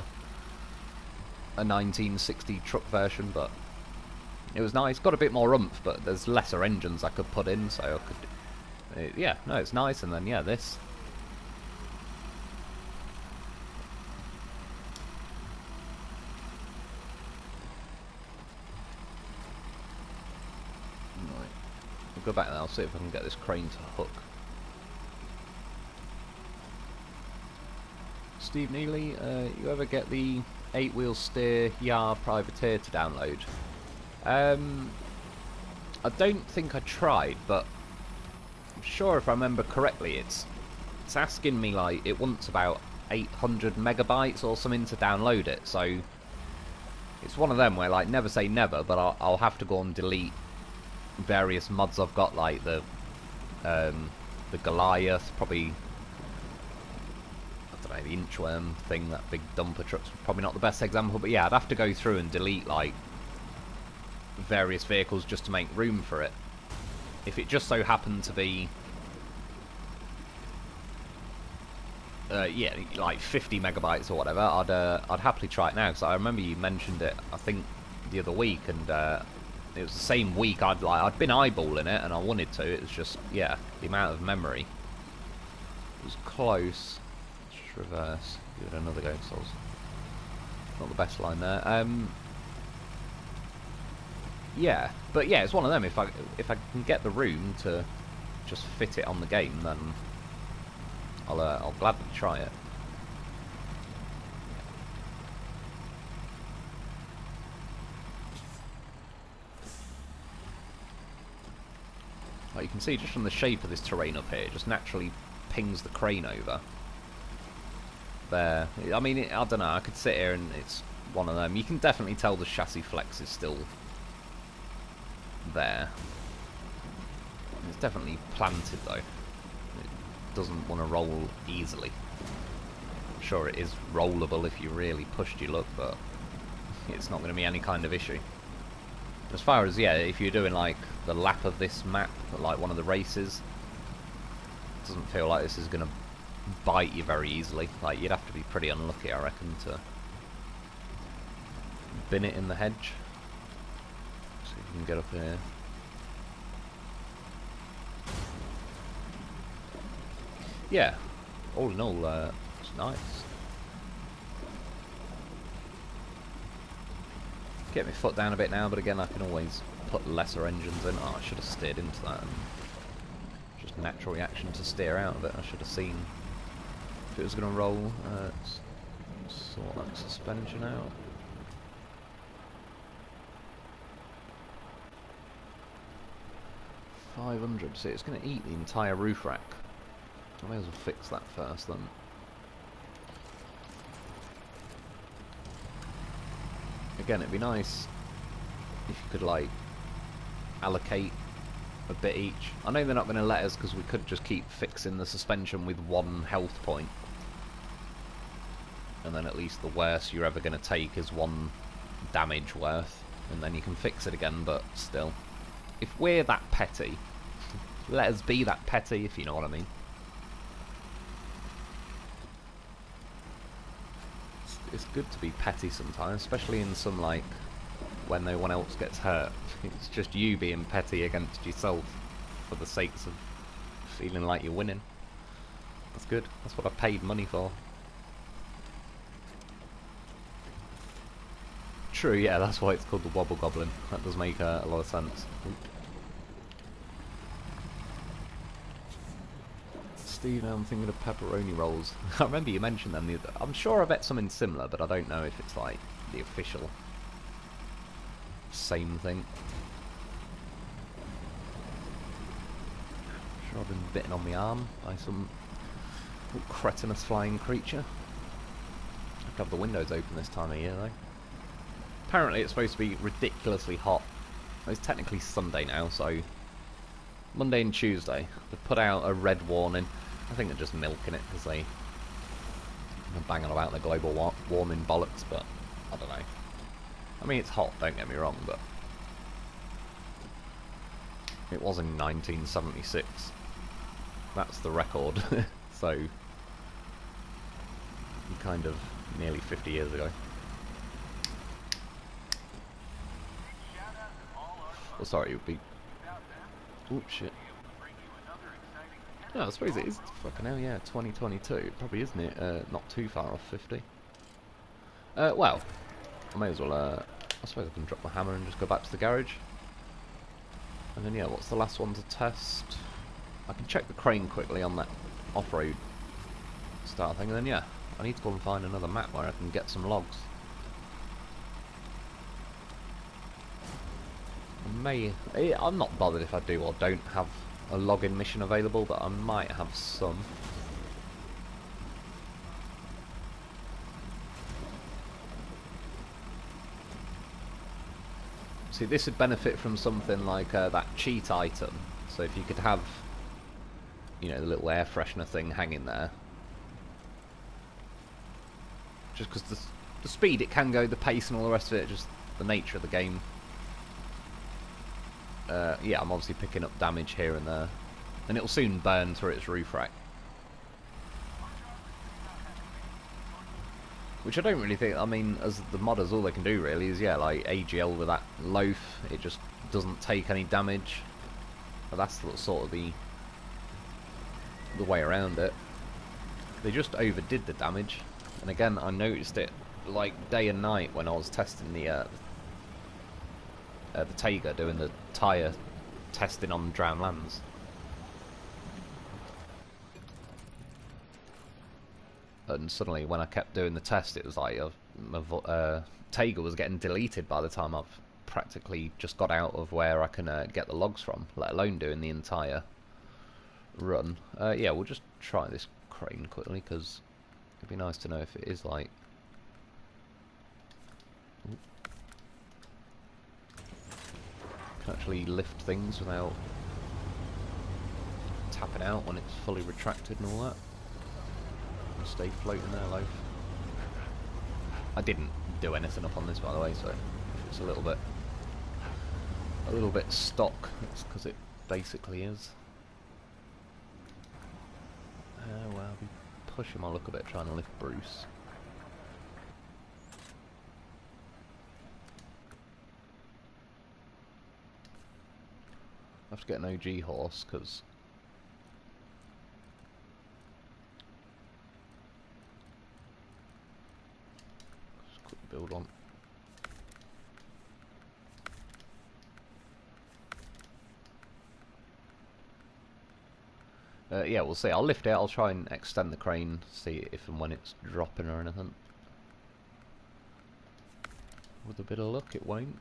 a 1960 truck version, but it was nice. Got a bit more oomph, but there's lesser engines I could put in, so I could, yeah, no, it's nice. And then yeah, this. Go back there, I'll see if I can get this crane to hook. Steve Neely, you ever get the 8-wheel steer Yar Privateer to download? I don't think I tried, but I'm sure if I remember correctly, it's asking me like it wants about 800 megabytes or something to download it. So it's one of them where like never say never, but I'll have to go and delete various mods I've got, like the Goliath, probably, I don't know, the inchworm thing, that big dumper truck's probably not the best example, but yeah, I'd have to go through and delete like various vehicles just to make room for it. If it just so happened to be yeah, like 50 megabytes or whatever, I'd happily try it now, because I remember you mentioned it, I think, the other week, and it was the same week I'd been eyeballing it and I wanted to. It was just, yeah, the amount of memory. It was close. Let's just reverse. Give it another go. So not the best line there. Yeah, but yeah, it's one of them. If I can get the room to just fit it on the game, then I'll gladly try it. Like you can see just from the shape of this terrain up here, it just naturally pings the crane over. There. I mean, I don't know, I could sit here and it's one of them. You can definitely tell the chassis flex is still there. It's definitely planted though. It doesn't want to roll easily. I'm sure it is rollable if you really pushed your luck, but it's not going to be any kind of issue. As far as, yeah, if you're doing like the lap of this map, like one of the races, it doesn't feel like this is going to bite you very easily. Like, you'd have to be pretty unlucky, I reckon, to bin it in the hedge. See if you can get up here. Yeah, all in all, it's nice. Get my foot down a bit now, but again I can always put lesser engines in. Oh, I should have steered into that. And just natural reaction to steer out of it. I should have seen if it was going to roll. Let's sort that suspension out. $500. See, it's going to eat the entire roof rack. I may as well fix that first then. Again, it'd be nice if you could like allocate a bit each. I know they're not going to let us because we could just keep fixing the suspension with 1 health point, and then at least the worst you're ever going to take is 1 damage worth, and then you can fix it again. But still, if we're that petty, let us be that petty, if you know what I mean. It's good to be petty sometimes, especially in some, like, when no one else gets hurt. It's just you being petty against yourself for the sakes of feeling like you're winning. That's good. That's what I paid money for. True, yeah, that's why it's called the Wobble Goblin. That does make a lot of sense. Steve, I'm thinking of pepperoni rolls. I remember you mentioned them. I'm sure I bet something similar, but I don't know if it's like the official same thing. Sure, I've been bitten on the arm by some cretinous flying creature. I have to have the windows open this time of year, though. Apparently, it's supposed to be ridiculously hot. It's technically Sunday now, so Monday and Tuesday they've put out a red warning. I think they're just milking it because they're banging about the global warming bollocks, but I don't know. I mean, it's hot, don't get me wrong, but it was in 1976. That's the record. So, kind of nearly 50 years ago. Oh, sorry, it would be... Oh, shit. Yeah, I suppose it is. Fucking hell, yeah, 2022. Probably, isn't it? Not too far off 50. Well, I may as well, I suppose I can drop my hammer and just go back to the garage. And then, yeah, what's the last one to test? I can check the crane quickly on that off-road start thing, and then, yeah, I need to go and find another map where I can get some logs. I'm not bothered if I do or don't have a login mission available, but I might have some. See, this would benefit from something like that cheat item. So if you could have, you know, the little air freshener thing hanging there. Just because the speed it can go, the pace and all the rest of it, just the nature of the game. Yeah, I'm obviously picking up damage here and there. And it'll soon burn through its roof rack. Which I don't really think, I mean, as the modders, all they can do really is, yeah, like AGL with that loaf. It just doesn't take any damage. But that's sort of the way around it. They just overdid the damage. And again, I noticed it like day and night when I was testing the Taiga, doing the tyre testing on drowned lands. And suddenly, when I kept doing the test, it was like my Taiga was getting deleted by the time I've practically just got out of where I can get the logs from, let alone doing the entire run. Yeah, we'll just try this crane quickly, because it'd be nice to know if it is like... can actually lift things without tapping out when it's fully retracted and all that. And stay floating there, loaf. I didn't do anything up on this, by the way, so if it's a little bit stock, it's because it basically is. Well, I'll be pushing my luck a bit trying to lift Bruce. I have to get an OG horse, because just quick build on. Yeah, we'll see. I'll lift it, I'll try and extend the crane, see if and when it's dropping or anything. With a bit of luck, it won't.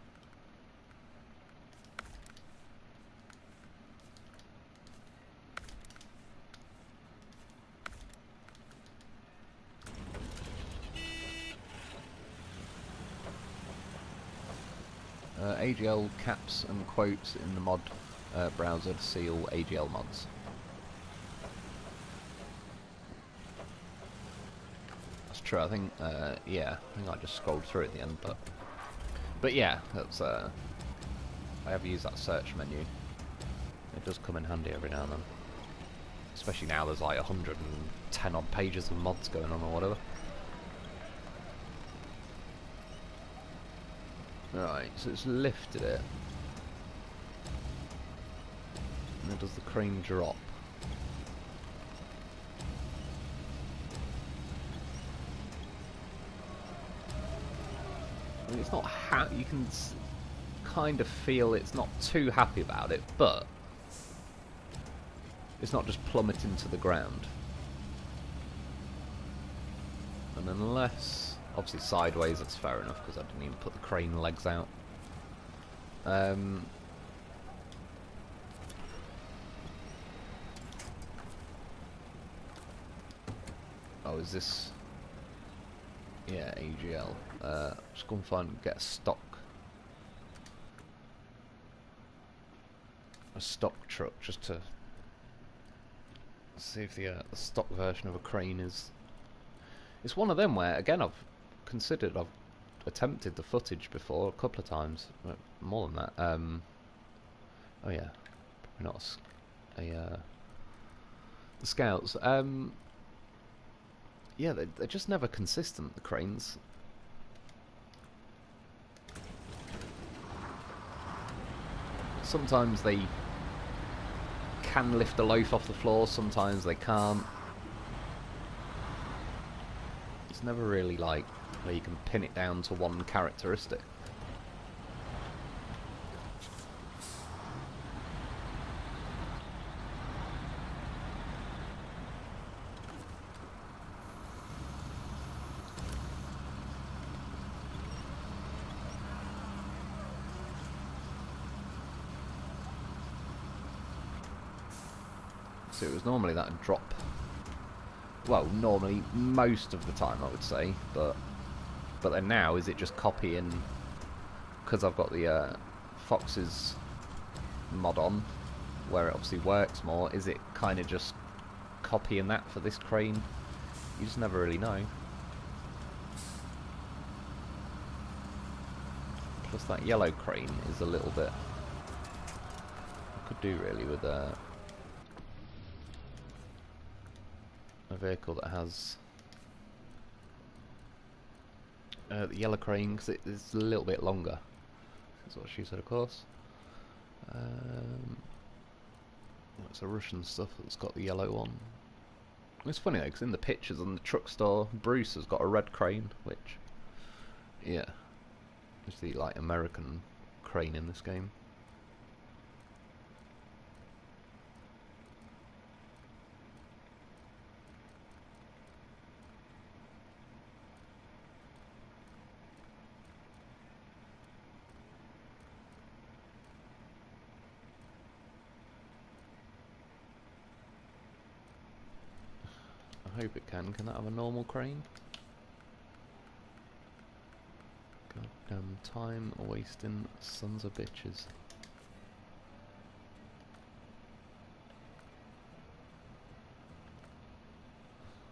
AGL caps and quotes in the mod browser to see all AGL mods. That's true. I think yeah, I think I just scrolled through at the end, but yeah, that's I have used that search menu. It does come in handy every now and then. Especially now there's like 110 odd pages of mods going on or whatever. Right, so it's lifted it. And then does the crane drop? I mean, it's not you can kind of feel it's not too happy about it, but it's not just plummeting to the ground. And unless, obviously sideways, that's fair enough because I didn't even put the crane legs out. Oh, is this? Yeah, AGL. Just go and get a stock truck just to see if the stock version of a crane is. It's one of them where, again, I've attempted the footage before a couple of times, more than that. Oh yeah, probably not the scouts. Yeah, they're just never consistent, the cranes. Sometimes they can lift a loaf off the floor, sometimes they can't. It's never really like where you can pin it down to one characteristic. So it was normally that would drop. Well, normally most of the time I would say, but then now is it just copying, because I've got the Fox's mod on, where it obviously works more, is it kind of just copying that for this crane? You just never really know. Plus that yellow crane is a little bit, I could do really with a vehicle that has the yellow crane, because it's a little bit longer. That's what she said, of course. It's a Russian stuff that's got the yellow one. It's funny though, because in the pictures on the truck store, Bruce has got a red crane, which, yeah, is the like American crane in this game. I hope it can. Can that have a normal crane? Goddamn time wasting sons of bitches.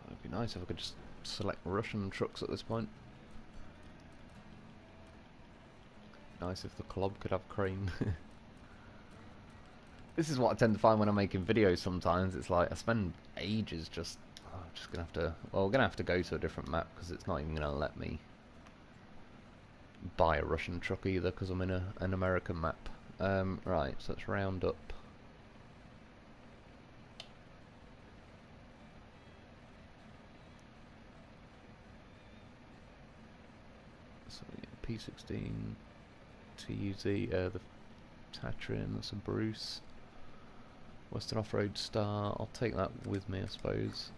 It'd be nice if I could just select Russian trucks at this point. Nice if the club could have crane. This is what I tend to find when I'm making videos sometimes. It's like I spend ages just... I'm just gonna have to... Well, we're gonna have to go to a different map because it's not even gonna let me buy a Russian truck either because I'm in an American map. Right, so let's round up. So yeah, P16, TUZ, the Tatrin, that's a Bruce. Western Off-Road Star, I'll take that with me, I suppose.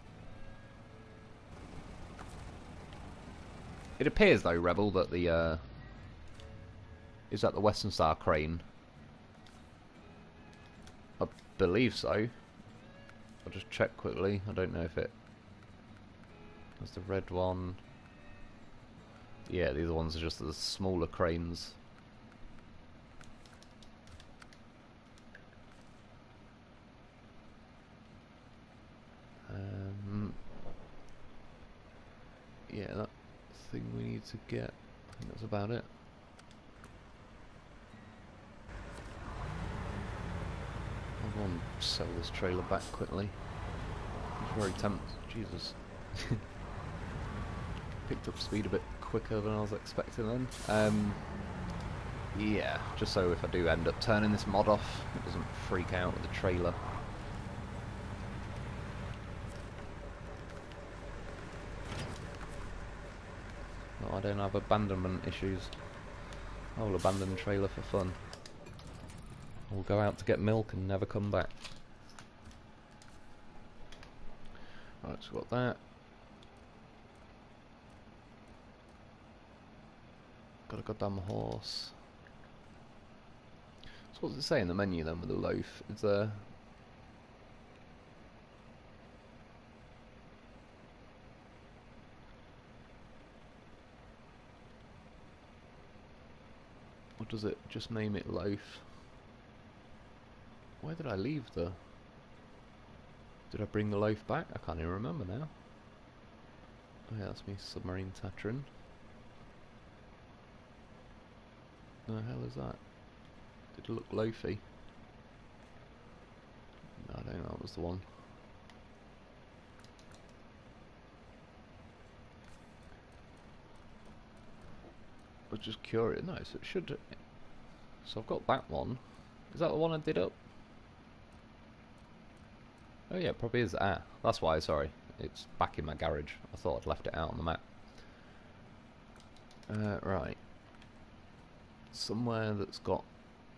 It appears though, Rebel, that the is that the Western Star crane? I believe so. I'll just check quickly. I don't know if it... There's the red one. Yeah, the other ones are just the smaller cranes. Yeah, that thing we need to get. I think that's about it. I'll go and sell this trailer back quickly. It's very tempting. Jesus. Picked up speed a bit quicker than I was expecting then. Yeah, just so if I do end up turning this mod off, it doesn't freak out with the trailer. No, I don't have abandonment issues. I will abandon the trailer for fun. We'll go out to get milk and never come back. Right, so we've got that. Got a goddamn horse. So what does it say in the menu then with the loaf? Is there... or does it just name it loaf? Where did I leave the... Did I bring the loaf back? I can't even remember now. Oh yeah, that's me submarine Tatrin. The hell is that? Did it look loafy? No, I don't think that was the one. I was just curious. No, so it should... So I've got that one. Is that the one I did up? Oh yeah, it probably is. Ah, that's why, sorry. It's back in my garage. I thought I'd left it out on the map. Right. Somewhere that's got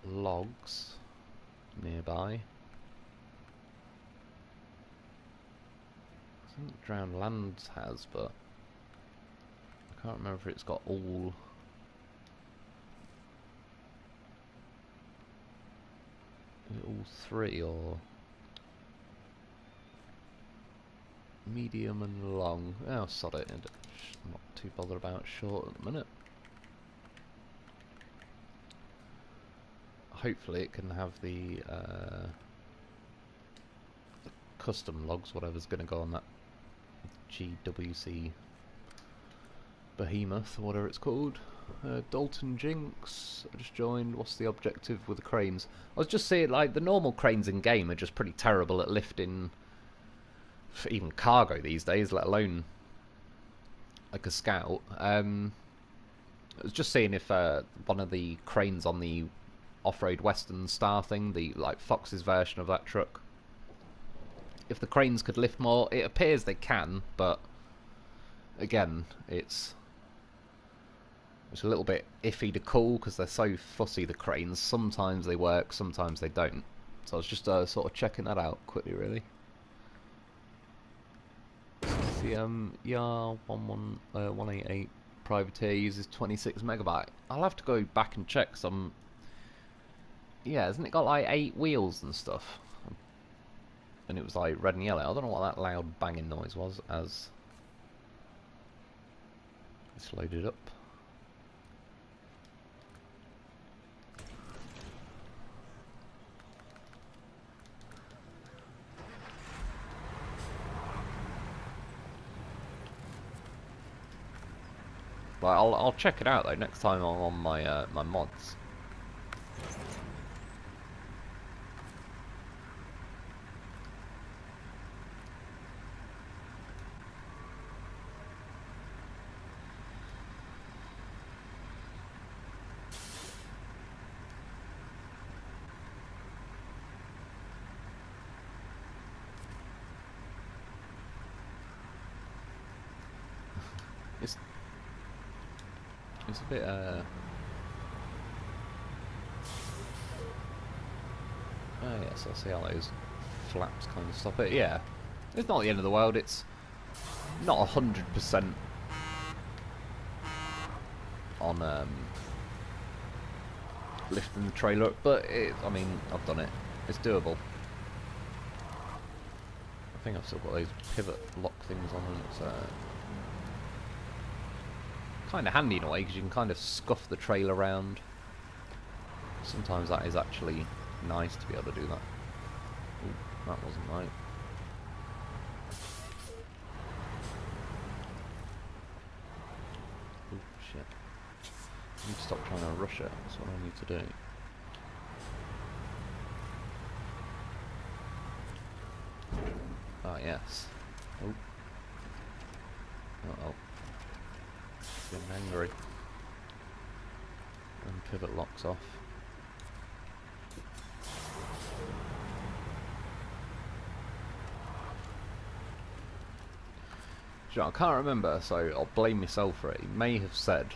logs nearby. I think Drowned Lands has, but I can't remember if it's got all... Is it all three, or... medium and long. Oh, sod it. I'm not too bothered about short at the minute. Hopefully it can have the custom logs, whatever's going to go on that GWC Behemoth, or whatever it's called. Dalton Jinx, I just joined. What's the objective with the cranes? I was just saying, like, the normal cranes in game are just pretty terrible at lifting even cargo these days, let alone like a scout. I was just seeing if one of the cranes on the off-road Western Star thing, the like Fox's version of that truck, if the cranes could lift more. It appears they can, but again, it's a little bit iffy to call because they're so fussy, the cranes. Sometimes they work, sometimes they don't. So I was just sort of checking that out quickly, really. Yeah, 188 privateer uses 26 megabyte. I'll have to go back and check some. Yeah, hasn't it got like 8 wheels and stuff? And it was like red and yellow. I don't know what that loud banging noise was as it's loaded up. But I'll check it out though next time I'm on my my mods. It's a bit oh yes, I see how those flaps kind of stop it. Yeah, it's not the end of the world. It's not 100% on lifting the trailer up, but I mean, I've done it. It's doable. I think I've still got those pivot lock things on, and it's kind of handy in a way because you can kind of scuff the trail around. Sometimes that is actually nice to be able to do that. Ooh, that wasn't right. Ooh, shit. I need to stop trying to rush it. That's what I need to do. yes. Oh. Uh-oh. Getting angry. And pivot locks off. I can't remember, so I'll blame myself for it. He may have said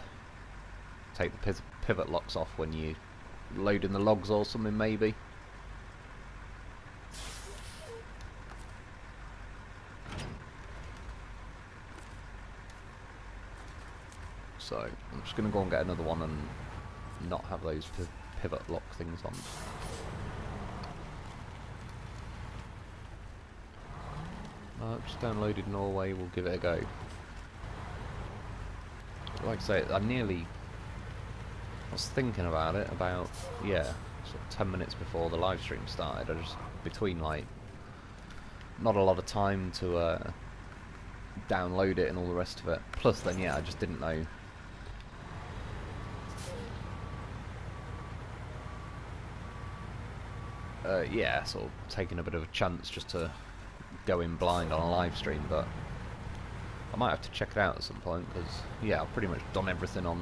take the pivot locks off when you load in the logs or something, maybe. So I'm just going to go and get another one and not have those pivot lock things on. I've just downloaded Norway, we'll give it a go. Like I say, I was thinking about it about, yeah, sort of 10 minutes before the live stream started. I just, between like, not a lot of time to download it and all the rest of it. Plus then, yeah, I just didn't know. Yeah, sort of taking a bit of a chance just to go in blind on a live stream, but I might have to check it out at some point because yeah, I've pretty much done everything on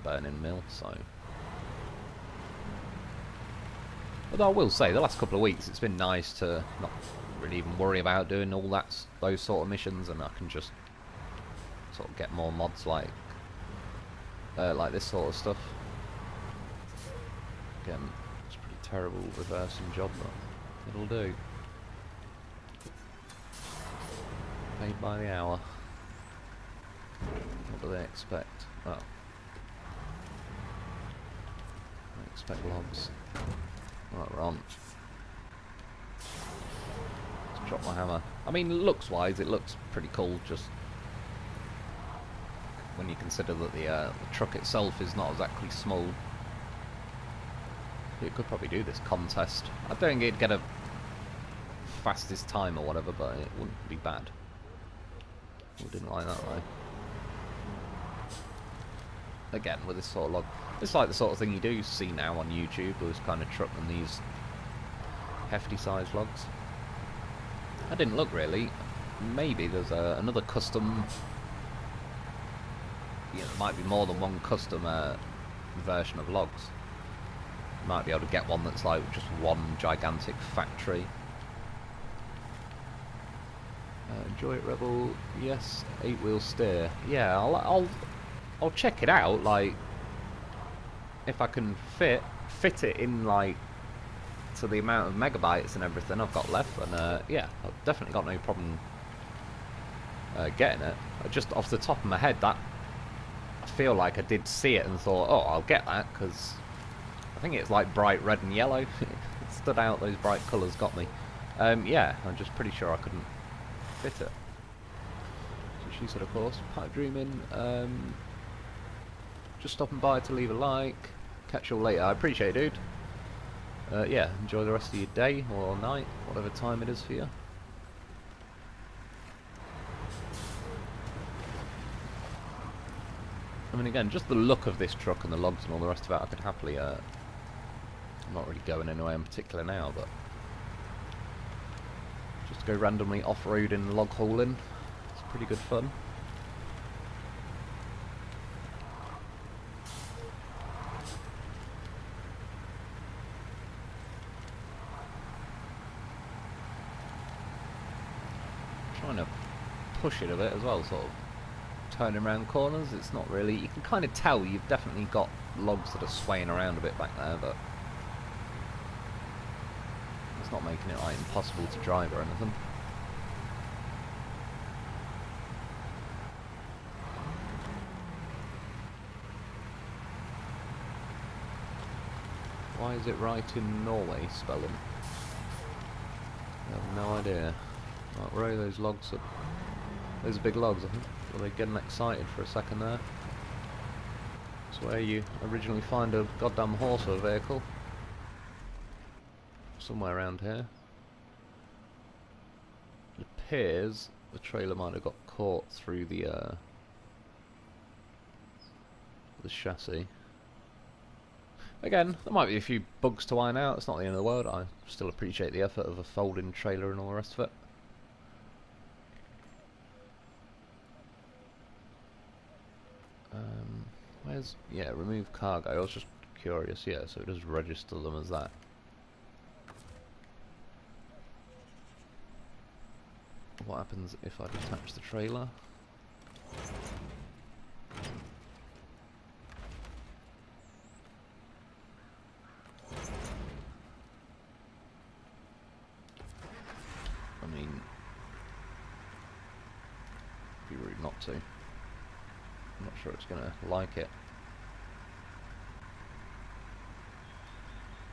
Burning Mill. So, but I will say the last couple of weeks it's been nice to not really even worry about doing all those sort of missions, and I can just sort of get more mods like this sort of stuff. Again, it's a pretty terrible reversing job, but it'll do. Paid by the hour. What do they expect? Oh. They expect logs. Right, we're on. Let's drop my hammer. I mean, looks wise, it looks pretty cool, just when you consider that the truck itself is not exactly small. You could probably do this contest. I don't think it'd get a fastest time or whatever, but it wouldn't be bad. We didn't like that though. Again, with this sort of log, it's like the sort of thing you do see now on YouTube, with this kind of truck and these hefty sized logs. I didn't look really. Maybe there's another custom. Yeah, there might be more than one custom version of logs. You might be able to get one that's like just one gigantic factory. Enjoy it, Rebel. Yes, 8-wheel steer. Yeah, I'll check it out. Like, if I can fit it in like to the amount of megabytes and everything I've got left, and yeah, I've definitely got no problem getting it. Just off the top of my head, that I feel like I did see it and thought, oh, I'll get that because I think it's like bright red and yellow. It stood out. Those bright colours got me. Yeah, I'm just pretty sure I couldn't fit it. So she said, of course, pipe dreaming. Just stopping by to leave a like. Catch you all later. I appreciate it, dude. Yeah, enjoy the rest of your day or night, whatever time it is for you. I mean, again, just the look of this truck and the logs and all the rest of it, I could happily. I'm not really going anywhere in particular now, but just to go randomly off-roading and log hauling. It's pretty good fun. Trying to push it a bit as well, sort of turning around corners. It's not really, you can kind of tell you've definitely got logs that are swaying around a bit back there, but it's not making it like impossible to drive or anything. Why is it right in Norway spelling? I have no idea. Right, where are those logs? Those are big logs, I think. Were they getting excited for a second there? It's where you originally find a goddamn horse or a vehicle. Somewhere around here. It appears the trailer might have got caught through the chassis. Again, there might be a few bugs to iron out. It's not the end of the world. I still appreciate the effort of a folding trailer and all the rest of it. Where's... yeah, remove cargo. I was just curious, yeah, so it does register them as that. What happens if I detach the trailer? I mean, it'd be rude not to. I'm not sure it's gonna like it.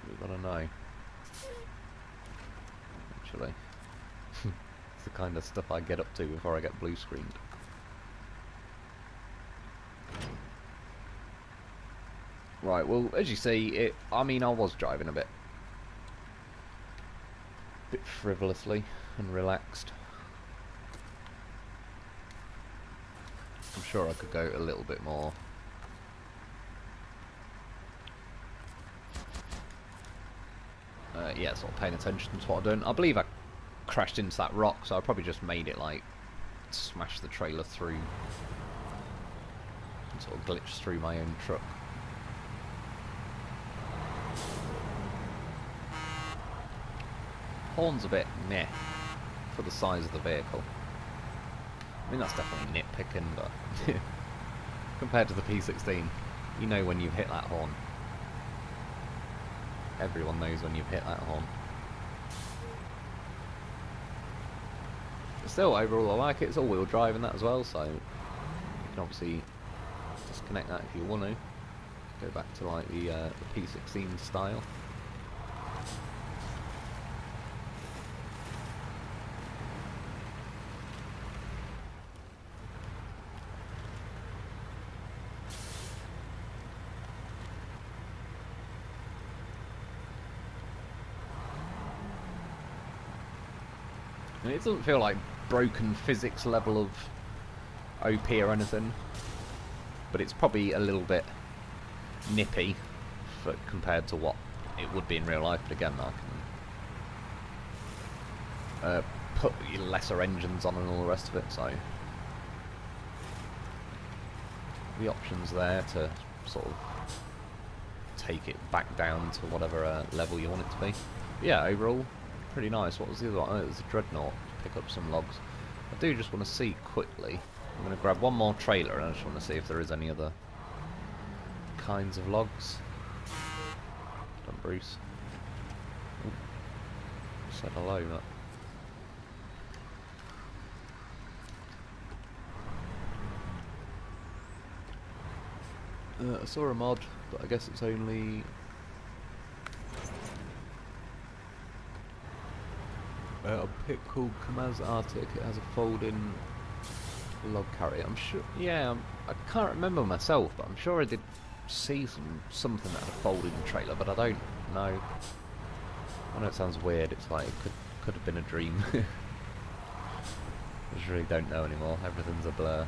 We've got to know. Actually. It's the kind of stuff I get up to before I get blue screened. Right, well, as you see, I mean, I was driving a bit frivolously and relaxed. I'm sure I could go a little bit more. Yeah, sort of paying attention to what I'm doing. I believe I crashed into that rock, so I probably just made it like smash the trailer through and sort of glitch through my own truck. Horn's a bit meh for the size of the vehicle. I mean, that's definitely nitpicking, but compared to the P16, you know when you've hit that horn. Everyone knows when you've hit that horn. But still, overall, I like it. It's all-wheel drive and that as well, so you can obviously disconnect that if you want to. Go back to like the P16 style. And it doesn't feel like broken physics level of OP or anything, but it's probably a little bit nippy compared to what it would be in real life. But again, I can put lesser engines on and all the rest of it, so the options there to sort of take it back down to whatever level you want it to be. But yeah, overall, pretty nice. What was the other one? Oh, it was a dreadnought to pick up some logs. I do just want to see quickly. I'm going to grab one more trailer and I just want to see if there is any other kinds of logs. Done, Bruce. Ooh. Said hello, but I saw a mod, but I guess it's only a pit called Kamaz Arctic. It has a fold-in log carrier. I'm sure. Yeah, I can't remember myself, but I'm sure I did see something that had a fold-in trailer, but I don't know. I know it sounds weird. It's like it could have been a dream. I just really don't know anymore. Everything's a blur.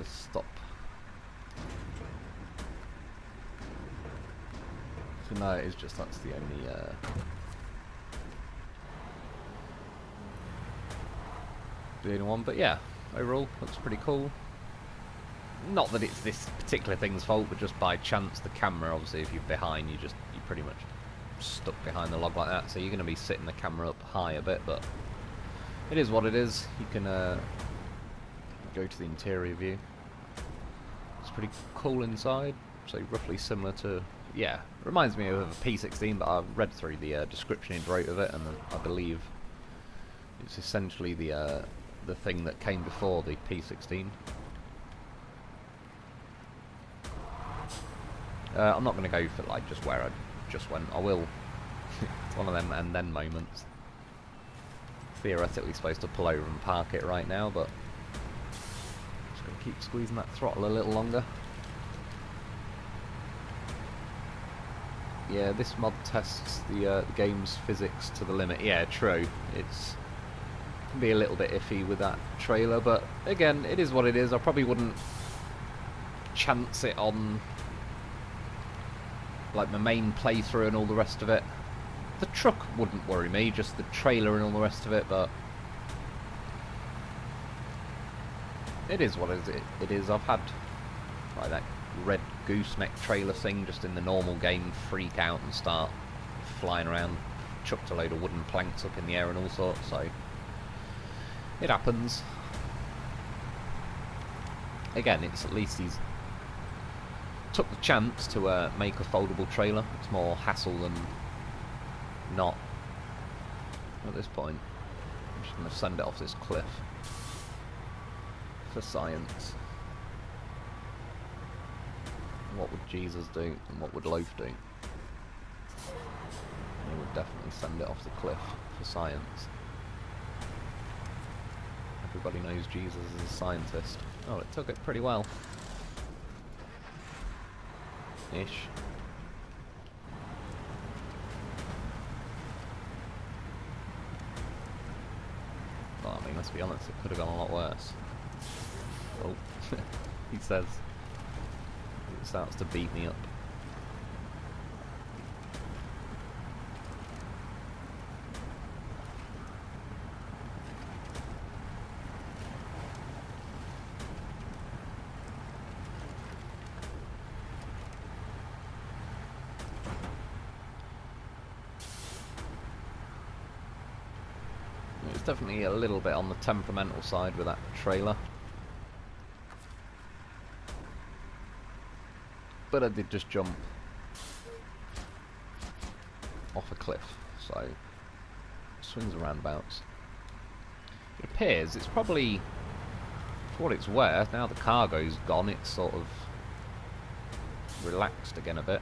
Stop. So no, it is just that's the only one. But yeah, overall looks pretty cool. Not that it's this particular thing's fault, but just by chance the camera, obviously, if you're behind, you're pretty much stuck behind the log like that. So you're going to be sitting the camera up high a bit, but it is what it is. You can go to the interior view. It's pretty cool inside, so roughly similar to, yeah, reminds me of a P16, but I've read through the description it wrote of it, and I believe it's essentially the thing that came before the P16. I'm not going to go for like just where I just went. I will. It's one of them and then moments. Theoretically supposed to pull over and park it right now, but just going to keep squeezing that throttle a little longer. Yeah, this mod tests the game's physics to the limit. Yeah, true. It's can be a little bit iffy with that trailer, but again, it is what it is. I probably wouldn't chance it on like my main playthrough and all the rest of it. The truck wouldn't worry me, just the trailer and all the rest of it, but it is what it is. I've had like that red gooseneck trailer thing just in the normal game freak out and start flying around, chucked a load of wooden planks up in the air and all sorts, so it happens. Again, it's at least he's took the chance to make a foldable trailer. It's more hassle than not at this point. I'm just going to send it off this cliff for science. What would Jesus do and what would Loaf do? He would definitely send it off the cliff for science. Everybody knows Jesus is a scientist. Oh, it took it pretty well. Ish. Well, I mean, let's be honest, it could have gone a lot worse. Oh, he says. It starts to beat me up. It's definitely a little bit on the temperamental side with that trailer. But I did just jump off a cliff, so swings and roundabouts. It appears it's probably, for what it's worth, now the cargo's gone, it's sort of relaxed again a bit.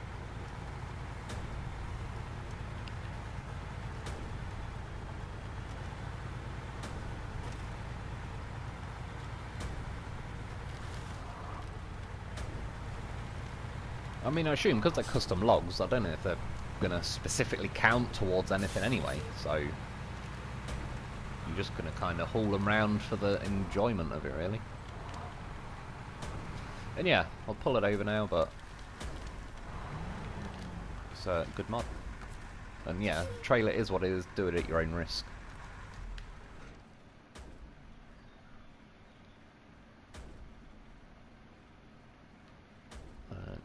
I mean, I assume because they're custom logs, I don't know if they're going to specifically count towards anything anyway, so you're just going to kind of haul them round for the enjoyment of it, really. And yeah, I'll pull it over now, but it's a good mod. And yeah, trailer is what it is, do it at your own risk.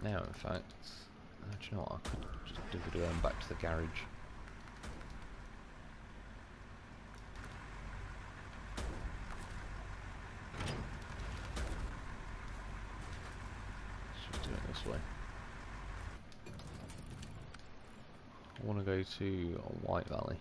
Now, in fact, do you know what, I could just do going back to the garage. Let's just do it this way. I want to go to White Valley.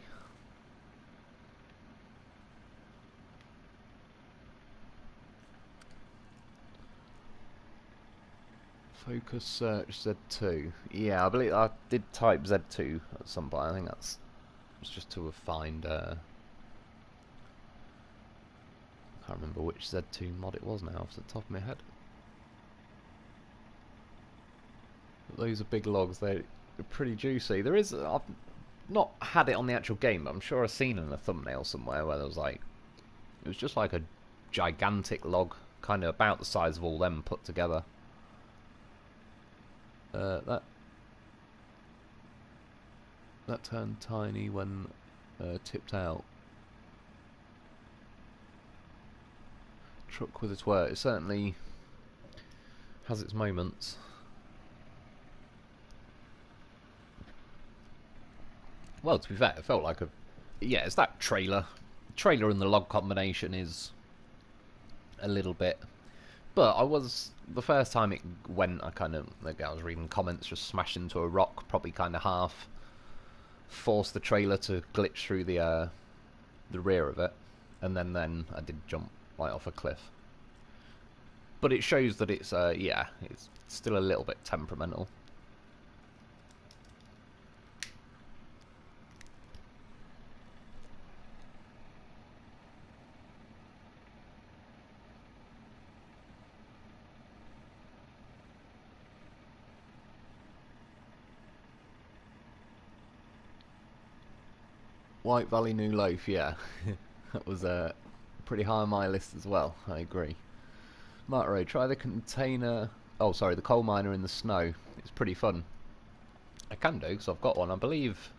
Focus search Z2. Yeah, I believe I did type Z2 at some point. I think that's just to find. I can't remember which Z2 mod it was now off the top of my head. But those are big logs. They're pretty juicy. There is. I've not had it on the actual game, but I'm sure I've seen it in a thumbnail somewhere where there was like, it was just like a gigantic log, kind of about the size of all them put together. That turned tiny when tipped out. Truck with its work. It certainly has its moments. Well, to be fair, it felt like a... Yeah, it's that trailer. Trailer and the log combination is a little bit... But I was... The first time it went, I kind of... Like, I was reading comments, just smashed into a rock, probably kind of half... Forced the trailer to glitch through the rear of it. And then I did jump right off a cliff. But it shows that it's, yeah, it's still a little bit temperamental. White Valley New Loaf, yeah. That was pretty high on my list as well, I agree. Martro, try the container... Oh, sorry, the coal miner in the snow. It's pretty fun. I can do, because I've got one. I believe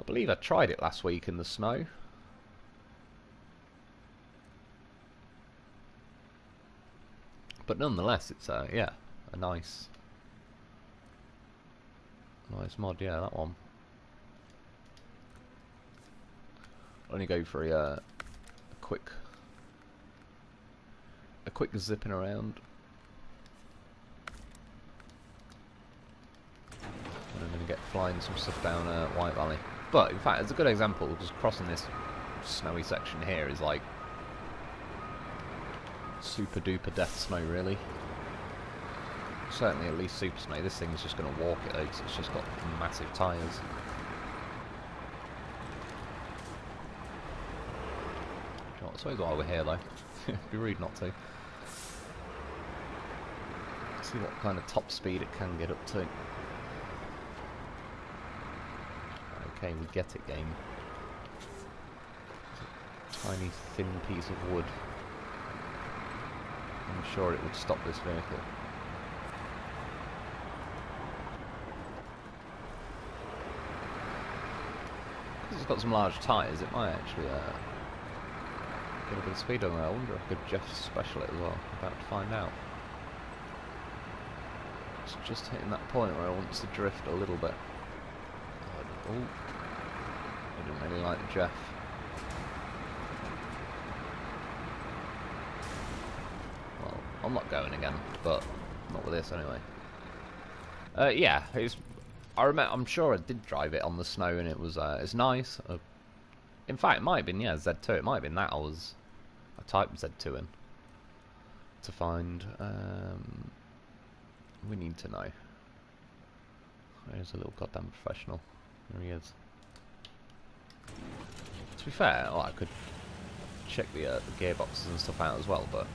I tried it last week in the snow. But nonetheless, it's yeah, a nice mod. Yeah, that one. I'll only go for a quick zipping around. And I'm going to get flying some stuff down White Valley. But in fact, it's a good example. Just crossing this snowy section here is like super duper death snow, really. Certainly at least super snow. This thing's just going to walk it though, because it's just got massive tyres. I suppose while we're here though, it'd be rude not to. See what kind of top speed it can get up to. Okay, we get it, game. It's a tiny thin piece of wood. I'm sure it would stop this vehicle. Because it's got some large tyres, it might actually get a bit of speed on there. I wonder if I could Jeff special it as well. I'm about to find out. It's just hitting that point where I want to drift a little bit. Oh, I didn't really like the Jeff. Well, I'm not going again, but not with this anyway. Yeah, I'm sure I did drive it on the snow, and it was it's nice. In fact, it might have been Z2. It might have been that I typed Z2 in to find. We need to know. There's a little goddamn professional. There he is. To be fair, I could check the gearboxes and stuff out as well, but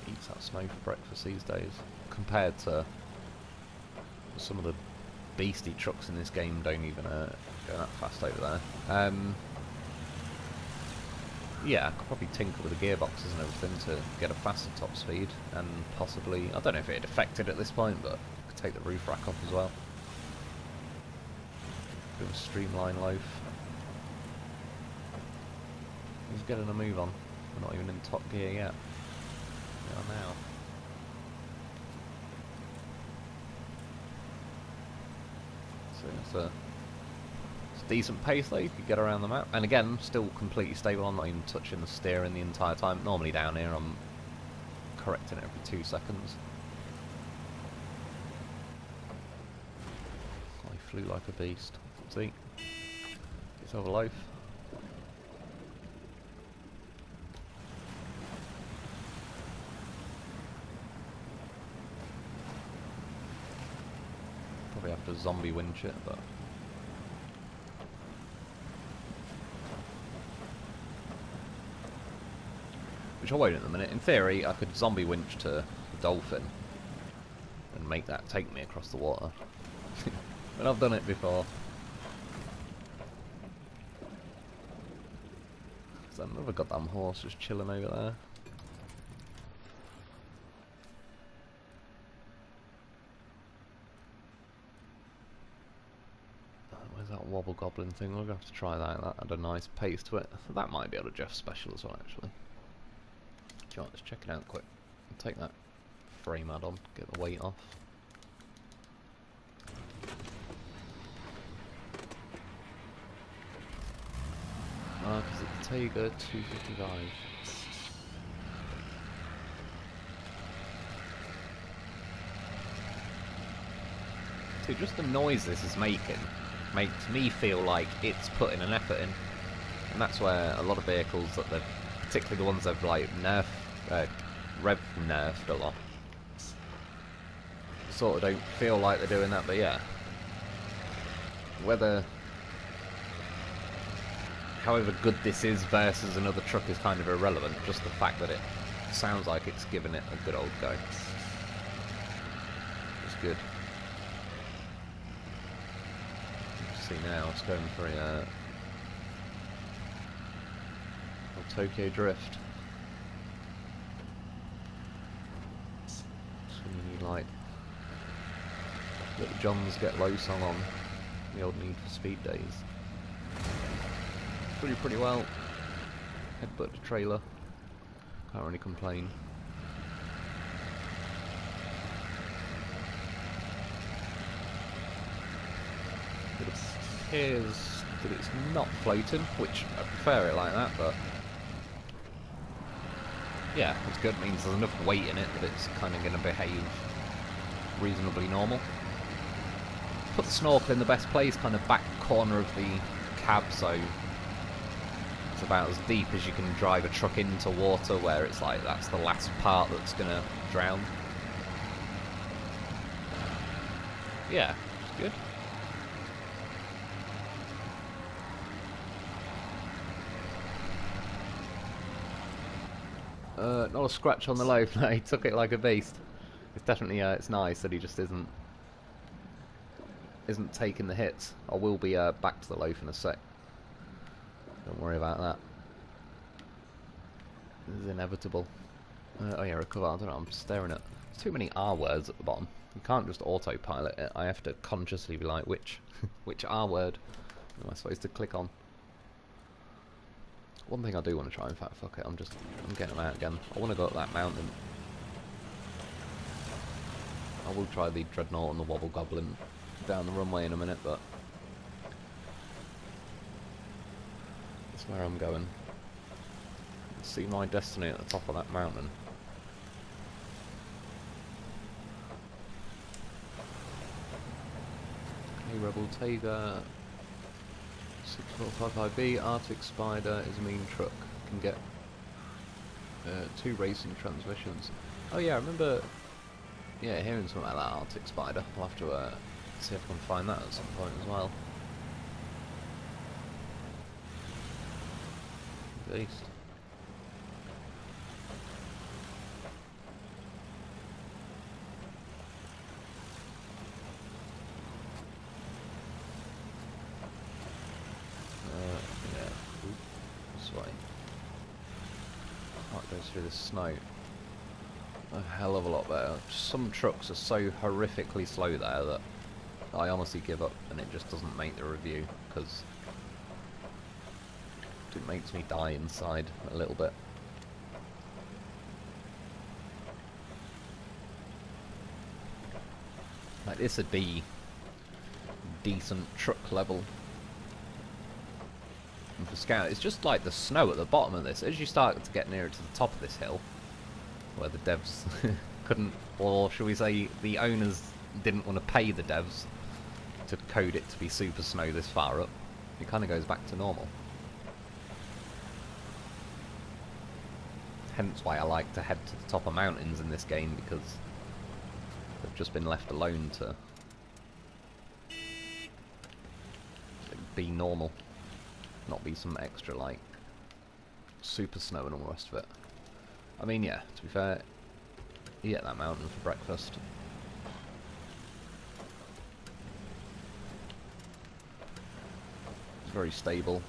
who eats that snow for breakfast these days? Compared to some of the beastie trucks in this game, don't even go that fast over there. Yeah, I could probably tinker with the gearboxes and everything to get a faster top speed, and possibly, I don't know if it had affected at this point, but I could take the roof rack off as well. Bit of a streamline loaf. He's getting a move on. We're not even in top gear yet. We are now. So it's a decent pace though, you could get around the map. And again, still completely stable. I'm not even touching the steering the entire time. Normally down here I'm correcting it every 2 seconds. I flew like a beast. See? It's over loaf. Probably have to zombie winch it, but which I won't at the minute. In theory, I could zombie winch to the dolphin and make that take me across the water. But I've done it before. There's another goddamn horse just chilling over there. Where's that wobble goblin thing? We're going to have to try that. That had a nice pace to it. That might be able to Jeff special as well, actually. Do you want to check it out quick? I'll take that frame add-on, get the weight off. Because it's Tega 255. Dude, just the noise this is making makes me feel like it's putting an effort in. And that's where a lot of vehicles that they've, particularly the ones they've like rev nerfed a lot, sort of don't feel like they're doing that. But yeah, however good this is versus another truck is kind of irrelevant. Just the fact that it sounds like it's giving it a good old go. It's good. see now, it's going for a Tokyo Drift. So you need like Little Johns get low song on the old Need for Speed days. Pretty well. Headbutt the trailer. Can't really complain. It appears that it's not floating, which I prefer it like that, but yeah, it's good. It means there's enough weight in it that it's kind of going to behave reasonably normal. Put the snorkel in the best place, kind of back corner of the cab, so it's about as deep as you can drive a truck into water, where it's like that's the last part that's going to drown. Yeah, it's good. Not a scratch on the loaf. No, he took it like a beast. It's definitely it's nice that he just isn't taking the hits. I will be back to the loaf in a sec. Don't worry about that. This is inevitable. Oh yeah, recover. I don't know. I'm staring at. There's too many R words at the bottom. You can't just autopilot it. I have to consciously be like, which R word am I supposed to click on? One thing I do want to try, in fact, fuck it, I'm getting them out again. I want to go up that mountain. I will try the Dreadnought and the Wobble Goblin down the runway in a minute, but that's where I'm going. See my destiny at the top of that mountain. Hey Rebel Tiger. 6455B, Arctic Spider is a mean truck. Can get 2 racing transmissions. Oh yeah, I remember hearing something like that Arctic Spider. I'll have to see if I can find that at some point as well. Beast. Through the snow a hell of a lot better. Some trucks are so horrifically slow there that I honestly give up, and it just doesn't make the review because it makes me die inside a little bit. Like this would be decent truck level. And for Scout, it's just like the snow at the bottom of this. As you start to get nearer to the top of this hill, where the devs couldn't, or shall we say, the owners didn't want to pay the devs to code it to be super snow this far up, it kind of goes back to normal. Hence why I like to head to the top of mountains in this game, because they've just been left alone to be normal. Not be some extra like super snow and all the rest of it. I mean, yeah, to be fair, you get that mountain for breakfast. It's very stable.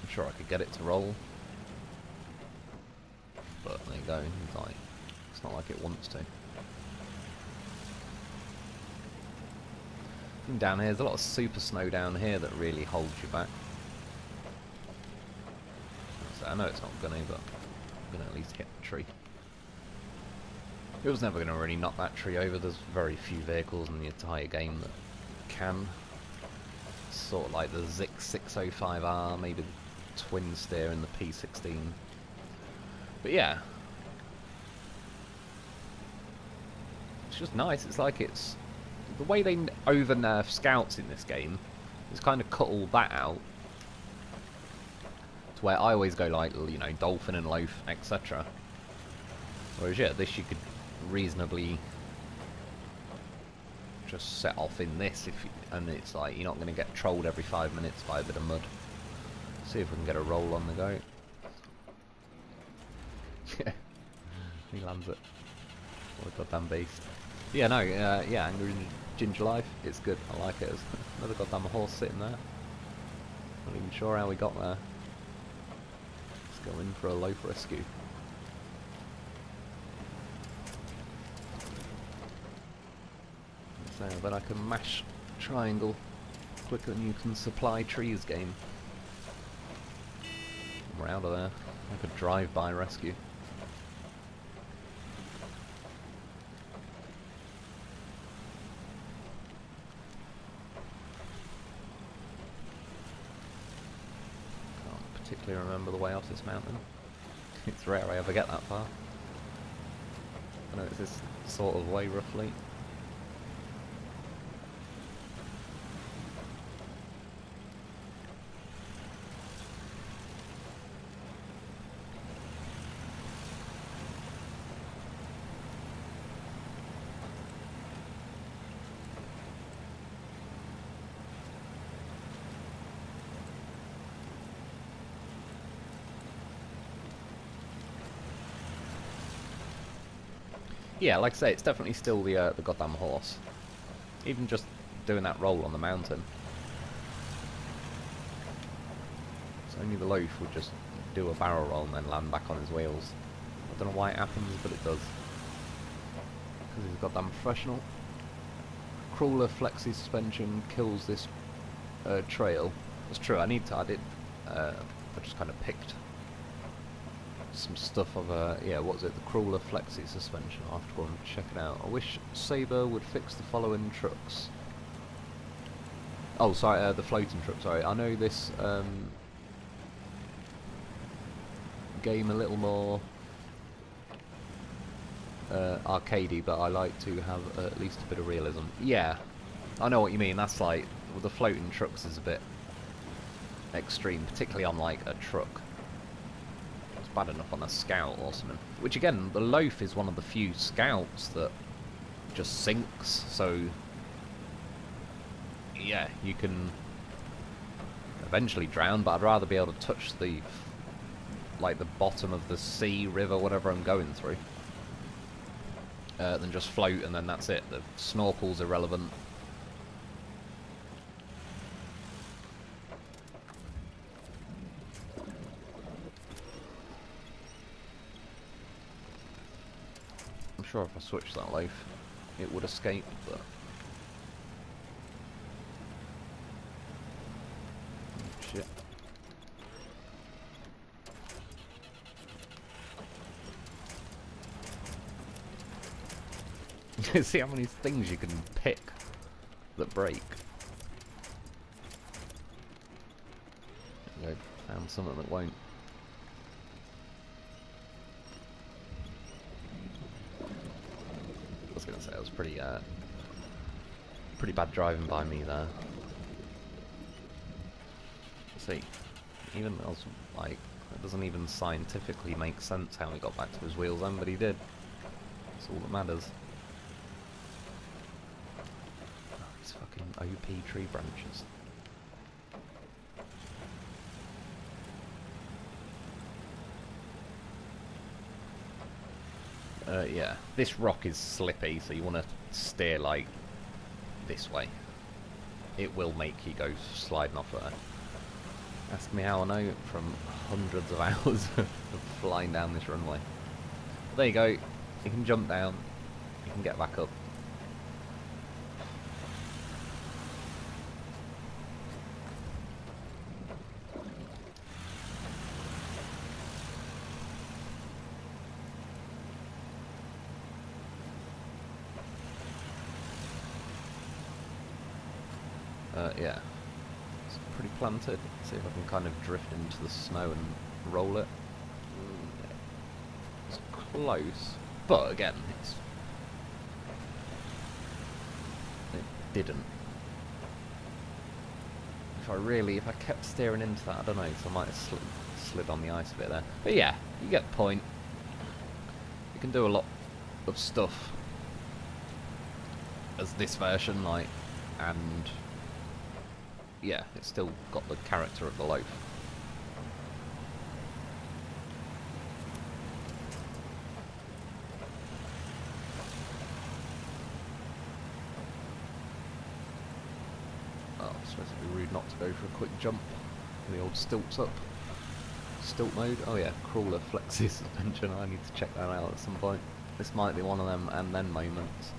I'm sure I could get it to roll, but there you go. It's not like it wants to. And down here, there's a lot of super snow down here that really holds you back. I know it's not gonna, but I'm gonna at least hit the tree. It was never gonna really knock that tree over. There's very few vehicles in the entire game that can. It's sort of like the Zik 605R, maybe the twin steer and the P16. But yeah, it's just nice. It's like it's the way they over nerf scouts in this game. It's kind of cut all that out. Where I always go like, you know, dolphin and loaf, etc. Whereas yeah, this you could reasonably just set off in this, and it's like you're not going to get trolled every 5 minutes by a bit of mud. See if we can get a roll on the go. Yeah, he lands it. What a goddamn beast. Yeah, no, yeah, Angry Ginger life, it's good, I like it. There's another goddamn horse sitting there. Not even sure how we got there. Let's go in for a loaf rescue. So then I can mash triangle quicker than you can supply trees game. We're out of there. Like a drive-by rescue. Can't particularly remember the way off this mountain. It's rare I ever get that far. I know it's this sort of way roughly. Yeah, like I say, it's definitely still the goddamn horse. Even just doing that roll on the mountain. So only the loaf would just do a barrel roll and then land back on his wheels. I don't know why it happens, but it does. Because he's a goddamn professional. Crawler flexi suspension kills this trail. That's true, I just kind of picked some stuff of yeah, what was it, the Crawler flexi suspension. I'll have to go and check it out. I wish Sabre would fix the following trucks. Oh, sorry, the floating truck, sorry. I know this game a little more arcadey, but I like to have at least a bit of realism. Yeah, I know what you mean. That's like, well, the floating trucks is a bit extreme, particularly on like a truck. Bad enough on a scout or something. Which again, the loaf is one of the few scouts that just sinks, so yeah, you can eventually drown, but I'd rather be able to touch the like the bottom of the sea, river, whatever I'm going through, than just float and then that's it. The snorkel's irrelevant. I'm sure if I switched that loaf, it would escape, but shit. See how many things you can pick that break. There you go, found something that won't. I was going to say, it was pretty bad driving by me there. See, even I was like, it doesn't even scientifically make sense how he got back to his wheels then, but he did. That's all that matters. Oh, these fucking OP tree branches. Yeah, this rock is slippy, so you want to steer like this way. It will make you go sliding off there. Ask me how I know from hundreds of hours of flying down this runway. There you go, you can jump down, you can get back up. Yeah, it's pretty planted. See if I can kind of drift into the snow and roll it. It's close, but again, it didn't. If I kept steering into that, I don't know, so I might have slid on the ice a bit there. But yeah, you get the point. You can do a lot of stuff as this version, like, and yeah, it's still got the character of the loaf. Supposed to be rude not to go for a quick jump. The old stilts up. Stilt mode. Oh yeah, crawler flexi suspension. I need to check that out at some point. This might be one of them and then moments.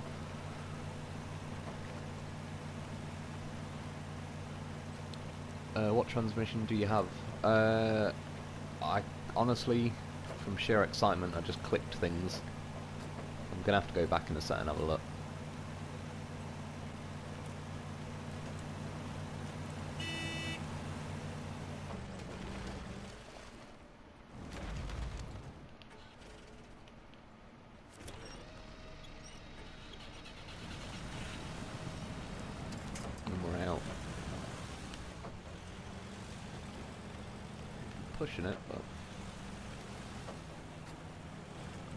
What transmission do you have? I honestly, from sheer excitement, I just clicked things. I'm gonna have to go back in a set and have a look. Pushing it, but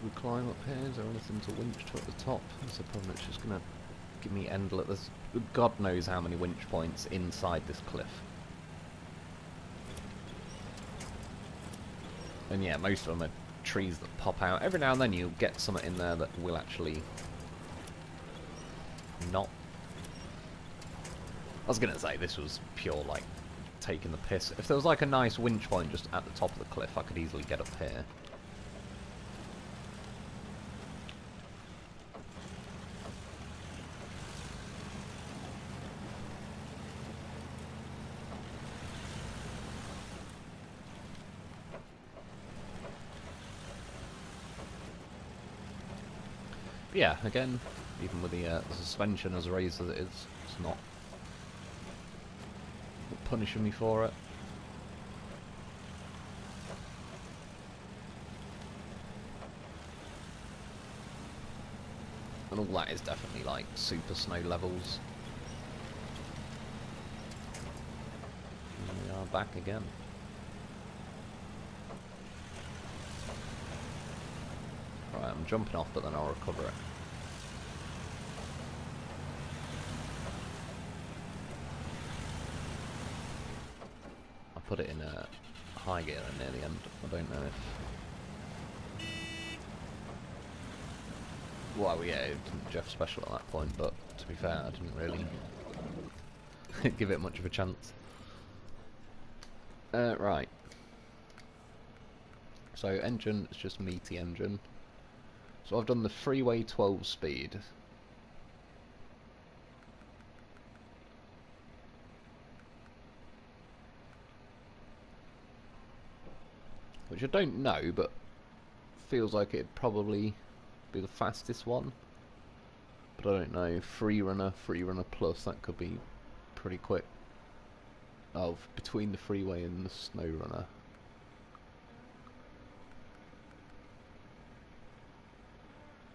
we climb up here. Is there anything to winch to at the top? That's the problem. It's just gonna give me endless. There's God knows how many winch points inside this cliff. And yeah, most of them are trees that pop out. Every now and then you'll get something in there that will actually not. I was gonna say this was pure like taking the piss. If there was like a nice winch point just at the top of the cliff, I could easily get up here. But yeah, again, even with the suspension as raised as it is, it's not punishing me for it. And all that is definitely like super snow levels. And we are back again. Right, I'm jumping off, but then I'll recover it. Put it in a high gear and near the end. I don't know if... Well, yeah, it didn't Jeff special at that point, but to be fair, I didn't really give it much of a chance. Right. So engine, it's just meaty engine. So I've done the freeway 12 speed. Which I don't know, but feels like it'd probably be the fastest one. But I don't know. Freerunner Plus, that could be pretty quick. Oh, between the freeway and the SnowRunner.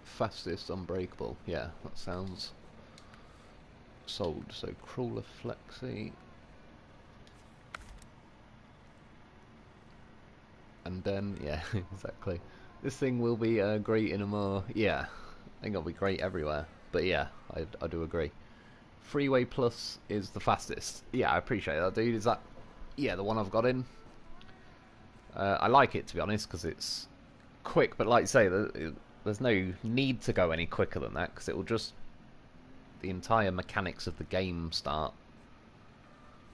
Fastest unbreakable. Yeah, that sounds sold. So crawler flexi. And then, yeah, exactly. This thing will be great in a more... Yeah, I think it'll be great everywhere. But yeah, I do agree. Freeway Plus is the fastest. Yeah, I appreciate that, dude. Is that... Yeah, the one I've got in. I like it, to be honest, because it's quick. But like you say, there's no need to go any quicker than that, because it will just... The entire mechanics of the game start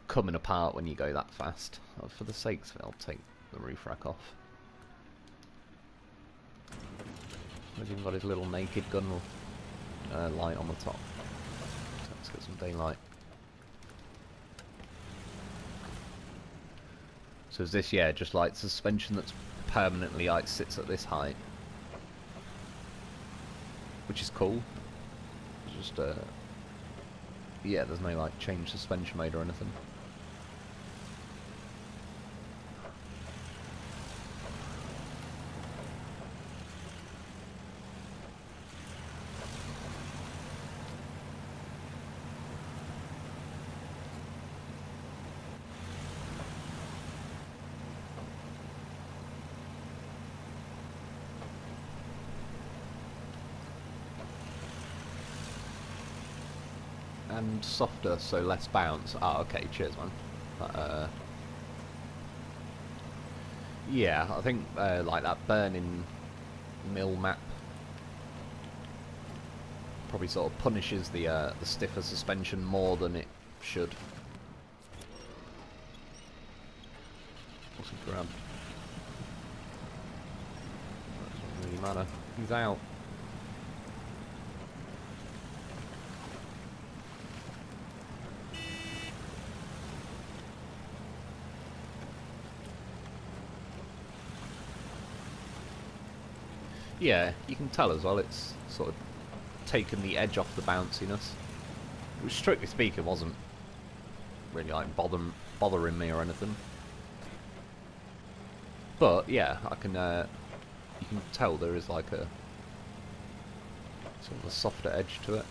coming apart when you go that fast. For the sakes of it, I'll take the roof rack off. He's even got his little naked gun light on the top. So let's get some daylight. So is this, yeah, just like suspension that's permanently like sits at this height, which is cool. It's just yeah, there's no like change suspension mode or anything. And softer, so less bounce. Ah, okay, cheers, man. Yeah, I think like that burning mill map probably sort of punishes the stiffer suspension more than it should. What's he grabbed? That doesn't really matter. He's out. Yeah, you can tell as well, it's sort of taken the edge off the bounciness, which strictly speaking wasn't really like bothering me or anything. But yeah, I can you can tell there is like a sort of a softer edge to it.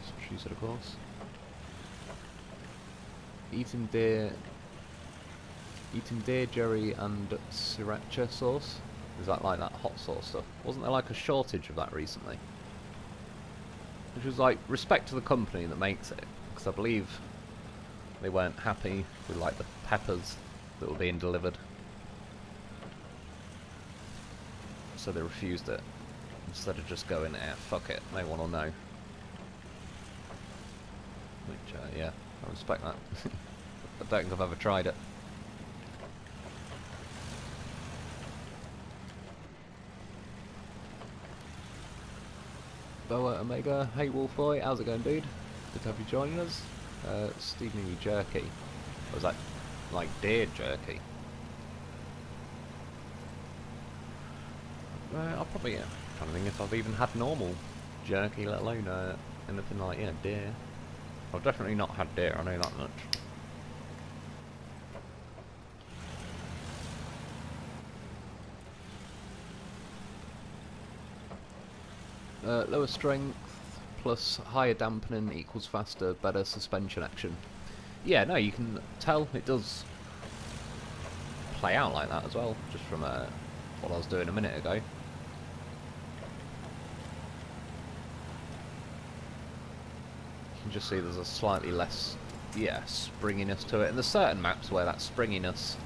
Such use it, of course. Eating deer, jerry, and sriracha sauce. Is that like that hot sauce stuff? Wasn't there like a shortage of that recently? Which was like, respect to the company that makes it, because I believe they weren't happy with like the peppers that were being delivered, so they refused it instead of just going, fuck it, no one will know. Which yeah, I respect that. I don't think I've ever tried it. Boa Omega, hey Wolfboy, how's it going, dude? Good to have you joining us. Steve Newey jerky. Or was that like deer jerky? I'll probably, I'm trying to think if I've even had normal jerky, let alone anything like, yeah, deer. I've definitely not had deer, I know that much. Lower strength plus higher dampening equals faster, better suspension action. Yeah, no, you can tell it does play out like that as well, just from what I was doing a minute ago. You can just see there's a slightly less, yeah, springiness to it, and there's certain maps where that springiness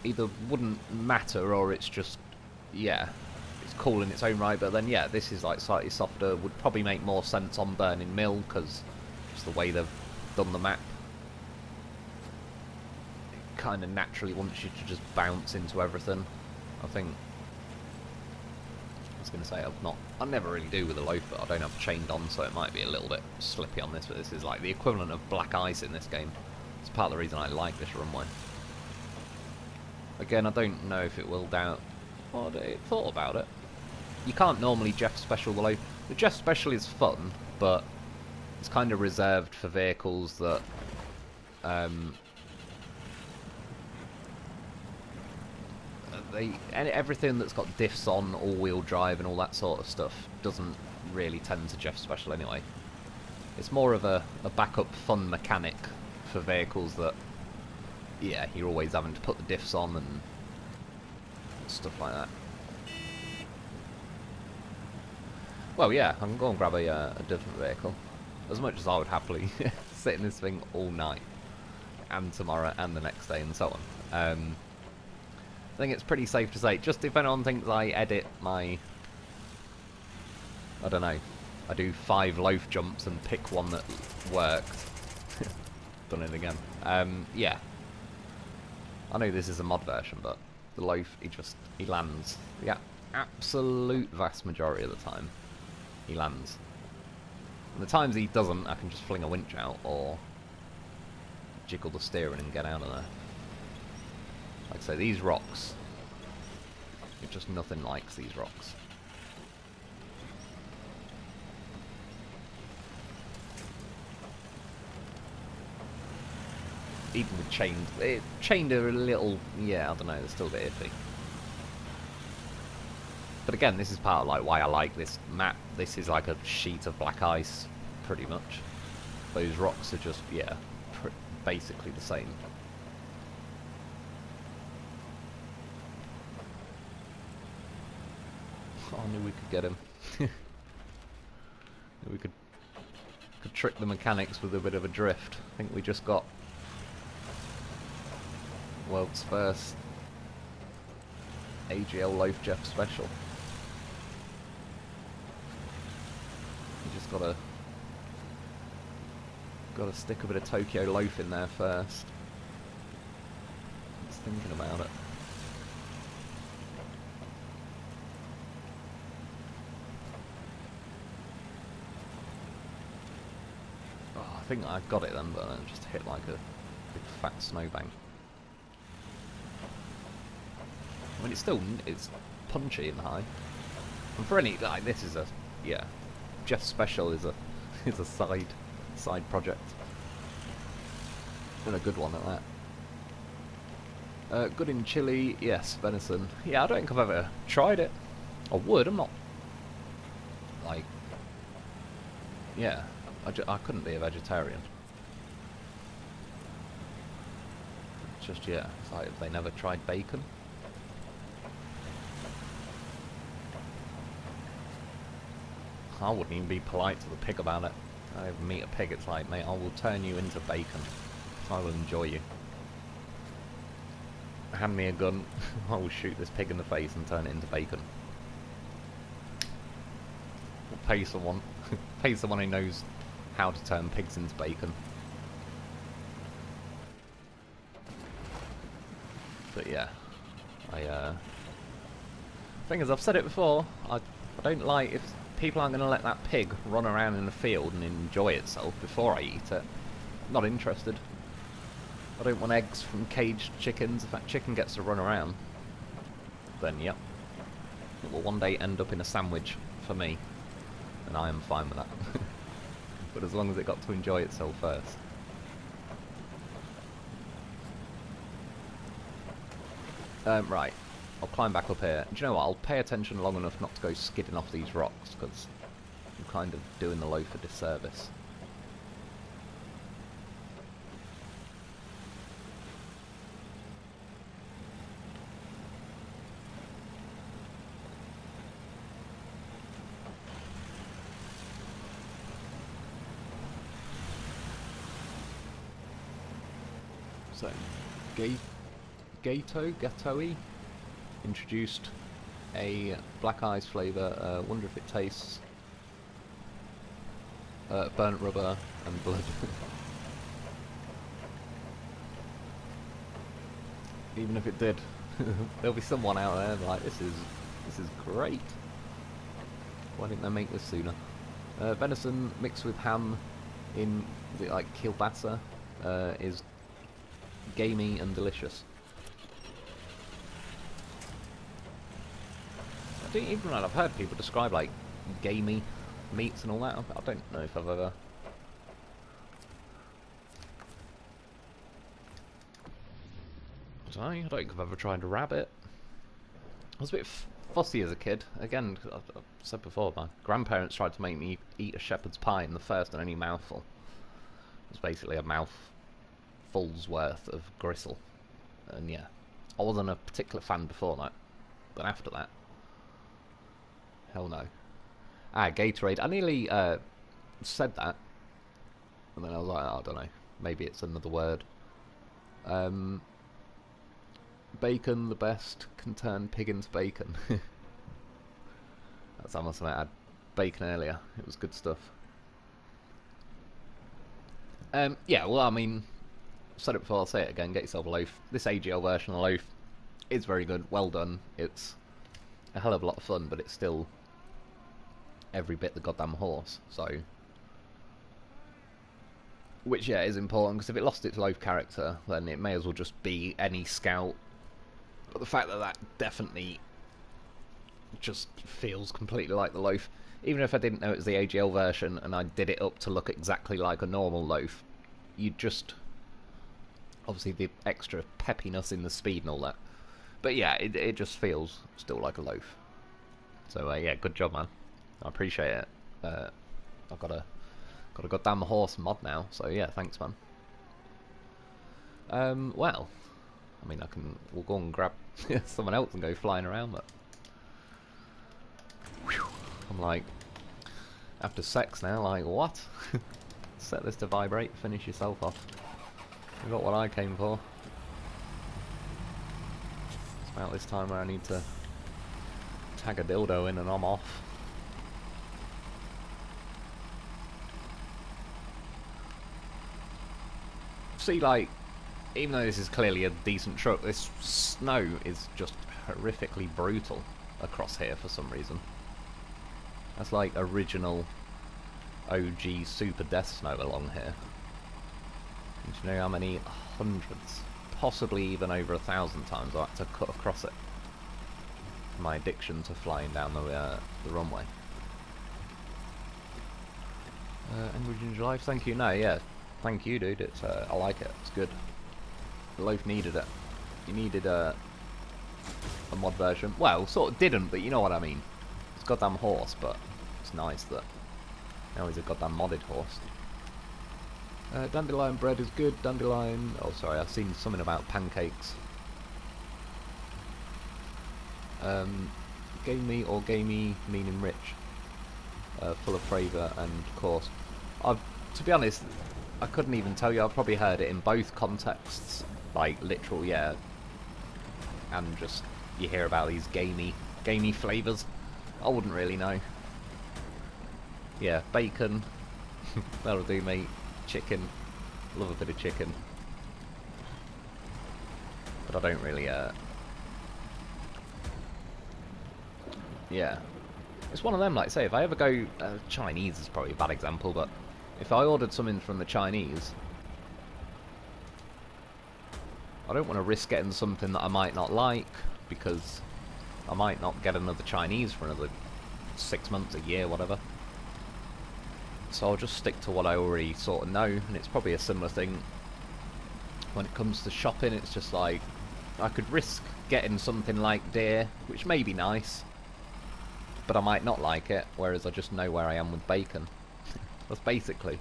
either wouldn't matter or it's just, yeah, it's cool in its own right, but then yeah, this is like slightly softer, would probably make more sense on Burning Mill because just the way they've done the map. It kind of naturally wants you to just bounce into everything. I think I was going to say I never really do with a loaf, but I don't have chained on, so it might be a little bit slippy on this, but this is like the equivalent of black ice in this game. It's part of the reason I like this runway. Again, I don't know if it will down. Well, I thought about it. You can't normally Jeff Special the loaf. The Jeff Special is fun, but it's kind of reserved for vehicles that everything that's got diffs on, all-wheel drive, and all that sort of stuff doesn't really tend to Jeff Special anyway. It's more of a backup fun mechanic for vehicles that, yeah, you're always having to put the diffs on and stuff like that. Well, yeah, I can go and grab a different vehicle. As much as I would happily sit in this thing all night, and tomorrow, and the next day, and so on. I think it's pretty safe to say, just if anyone thinks I edit my, I don't know, I do 5 loaf jumps and pick one that worked. Done it again. Yeah. I know this is a mod version, but the loaf, he lands. Yeah, absolute vast majority of the time, he lands. And the times he doesn't, I can just fling a winch out or jiggle the steering and get out of there. Like I say, these rocks, it just nothing likes these rocks. Even with chained are a little, yeah, I don't know, they're still a bit iffy. But again, this is part of like why I like this map. This is like a sheet of black ice, pretty much. Those rocks are just, yeah, basically the same. Oh, I knew we could get him. We could trick the mechanics with a bit of a drift. I think we just got world's first AGL Loaf Jeff Special. You just gotta Got to stick a bit of Tokyo loaf in there first. Just thinking about it. Oh, I think I got it then, but then it just hit like a big fat snowbank. I mean, it's punchy and high. And for any, like, this is a, yeah, Jeff Special is a is a side project. And a good one at that. Good in chili, yes, venison. Yeah, I don't think I've ever tried it. I would, I'm not, like, yeah, I couldn't be a vegetarian. Just, yeah, it's like if they never tried bacon. I wouldn't even be polite to the pig about it. I meet a pig, it's like, mate, I will turn you into bacon. I will enjoy you. Hand me a gun, I will shoot this pig in the face and turn it into bacon. Or pay someone. Pay someone who knows how to turn pigs into bacon. But yeah, thing is, I've said it before, I don't like if people aren't going to let that pig run around in the field and enjoy itself before I eat it. Not interested. I don't want eggs from caged chickens. If that chicken gets to run around, then yep, it will one day end up in a sandwich for me, and I am fine with that. But as long as it got to enjoy itself first. Right, I'll climb back up here. Do you know what? I'll pay attention long enough not to go skidding off these rocks, because I'm kind of doing the loaf a disservice. So, Gato-y introduced a black ice flavour. Wonder if it tastes burnt rubber and blood. Even if it did, there'll be someone out there like, this is great. Why didn't they make this sooner? Venison mixed with ham in, is it like kielbasa, is gamey and delicious. I don't even know, I've heard people describe like gamey meats and all that. I don't know if I've ever... I don't think I've ever tried a rabbit. I was a bit fussy as a kid. Again, I've said before, my grandparents tried to make me eat a shepherd's pie in the first and only mouthful. It was basically a mouthful's worth of gristle. And yeah, I wasn't a particular fan before that. But after that, hell no. Ah, Gatorade. I nearly said that. And then I was like, oh, I don't know. Maybe it's another word. Bacon, the best, can turn pig into bacon. That's I must have had bacon earlier. It was good stuff. Yeah, well, I mean, I've said it before, I'll say it again. Get yourself a loaf. This AGL version of the loaf is very good. Well done. It's a hell of a lot of fun, but it's still every bit the goddamn horse. So, which yeah is important, because if it lost its loaf character, then it may as well just be any scout. But the fact that that definitely just feels completely like the loaf, even if I didn't know it was the AGL version and I did it up to look exactly like a normal loaf, you'd just obviously the extra peppiness in the speed and all that. But yeah, it just feels still like a loaf. So yeah, good job, man. I appreciate it. I've got a goddamn horse mod now, so yeah, thanks, man. Well, I mean, we'll go and grab someone else and go flying around, but whew, I'm like, after sex now, like, what? Set this to vibrate, finish yourself off. You got what I came for. It's about this time where I need to tag a dildo in and I'm off. see, like, even though this is clearly a decent truck, this snow is just horrifically brutal across here for some reason. That's like original OG super death snow along here. And do you know how many hundreds, possibly even over 1,000 times I had to cut across it? My addiction to flying down the runway. Enbridge in July, thank you. No, yeah, thank you, dude. It's I like it. It's good. The loaf needed it. You needed a mod version. Well, sort of didn't, but you know what I mean. It's a goddamn horse, but it's nice that now he's a goddamn modded horse. Dandelion bread is good. Dandelion. Oh, sorry, I've seen something about pancakes. Gamey or gamey meaning rich. Full of flavour and coarse. To be honest, I couldn't even tell you. I've probably heard it in both contexts, like literal, yeah, and just you hear about these gamey flavours. I wouldn't really know. Yeah, bacon. That'll do, mate. Chicken. Love a bit of chicken, but I don't really. Yeah. It's one of them, like, say, if I ever go... Chinese is probably a bad example, but if I ordered something from the Chinese, I don't want to risk getting something that I might not like, because I might not get another Chinese for another 6 months, a year, whatever. So I'll just stick to what I already sort of know, and it's probably a similar thing when it comes to shopping. It's just like, I could risk getting something like deer, which may be nice, but I might not like it, whereas I just know where I am with bacon. That's basically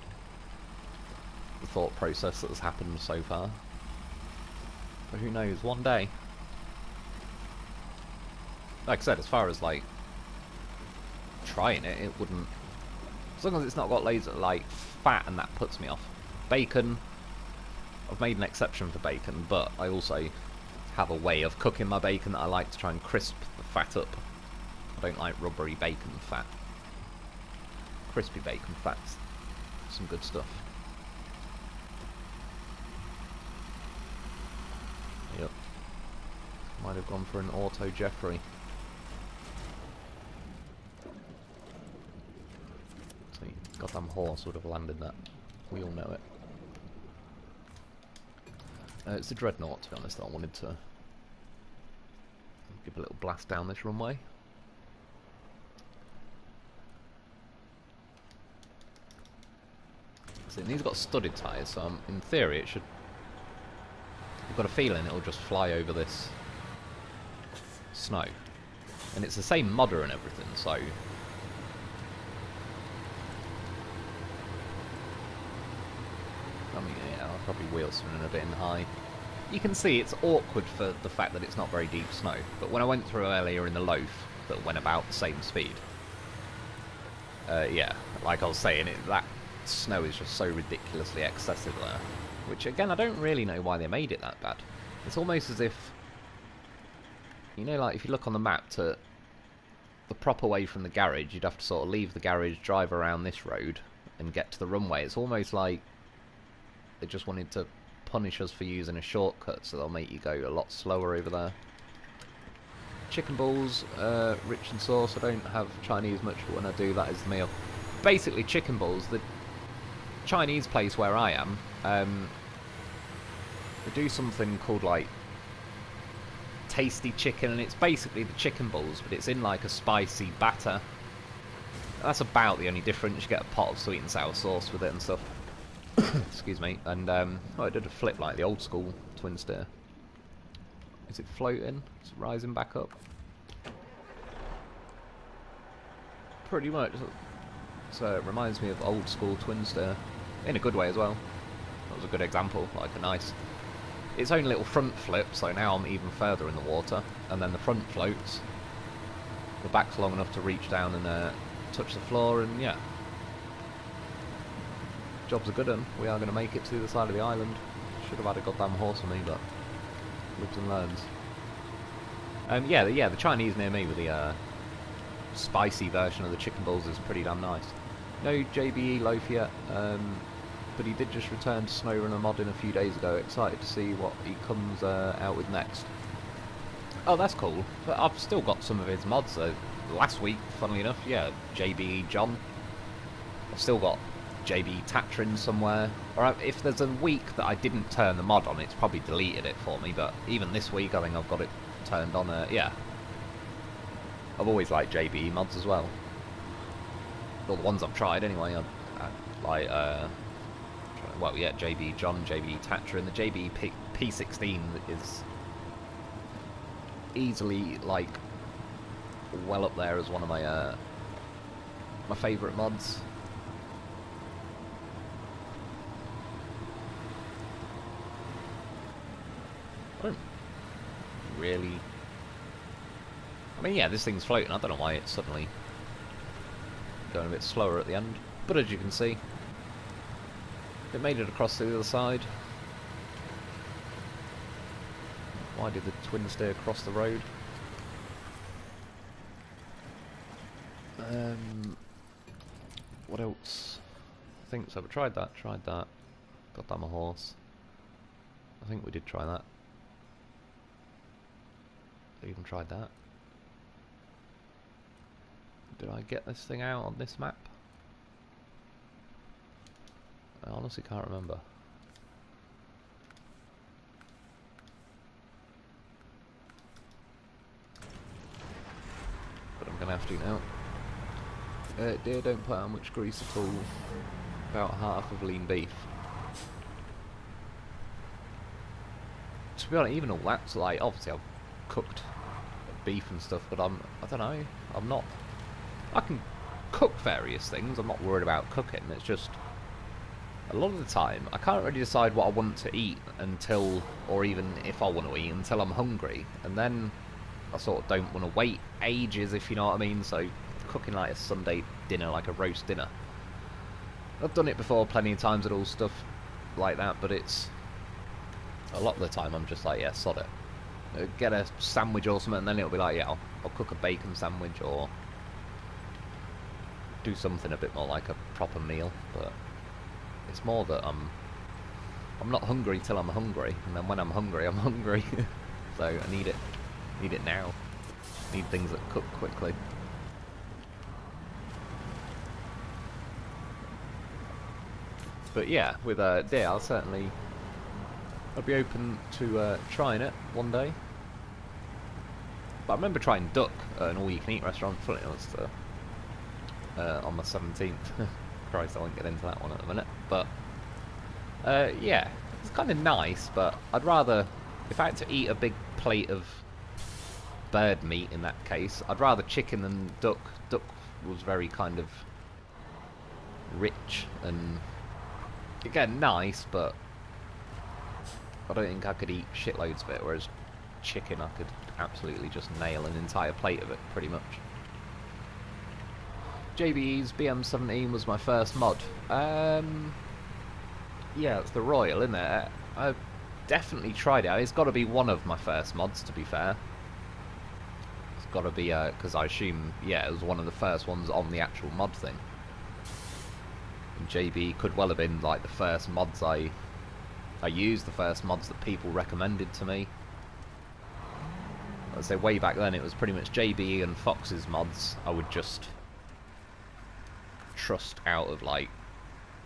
the thought process that has happened so far. But who knows, one day. Like I said, as far as like trying it, it wouldn't... As long as it's not got loads of like fat and that puts me off. Bacon, I've made an exception for bacon, but I also have a way of cooking my bacon that I like to try and crisp the fat up. I don't like rubbery bacon fat. Crispy bacon fat's some good stuff. Yep. Might have gone for an auto Jeffrey. See, goddamn horse would have landed that. We all know it. It's a dreadnought, to be honest, that I wanted to give a little blast down this runway. And these have got studded tyres, so in theory it should... I've got a feeling it'll just fly over this snow. And it's the same modder and everything, so... I mean, yeah, I'll probably wheel something a bit in high. You can see it's awkward for the fact that it's not very deep snow, but when I went through earlier in the loaf, that went about the same speed. Yeah, like I was saying, that snow is just so ridiculously excessive there, which again I don't really know why they made it that bad. It's almost as if, you know, like if you look on the map, to the proper way from the garage you'd have to sort of leave the garage, drive around this road and get to the runway. It's almost like they just wanted to punish us for using a shortcut, so they'll make you go a lot slower over there. Chicken balls, rich in sauce. I don't have Chinese much, but when I do, that is the meal. Basically chicken balls, the Chinese place where I am, they do something called like tasty chicken, and it's basically the chicken balls, but it's in like a spicy batter. That's about the only difference. You get a pot of sweet and sour sauce with it and stuff. Excuse me. And oh, I did a flip like the old school twin steer. Is it floating? It's rising back up. Pretty much. So it reminds me of old school twin steer. In a good way as well. That was a good example, like a nice... Its own little front flip, so now I'm even further in the water. And then the front floats. The back's long enough to reach down and touch the floor, and yeah. Job's a good one. We are going to make it to the other side of the island. Should have had a goddamn horse on me, but lives and learns. Yeah, the Chinese near me with the spicy version of the chicken balls is pretty damn nice. No JBE loaf yet. but he did just return to SnowRunner modding a few days ago. Excited to see what he comes out with next. Oh, that's cool. But I've still got some of his mods. Last week, funnily enough, yeah, JB John. I've still got JB Tatrin somewhere. Or if there's a week that I didn't turn the mod on, it's probably deleted it for me. But even this week, I think I've got it turned on. Yeah. I've always liked JB mods as well. Well, the ones I've tried anyway. I like, well, yeah, JB John, JB Tatrin. The JB P16 is easily, like, well up there as one of my my favourite mods. I don't really... I mean, yeah, this thing's floating. I don't know why it's suddenly going a bit slower at the end. But as you can see, it made it across to the other side. Why did the twin steer across the road? What else? I think so. We tried that. God damn a horse. I think we did try that. We even tried that. Did I get this thing out on this map? I honestly can't remember. But I'm gonna have to now. Deer don't put out much grease at all. About half of lean beef. To be honest, even all that's like, obviously I've cooked beef and stuff, but I don't know, I'm not... I can cook various things, I'm not worried about cooking, it's just... A lot of the time, I can't really decide what I want to eat until, or even if I want to eat, until I'm hungry. And then I sort of don't want to wait ages, if you know what I mean, so cooking like a Sunday dinner, like a roast dinner. I've done it before plenty of times and all stuff like that, but it's... A lot of the time I'm just like, yeah, sod it. Get a sandwich or something, and then it'll be like, yeah, I'll cook a bacon sandwich, or do something a bit more like a proper meal, but... It's more that I'm not hungry till I'm hungry, and then when I'm hungry, I'm hungry. So I need it now. Need things that cook quickly. But yeah, with deer, I'd be open to trying it one day. But I remember trying duck at an all-you-can-eat restaurant. Funny, it was on the 17th. Christ, I won't get into that one at the minute, but yeah, it's kind of nice, but I'd rather, if I had to eat a big plate of bird meat in that case, I'd rather chicken than duck. Duck was very kind of rich and, again, nice, but I don't think I could eat shitloads of it, whereas chicken I could absolutely just nail an entire plate of it, pretty much. JBE's BM17 was my first mod. Yeah, it's the Royal, isn't it? I've definitely tried it. It's got to be one of my first mods, to be fair. It's got to be, because I assume, yeah, it was one of the first ones on the actual mod thing. And JB could well have been, like, the first mods I used, the first mods that people recommended to me. I'd say way back then it was pretty much JB and Fox's mods I would just... trust out of, like,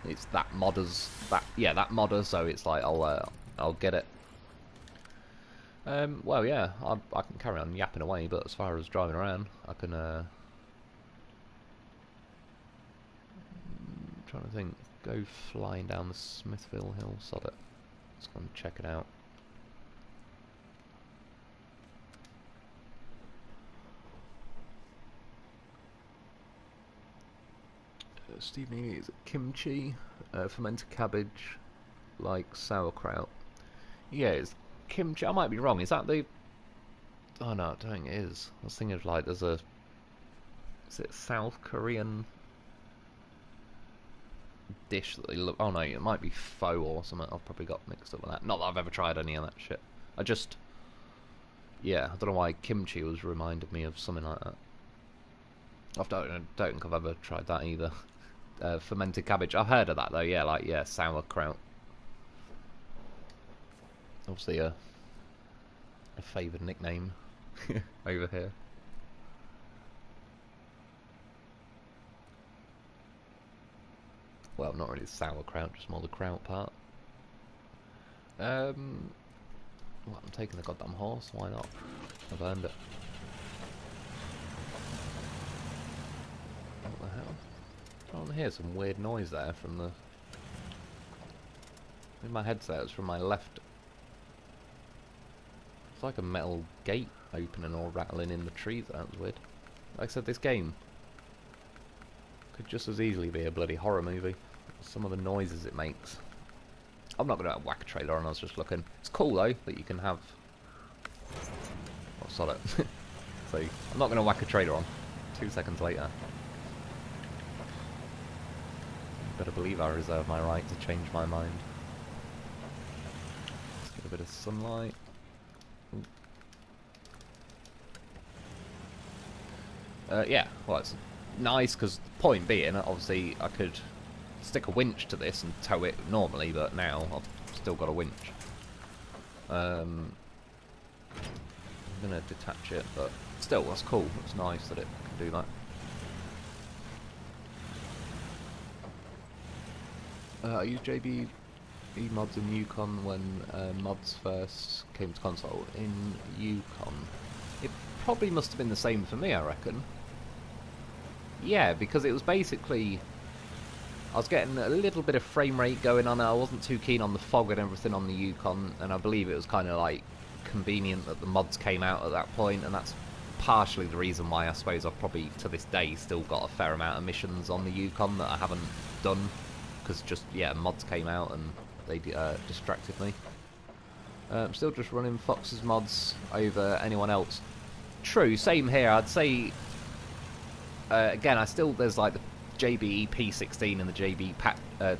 it's that modder's that modder, so it's like I'll get it. Well, yeah, I can carry on yapping away, but as far as driving around, I can trying to think, go flying down the Smithville Hill, sod it. Let's go and check it out. Stevie is kimchi, fermented cabbage, like sauerkraut. Yeah, it's kimchi. I might be wrong. Is that the... Oh no, I don't think it is. I was thinking of, like, there's a... Is it South Korean dish that they look... Oh no, it might be pho or something. I've probably got mixed up with that. Not that I've ever tried any of that shit. I just... Yeah, I don't know why kimchi was reminded me of something like that. I don't think I've ever tried that either. fermented cabbage. I've heard of that though. Yeah, like yeah, sauerkraut. Obviously a favoured nickname over here. Well, not really sauerkraut, just more the kraut part. Well, I'm taking the goddamn horse. Why not? I've earned it. What the hell? I don't hear some weird noise there from the... In my headset, it's from my left. It's like a metal gate opening or rattling in the trees. That was weird. Like I said, this game could just as easily be a bloody horror movie. Some of the noises it makes. I'm not going to whack a trailer on, I was just looking. It's cool though, that you can have... Oh, sod it. So, I'm not going to whack a trailer on. 2 seconds later. You better believe I reserve my right to change my mind. Let's get a bit of sunlight. Yeah, well it's nice because the point being, obviously I could stick a winch to this and tow it normally, but now I've still got a winch. I'm going to detach it, but still that's cool, it's nice that it can do that. I used JB mods in Yukon when mods first came to console. In Yukon, it probably must have been the same for me, I reckon. Yeah, because it was basically... I was getting a little bit of frame rate going on. I wasn't too keen on the fog and everything on the Yukon, and I believe it was kind of like convenient that the mods came out at that point, and that's partially the reason why I suppose I've probably to this day still got a fair amount of missions on the Yukon that I haven't done, because just, yeah, mods came out and they distracted me. I'm still just running Fox's mods over anyone else. True, same here. I'd say, again, there's like the JB P16 and the JB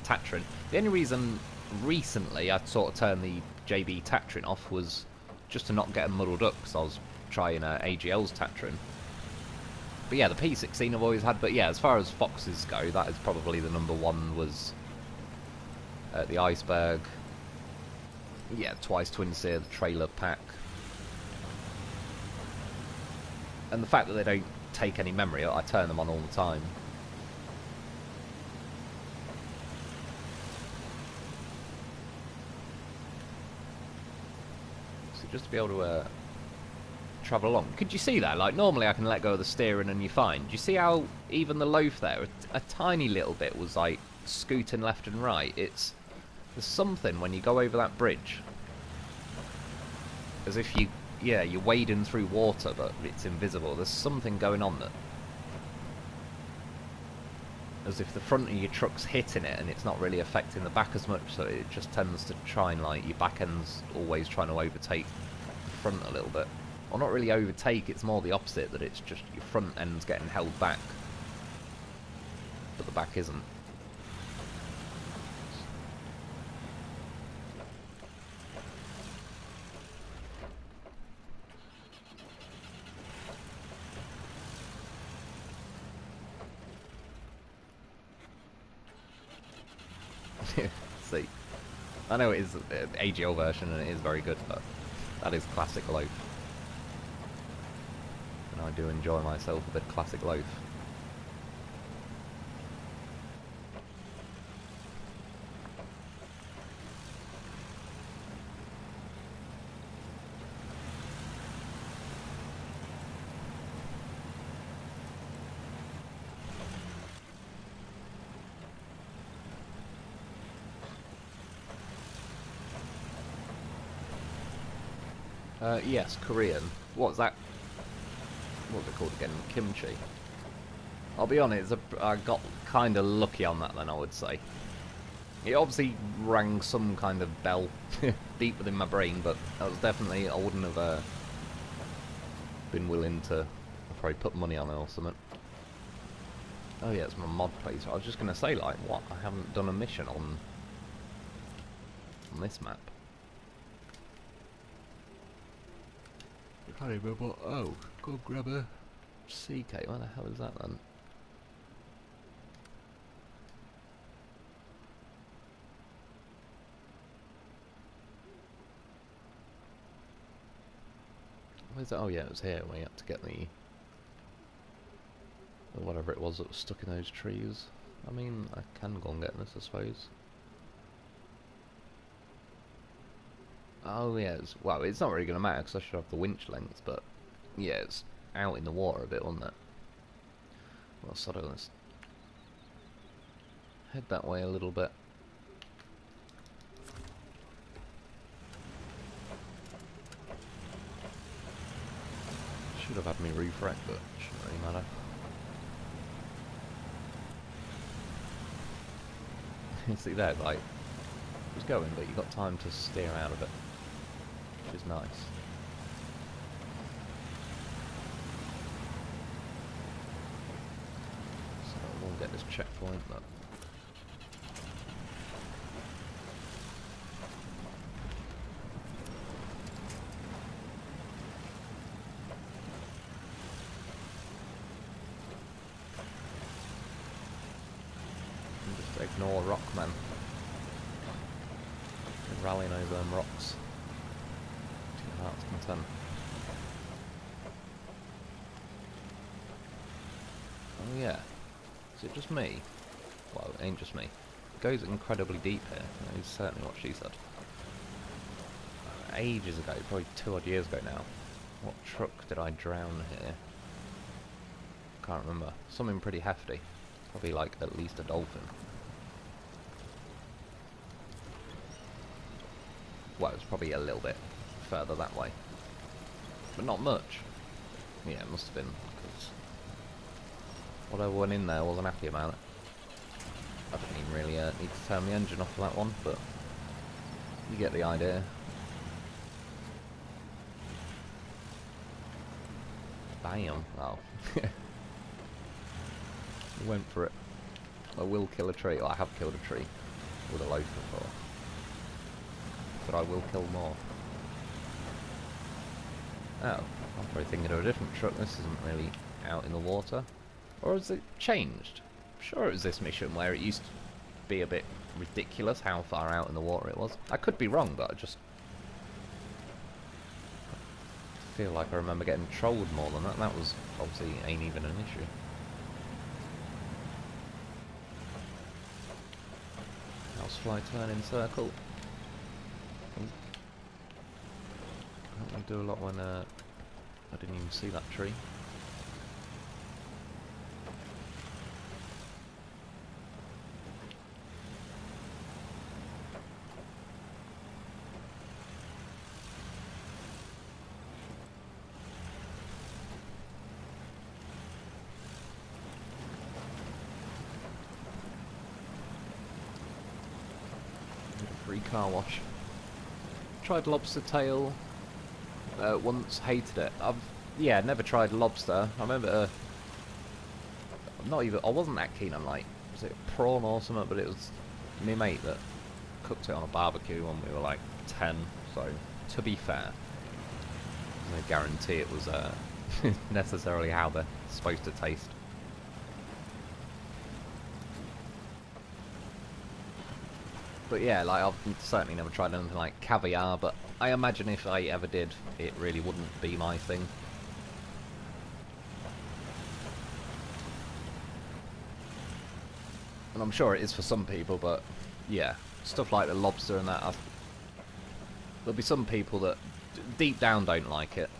Tatrin. The only reason recently I sort of turned the JB Tatrin off was just to not get them muddled up, because I was trying AGL's Tatrin. But yeah, the P16 I've always had. But yeah, as far as Foxes go, that is probably the number one. Was the Iceberg. Yeah, twice Twin Seer, the trailer pack. And the fact that they don't take any memory, I turn them on all the time. So just to be able to travel along. Could you see that? Like, normally I can let go of the steering and you're fine. Do you see how even the loaf there, a tiny little bit was like scooting left and right? There's something when you go over that bridge, as if you're wading through water, but it's invisible. There's something going on that, as if the front of your truck's hitting it and it's not really affecting the back as much, so it just tends to try and, like, your back end's always trying to overtake the front a little bit. Or not really overtake, it's more the opposite, that it's just your front end's getting held back, but the back isn't. See, I know it is an AGL version and it is very good, but that is classic loaf. And I do enjoy myself a bit of classic loaf. Yes, Korean. What's that? What's it called again? Kimchi. I'll be honest, I got kind of lucky on that then, I would say. It obviously rang some kind of bell deep within my brain, but that was definitely, I wouldn't have been willing to probably put money on it or something. Oh yeah, it's my mod place. I was just going to say, like, what? I haven't done a mission on this map. I can't remember. Oh, go grab a CK. Where the hell is that then? Where's it? Oh yeah, it was here. We had to get the whatever it was that was stuck in those trees. I mean, I can go and get this, I suppose. Oh yeah, well, it's not really going to matter because I should have the winch length, but yeah, it's out in the water a bit, wasn't it? Well, sort of, let's head that way a little bit. Should have had me roof wreck, but shouldn't really matter. You see there, like, it was going, but you got time to steer out of it, which is nice. So we'll get this checkpoint, but just ignore Rockman. Rallying over them rocks to your heart's content. Oh yeah, is it just me? Well, it ain't just me. It goes incredibly deep here. That is certainly what she said. Ages ago, probably 2 odd years ago now. What truck did I drown here? Can't remember. Something pretty hefty. Probably like at least a dolphin. Well, it's probably a little bit further that way, but not much. Yeah, it must have been, because whatever went in there wasn't happy about it. I didn't even really need to turn the engine off for that one, but you get the idea. Bam! Oh. Went for it. I will kill a tree. Well, I have killed a tree with a loaf before. But I will kill more. Oh, I'm probably thinking of a different truck. This isn't really out in the water. Or has it changed? I'm sure it was this mission where it used to be a bit ridiculous how far out in the water it was. I could be wrong, but I just feel like I remember getting trolled more than that. That was obviously ain't even an issue. Housefly turn in circle. I do a lot when I didn't even see that tree. Need a free car wash. Tried lobster tail. Once, hated it. Yeah, never tried lobster. I remember I wasn't that keen on, like, was it prawn or something, but it was my mate that cooked it on a barbecue when we were like 10, so to be fair, there's no guarantee it was necessarily how they're supposed to taste. But yeah, like, I've certainly never tried anything like caviar, but I imagine if I ever did, it really wouldn't be my thing. And I'm sure it is for some people, but yeah, stuff like the lobster and that, there'll be some people that deep down don't like it,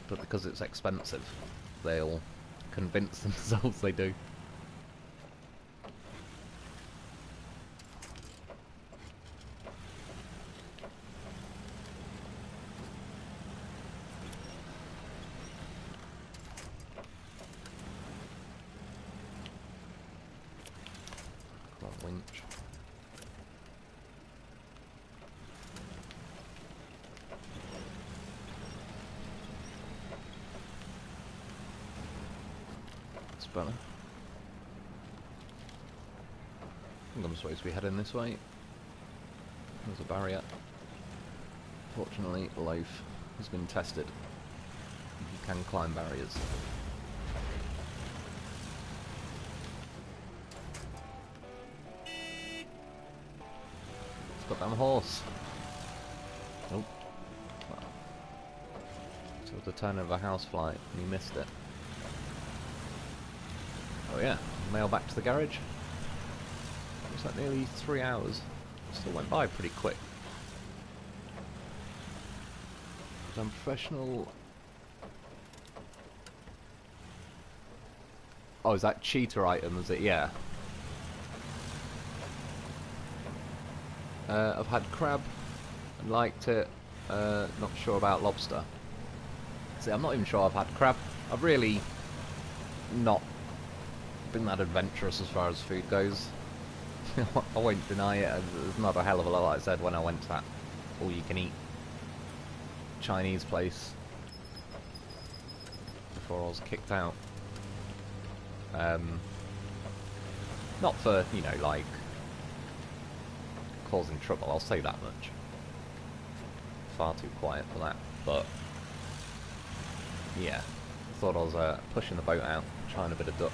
but because it's expensive, they'll convince themselves they do. Winch. That's better. I think I'm supposed to be heading this way. There's a barrier. Fortunately, loaf has been tested. You can climb barriers. Goddamn horse. Oh. Well. So the turn of a house flight, and you missed it. Oh yeah, mail back to the garage. Looks like nearly 3 hours. Still went by pretty quick. I'm professional. Oh, is that cheater item, is it? Yeah. I've had crab and liked it. Not sure about lobster. See, I'm not even sure I've had crab. I've really not been that adventurous as far as food goes. I won't deny it. There's not a hell of a lot, like I said, when I went to that all-you-can-eat Chinese place before I was kicked out. Not for, you know, like, causing trouble, I'll say that much. Far too quiet for that, but yeah, I thought I was pushing the boat out, trying a bit of duck.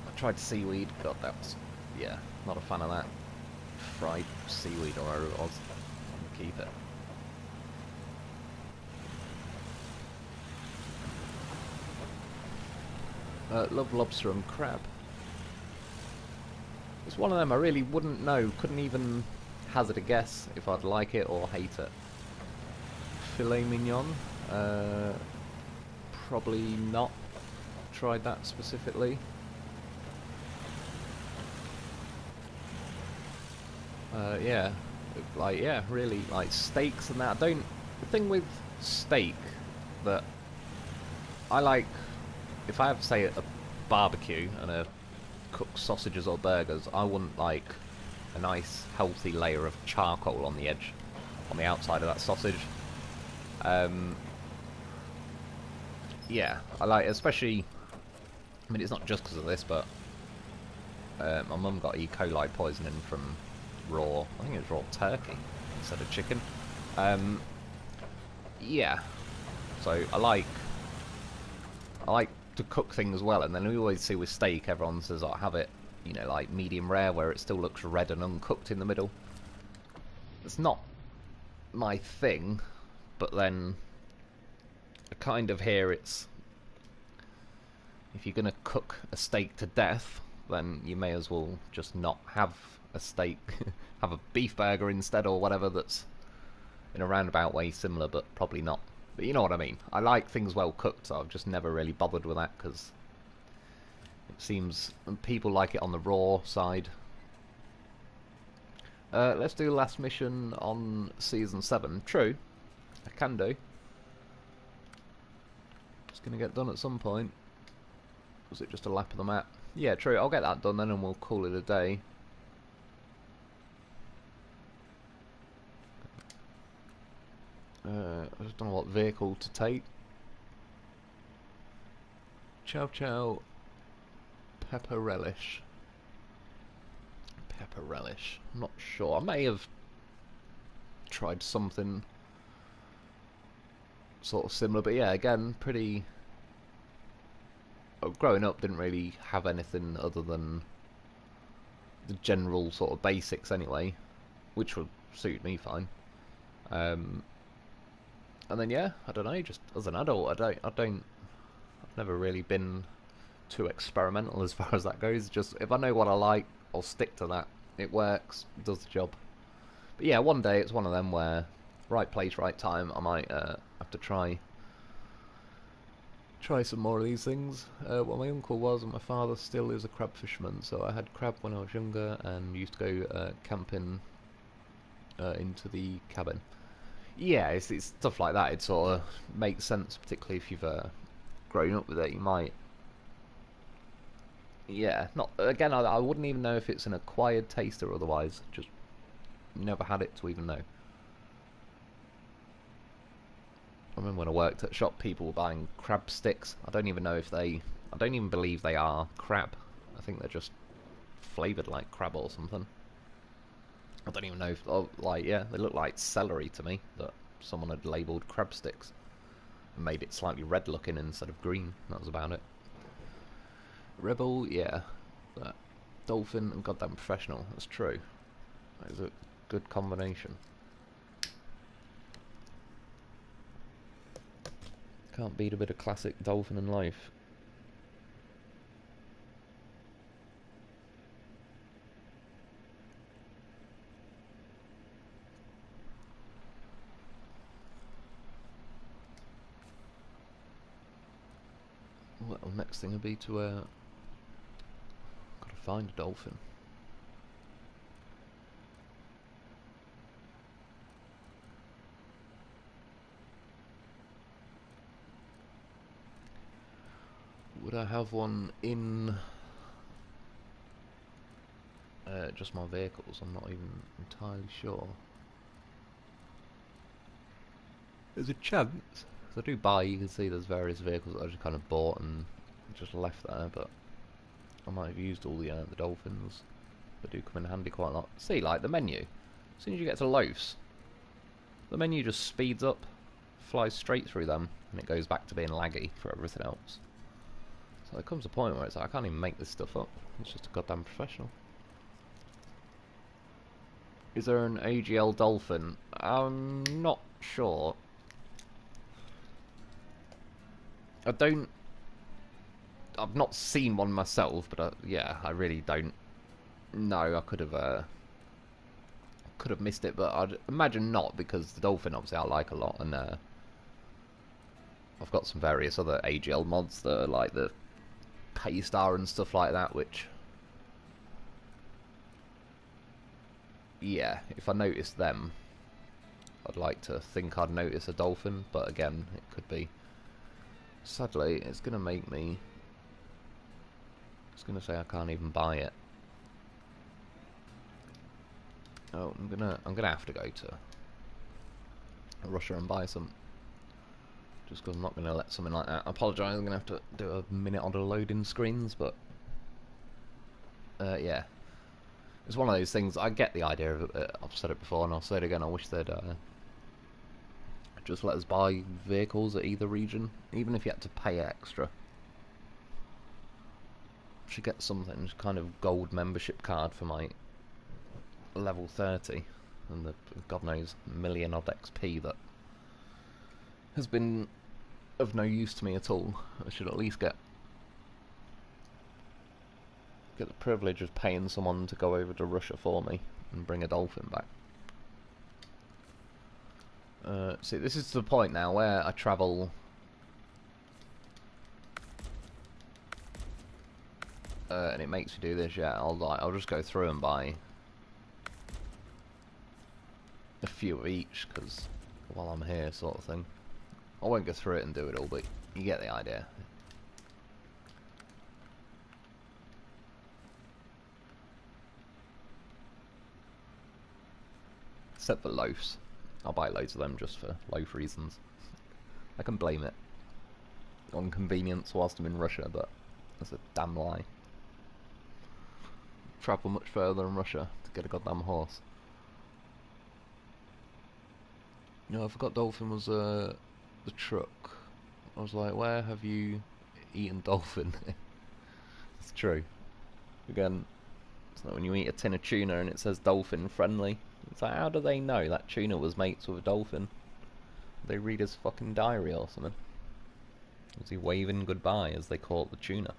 I tried seaweed, god that was, yeah, not a fan of that. Fried seaweed or whatever it was, I'll keep it. Love lobster and crab. It's one of them I really wouldn't know, couldn't even hazard a guess if I'd like it or hate it. Filet mignon, probably not tried that specifically. Yeah, like, yeah, really, like, steaks and that. The thing with steak that I like, if I have, say, a barbecue and a cooked sausages or burgers, I wouldn't like a nice healthy layer of charcoal on the edge, on the outside of that sausage. Yeah, I like, especially, I mean, it's not just because of this, but my mum got E. coli poisoning from raw, I think it was raw turkey instead of chicken. Yeah, so I like to cook things well, and then we always see with steak, everyone says, "I have it, you know, like medium rare, where it still looks red and uncooked in the middle." It's not my thing, but then I kind of hear it's, if you're gonna cook a steak to death, then you may as well just not have a steak, have a beef burger instead, or whatever that's in a roundabout way similar, but probably not. But you know what I mean. I like things well cooked, so I've just never really bothered with that, because it seems people like it on the raw side. Let's do the last mission on Season 7. True, I can do. It's going to get done at some point. Was it just a lap of the map? Yeah, true, I'll get that done then and we'll call it a day. I just don't know what vehicle to take. Chow chow. Pepper relish. Pepper relish. I'm not sure. I may have tried something sort of similar, but yeah, again, pretty... growing up, didn't really have anything other than the general sort of basics anyway, which would suit me fine. And then yeah, I don't know, just as an adult, I've never really been too experimental as far as that goes. Just, if I know what I like, I'll stick to that. It works, does the job. But yeah, one day it's one of them where, right place, right time, I might have to try some more of these things. Well, my uncle was, and my father still is a crab fisherman, so I had crab when I was younger and used to go camping into the cabin. Yeah, it's stuff like that. It sort of makes sense, particularly if you've grown up with it. You might, yeah. Not again. I wouldn't even know if it's an acquired taste or otherwise. Just never had it to even know. I remember when I worked at a shop, people were buying crab sticks. I don't even know if they... I don't even believe they are crab. I think they're just flavoured like crab or something. I don't even know if... Oh, like, yeah, they look like celery to me, but someone had labelled crab sticks and made it slightly red looking instead of green. That was about it. Rebel, yeah. Dolphin and goddamn professional. That's true. That is a good combination. Can't beat a bit of classic dolphin in life. Well, next thing would be to gotta find a dolphin. Would I have one in just my vehicles? I'm not even entirely sure. There's a chance. So I do buy, you can see there's various vehicles that I just kind of bought and just left there, but I might have used all the dolphins. They do come in handy quite a lot. See, like the menu, as soon as you get to Loafs, the menu just speeds up, flies straight through them, and it goes back to being laggy for everything else. So there comes a point where it's like, I can't even make this stuff up. It's just a goddamn professional. Is there an AGL dolphin? I'm not sure. I've not seen one myself, but yeah, I really don't know. I could have missed it, but I'd imagine not, because the dolphin obviously I like a lot, and I've got some various other AGL mods that are like the Paystar and stuff like that, which, yeah, if I noticed them, I'd like to think I'd notice a dolphin, but again, it could be. Sadly, it's gonna make me. It's gonna say I can't even buy it. Oh, I'm gonna have to go to Russia and buy some. Just because I'm not gonna let something like that. I apologise. I'm gonna have to do a minute on the loading screens, but yeah, it's one of those things. I get the idea of it. I've said it before, and I'll say it again. I wish they'd just let us buy vehicles at either region, even if you had to pay extra. I should get something, kind of gold membership card for my level 30 and the god knows million odd XP that has been of no use to me at all. I should at least get the privilege of paying someone to go over to Russia for me and bring a dolphin back. See, this is the point now where I travel and it makes me do this. Yeah, I'll just go through and buy a few of each, because while I'm here, sort of thing. I won't go through it and do it all, but you get the idea. Except for loafs. I'll buy loads of them just for loaf reasons. I can blame it on convenience whilst I'm in Russia, but that's a damn lie. Travel much further in Russia to get a goddamn horse. You know, I forgot dolphin was the truck. I was like, where have you eaten dolphin? It's true. Again, it's like when you eat a tin of tuna and it says dolphin friendly. It's like, how do they know that tuna was mates with a dolphin? They read his fucking diary or something. Was he waving goodbye as they caught the tuna?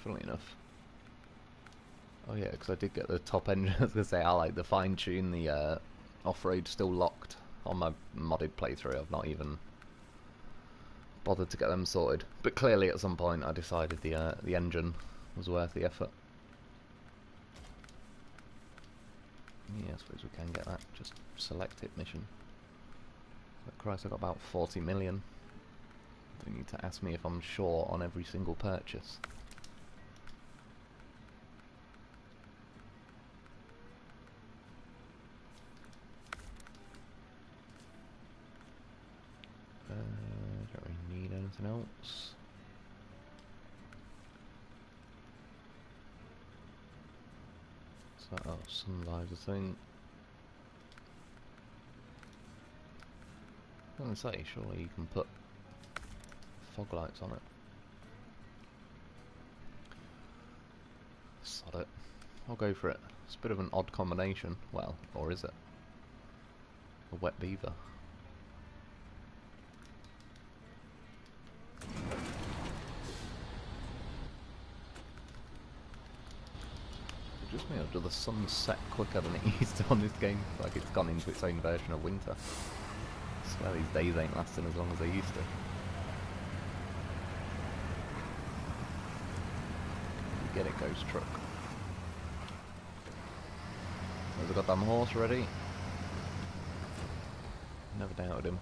Funnily enough. Oh yeah, because I did get the top engine. I was going to say, I like the fine tune, the off-road still locked on my modded playthrough. I've not even bothered to get them sorted. But clearly at some point I decided the engine was worth the effort. Yeah, I suppose we can get that. Just select it mission. But Christ, I got about 40 million. Don't need to ask me if I'm sure on every single purchase. Don't really need anything else. So, oh, Sun Lives, I think. was going to say, surely you can put fog lights on it. Sod it. I'll go for it. It's a bit of an odd combination. Well, or is it? A wet beaver. Just me, or does the sun set quicker than it used to on this game? It's like it's gone into its own version of winter. I swear these days ain't lasting as long as they used to. You get it, ghost truck. Has a goddamn horse ready? Never doubted him.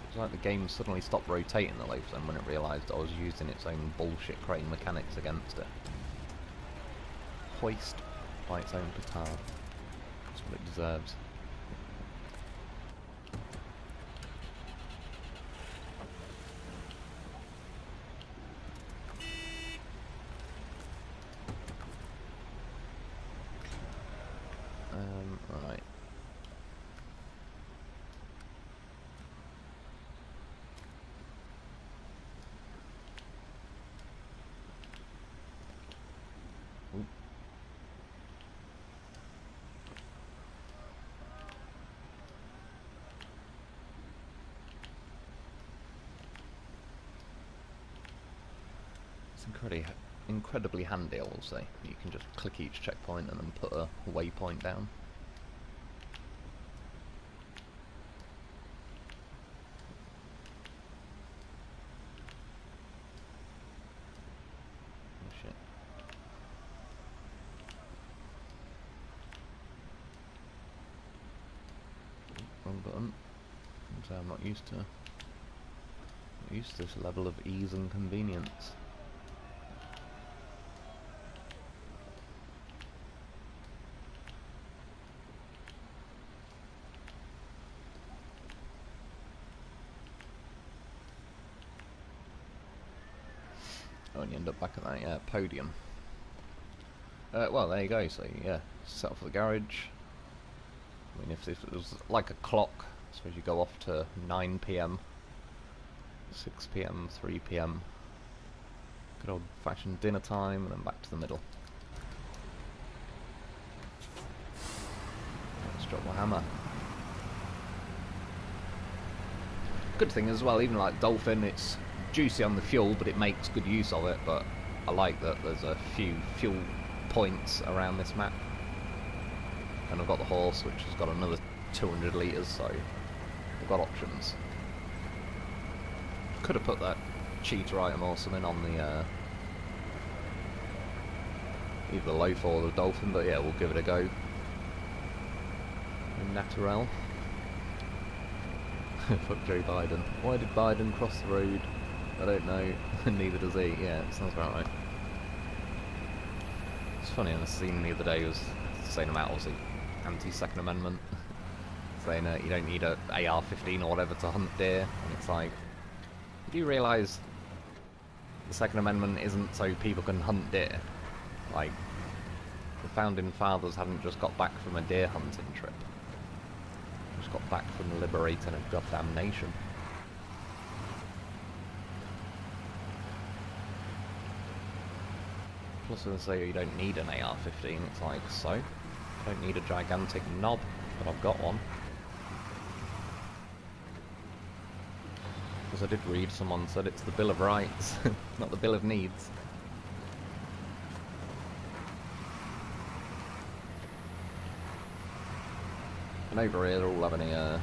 It's like the game suddenly stopped rotating the loaf then when it realised I was using its own bullshit crane mechanics against it. Hoist by its own petard. That's what it deserves. Right. Ooh. It's incredibly handy, I will say. You can just click each checkpoint and then put a waypoint down. Oh shit. Wrong button. So I'm not used to this level of ease and convenience. Oh, and you end up back at that podium. Well, there you go. So yeah, set up for the garage. I mean, if this was like a clock, I suppose you go off to 9 PM, 6 PM, 3 PM. Good old-fashioned dinner time, and then back to the middle. Let's drop the hammer. Good thing as well, even like Dolphin, it's juicy on the fuel, but it makes good use of it. But I like that there's a few fuel points around this map. And I've got the horse, which has got another 200 litres, so I've got options. Could have put that cheater item or something on the either the loaf or the dolphin, but yeah, we'll give it a go. Naturel. Fuck Joe Biden. Why did Biden cross the road? I don't know. Neither does he. Yeah, it sounds about right. It's funny, in a scene the other day was saying about obviously anti-Second Amendment, saying you don't need a AR-15 or whatever to hunt deer, and it's like, do you realise the Second Amendment isn't so people can hunt deer? Like, the Founding Fathers hadn't just got back from a deer hunting trip. Just got back from liberating a goddamn nation. Plus, when they say you don't need an AR-15, it's like, so? I don't need a gigantic knob, but I've got one. Because I did read, someone said it's the Bill of Rights, not the Bill of Needs. And over here they're all having a,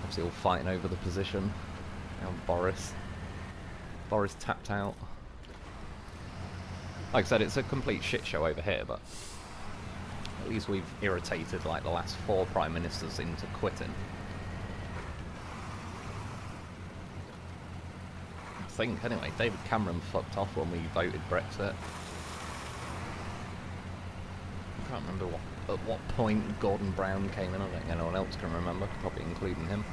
obviously all fighting over the position. And Boris tapped out. Like I said, it's a complete shit show over here, but at least we've irritated like the last 4 Prime Ministers into quitting. I think, anyway. David Cameron fucked off when we voted Brexit. can't remember at what point Gordon Brown came in. I don't think anyone else can remember, probably including him.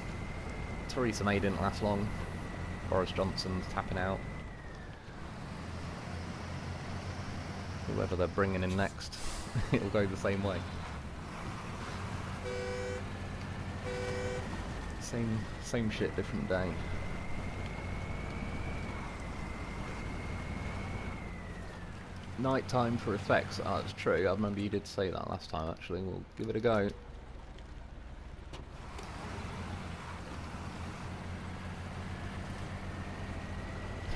Theresa May didn't last long. Boris Johnson's tapping out. Whoever they're bringing in next, it'll go the same way. Same shit, different day. Night time for effects. Oh, that's true. I remember you did say that last time. Actually, we'll give it a go.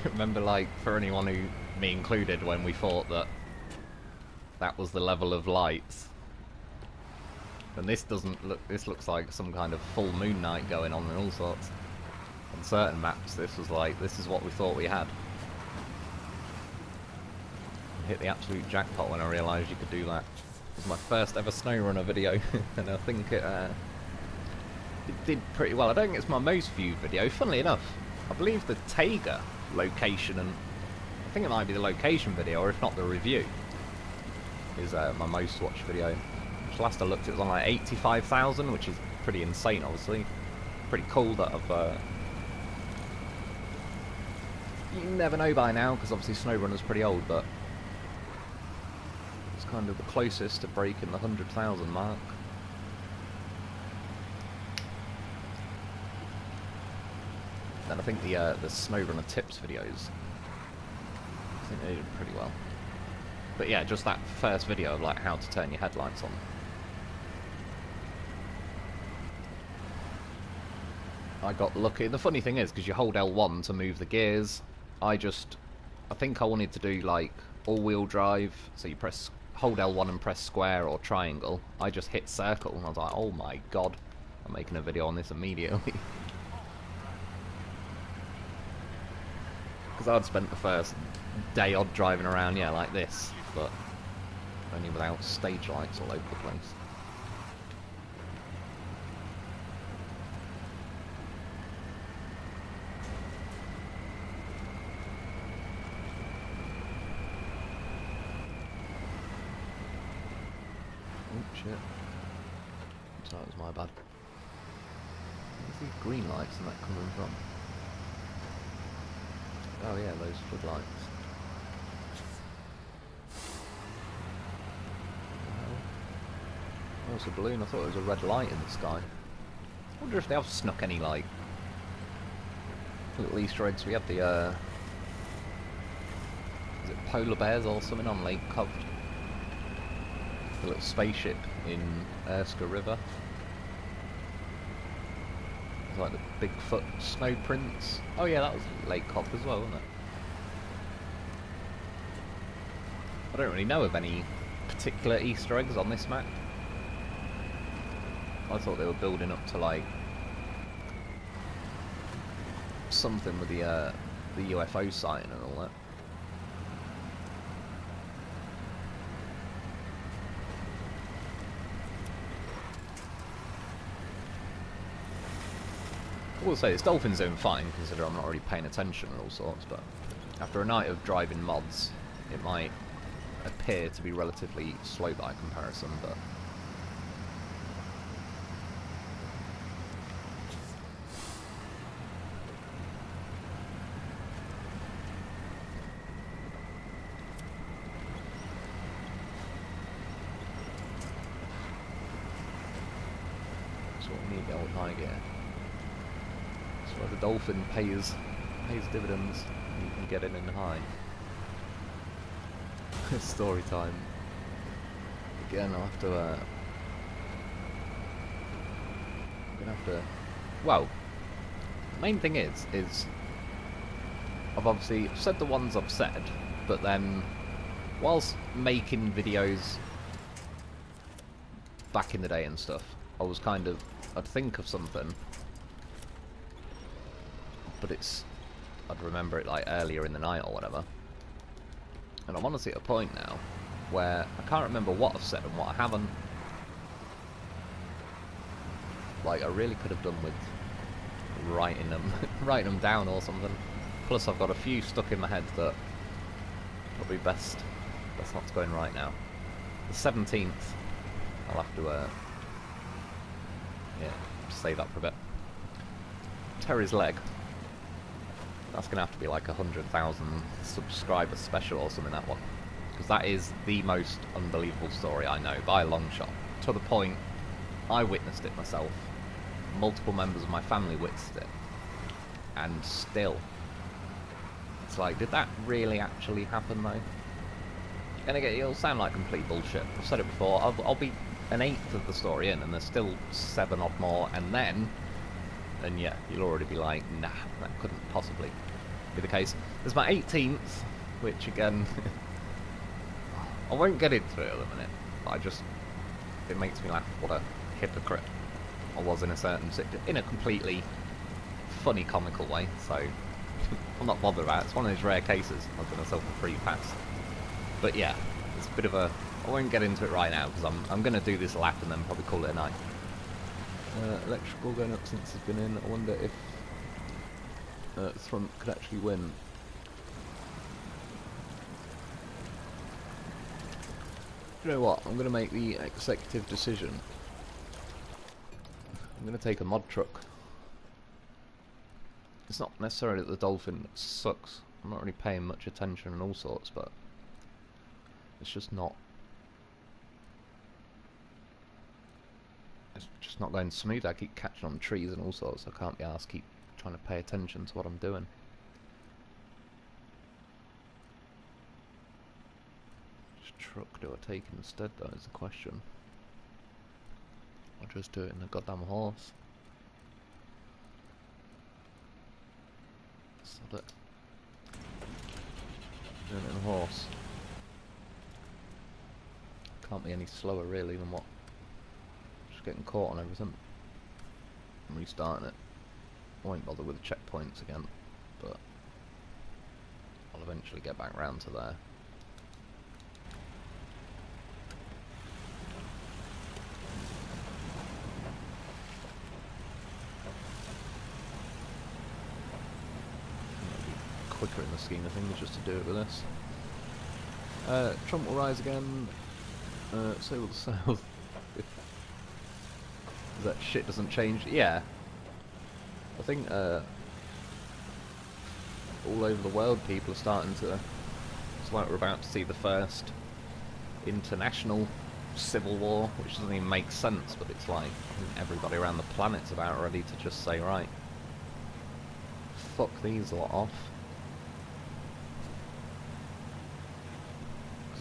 Remember, like, for anyone who, me included, when we thought that that was the level of lights. And this doesn't look, this looks like some kind of full moon night going on and all sorts. On certain maps this was like, this is what we thought we had. Hit the absolute jackpot when I realised you could do that. It was my first ever SnowRunner video, and I think it did pretty well. I don't think it's my most viewed video, funnily enough. I believe the Taiga location, and I think it might be the location video, or if not the review, is my most watched video. Last I looked, it was on like 85,000, which is pretty insane, obviously. Pretty cool that I've... You never know by now, because obviously SnowRunner's pretty old, but it's kind of the closest to breaking the 100,000 mark. Then I think the SnowRunner tips videos, I think they did pretty well. But yeah, just that first video of like how to turn your headlights on. I got lucky. The funny thing is, because you hold L1 to move the gears, I think I wanted to do like all-wheel drive, so you hold L1 and press square or triangle. I just hit circle, and I was like, oh my god, I'm making a video on this immediately. Because I'd spent the first day odd driving around, yeah, like this, but only without stage lights all over the place. Oh shit. Sorry, that was my bad. Where's these green lights and that coming from? Oh yeah, those floodlights. Oh, it's a balloon. I thought it was a red light in the sky. I wonder if they have snuck any, like, little Easter eggs. We had the, is it polar bears or something on Lake Cove? The little spaceship in Erska River. It's like the Bigfoot snow prints. Oh yeah, that was Lake Cove as well, wasn't it? I don't really know of any particular Easter eggs on this map. I thought they were building up to like something with the UFO sighting and all that. I will say this dolphin's doing fine, considering I'm not really paying attention and all sorts, but after a night of driving mods, it might appear to be relatively slow by comparison, but that's what we need, the old high gear. That's where the dolphin pays dividends, and you can get it in high. Story time. Again, I'll have to, I'm gonna have to, well, the main thing is I've obviously said the ones I've said, but then, whilst making videos back in the day and stuff, I was kind of, I'd think of something, but I'd remember it like earlier in the night or whatever. And I'm honestly at a point now where I can't remember what I've said and what I haven't. Like, I really could have done with writing them down or something. Plus I've got a few stuck in my head that probably best not to go in right now. The 17th, I'll have to, yeah, save up for a bit. Terry's Leg. That's going to have to be like 100,000 subscriber special or something, that one. Because that is the most unbelievable story I know, by a long shot. To the point, I witnessed it myself. Multiple members of my family witnessed it. And still, it's like, did that really actually happen though? And again, it'll sound like complete bullshit. I've said it before, I'll be an eighth of the story in, and there's still 7 odd more, and then, and yeah, you'll already be like, nah, that couldn't possibly be the case. There's my 18th, which again, I won't get into it at the minute, but it makes me laugh what a hypocrite I was in in a completely funny, comical way, so I'm not bothered about it. It's one of those rare cases I've got myself a free pass. But yeah, it's a bit of a... I won't get into it right now, because I'm going to do this lap and then probably call it a night. Electrical going up since it's been in. I wonder if front could actually win. You know what? I'm going to make the executive decision. I'm going to take a mod truck. It's not necessarily that the Dolphin sucks. I'm not really paying much attention and all sorts, but it's just not. It's just not going smooth. I keep catching on trees and all sorts. I can't be asked keep trying to pay attention to what I'm doing. Which truck do I take instead, though, is the question. I'll just do it in a goddamn horse. Sod it. Doing it in a horse. Can't be any slower really than what. Just getting caught on everything. I'm restarting it. I won't bother with the checkpoints again, but I'll eventually get back round to there. Quicker in the scheme of things just to do it with this. Trump will rise again, so will the South. If that shit doesn't change. Yeah. I think all over the world people are starting to... It's like we're about to see the first international civil war, which doesn't even make sense, but it's like I think everybody around the planet's about ready to just say, right, fuck these lot off.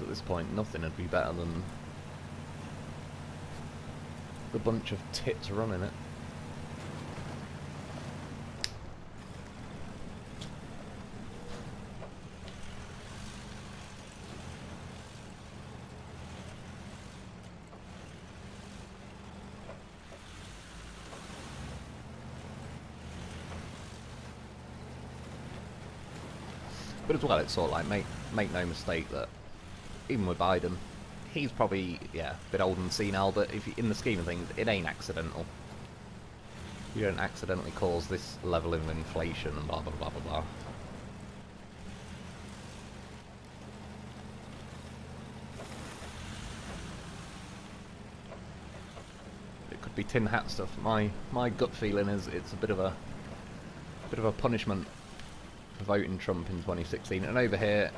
At this point, nothing would be better than the bunch of tits running it. But as well, it's sort of like, make no mistake that even with Biden, he's probably, yeah, a bit old and senile, but if in the scheme of things, it ain't accidental. You don't accidentally cause this level of inflation and blah blah blah blah blah. It could be tin hat stuff. My gut feeling is it's a bit of a punishment for voting Trump in 2016, and over here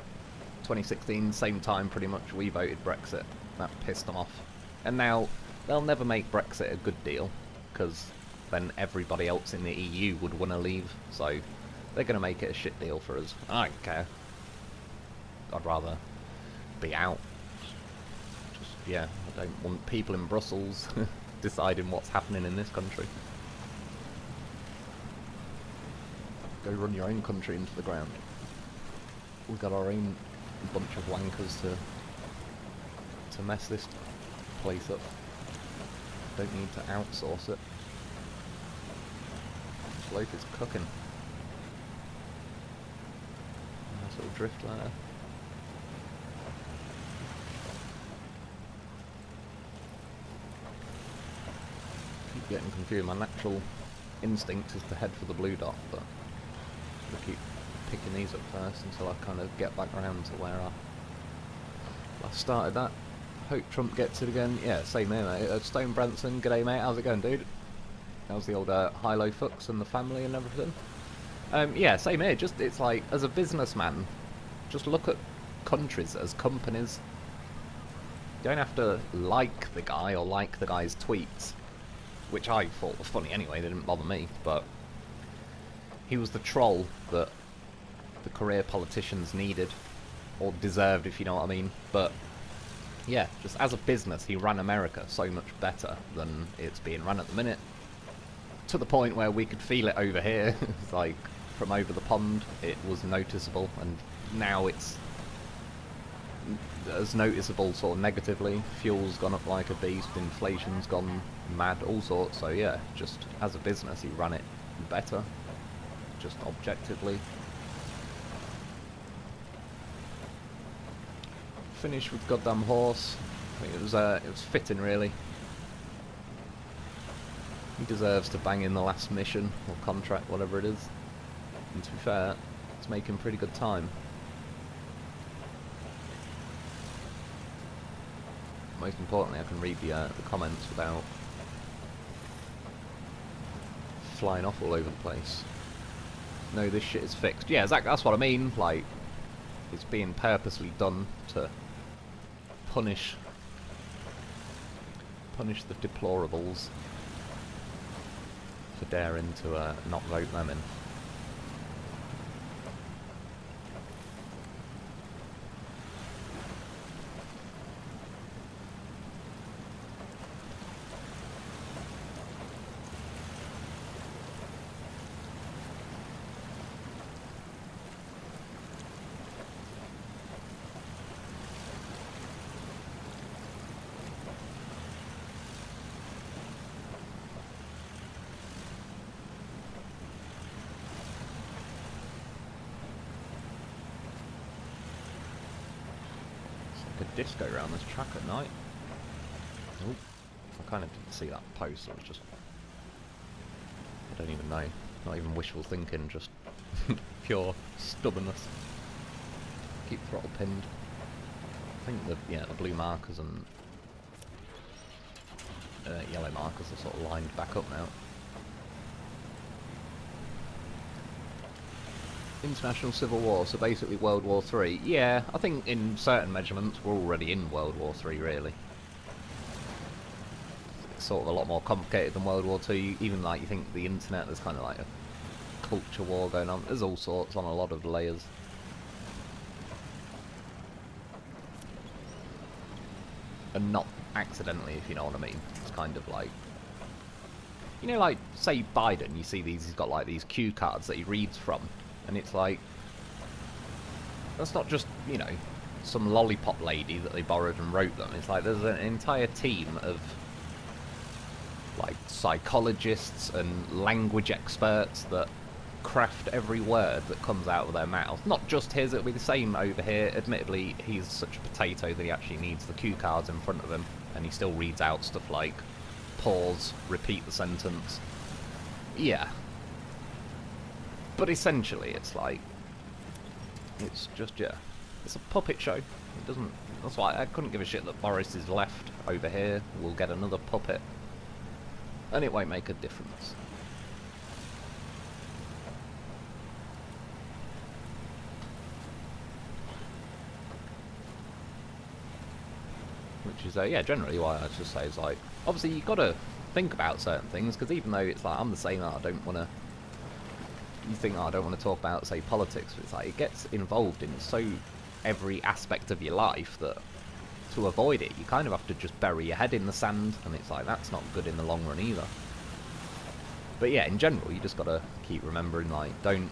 2016, same time pretty much, we voted Brexit. That pissed them off. And now, they'll never make Brexit a good deal, because then everybody else in the EU would want to leave, so they're going to make it a shit deal for us. I don't care. I'd rather be out. Just, yeah, I don't want people in Brussels deciding what's happening in this country. Go run your own country into the ground. We've got our own bunch of wankers to mess this place up. Don't need to outsource it. This loaf is cooking. Nice little drift there. Keep getting confused. My natural instinct is to head for the blue dot, but I keep picking these up first until I kind of get back around to where I started that. Hope Trump gets it again. Yeah, same here, mate. Stone Branson, g'day, mate. How's it going, dude? How's the old high-low fucks and the family and everything? Yeah, same here. Just, it's like, as a businessman, just look at countries as companies. You don't have to like the guy or like the guy's tweets, which I thought were funny anyway. They didn't bother me, but he was the troll that the career politicians needed, or deserved, if you know what I mean. But yeah, just as a business, he ran America so much better than it's being run at the minute. To the point where we could feel it over here. It's like, from over the pond, it was noticeable, and now it's as noticeable sort of negatively. Fuel's gone up like a beast, inflation's gone mad, all sorts. So yeah, just as a business, he ran it better, just objectively. Finished with goddamn horse. I think it was fitting, really. He deserves to bang in the last mission or contract, whatever it is. And to be fair, it's making pretty good time. Most importantly, I can read the comments without flying off all over the place. No, this shit is fixed. Yeah, exactly. That's what I mean. Like, it's being purposely done to punish the deplorables for daring to not vote them in. Disco around this track at night. Ooh, I kind of didn't see that post. It was just, I don't even know. Not even wishful thinking, just pure stubbornness. Keep throttle pinned. I think the blue markers and yellow markers are sort of lined back up now. International Civil War, so basically World War III. Yeah, I think in certain measurements we're already in World War III, really. It's sort of a lot more complicated than World War II. Even like, you think the internet, there's kind of like a culture war going on. There's all sorts on a lot of layers. And not accidentally, if you know what I mean. It's kind of like, you know, like, say Biden, you see these, he's got like these cue cards that he reads from. And it's like, that's not just, you know, some lollipop lady that they borrowed and wrote them. It's like there's an entire team of, like, psychologists and language experts that craft every word that comes out of their mouth. Not just his, it'll be the same over here. Admittedly, he's such a potato that he actually needs the cue cards in front of him. And he still reads out stuff like, pause, repeat the sentence. Yeah. But essentially, it's like, it's just, yeah, it's a puppet show. It doesn't, that's why I couldn't give a shit that Boris is left over here. We'll get another puppet. And it won't make a difference. Which is, yeah, generally why I just say is like, obviously you've got to think about certain things, because even though it's like, I'm the same, I don't want to, you think, oh, I don't want to talk about, say, politics, but it's like, it gets involved in so every aspect of your life that to avoid it, you kind of have to just bury your head in the sand, and it's like, that's not good in the long run either. But yeah, in general, you just got to keep remembering, like, don't,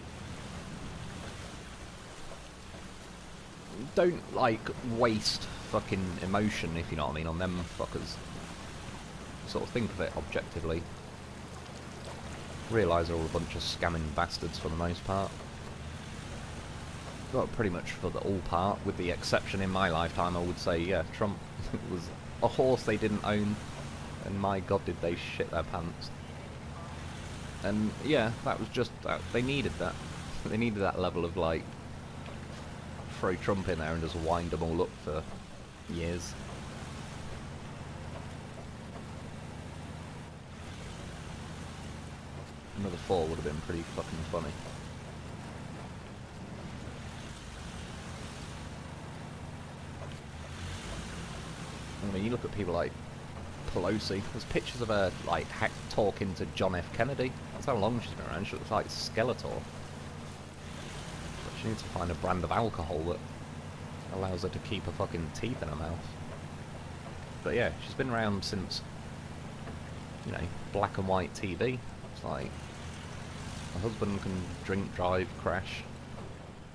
like, waste fucking emotion, if you know what I mean, on them fuckers. Sort of think of it objectively. Realise they're all a bunch of scamming bastards for the most part. Well, pretty much for the all part, with the exception in my lifetime, I would say, yeah, Trump was a horse they didn't own, and my god did they shit their pants. And yeah, that was just, they needed that. They needed that level of, like, throw Trump in there and just wind them all up for years. Another 4 would have been pretty fucking funny. I mean, you look at people like Pelosi. There's pictures of her like talking to John F. Kennedy. That's how long she's been around. She looks like Skeletor. But she needs to find a brand of alcohol that allows her to keep her fucking teeth in her mouth. But yeah, she's been around since, you know, black and white TV. It's like, my husband can drink, drive, crash,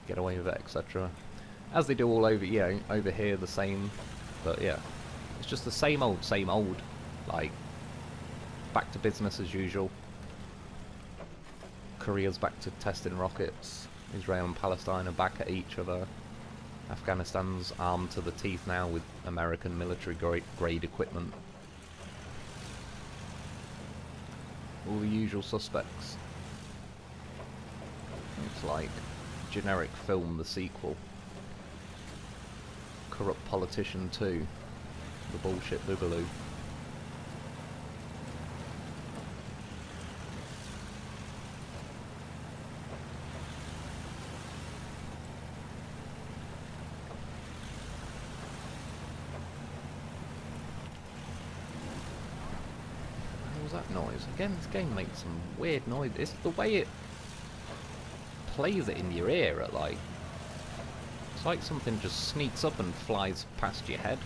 get away with it, etc. As they do all over, you know, over here, the same. But yeah, it's just the same old, like, back to business as usual. Korea's back to testing rockets. Israel and Palestine are back at each other. Afghanistan's armed to the teeth now with American military grade equipment. All the usual suspects. It's like generic film, the sequel. Corrupt Politician 2. The bullshit boogaloo. That noise again. This game makes some weird noise. It's the way it plays it in your ear at like, it's like something just sneaks up and flies past your head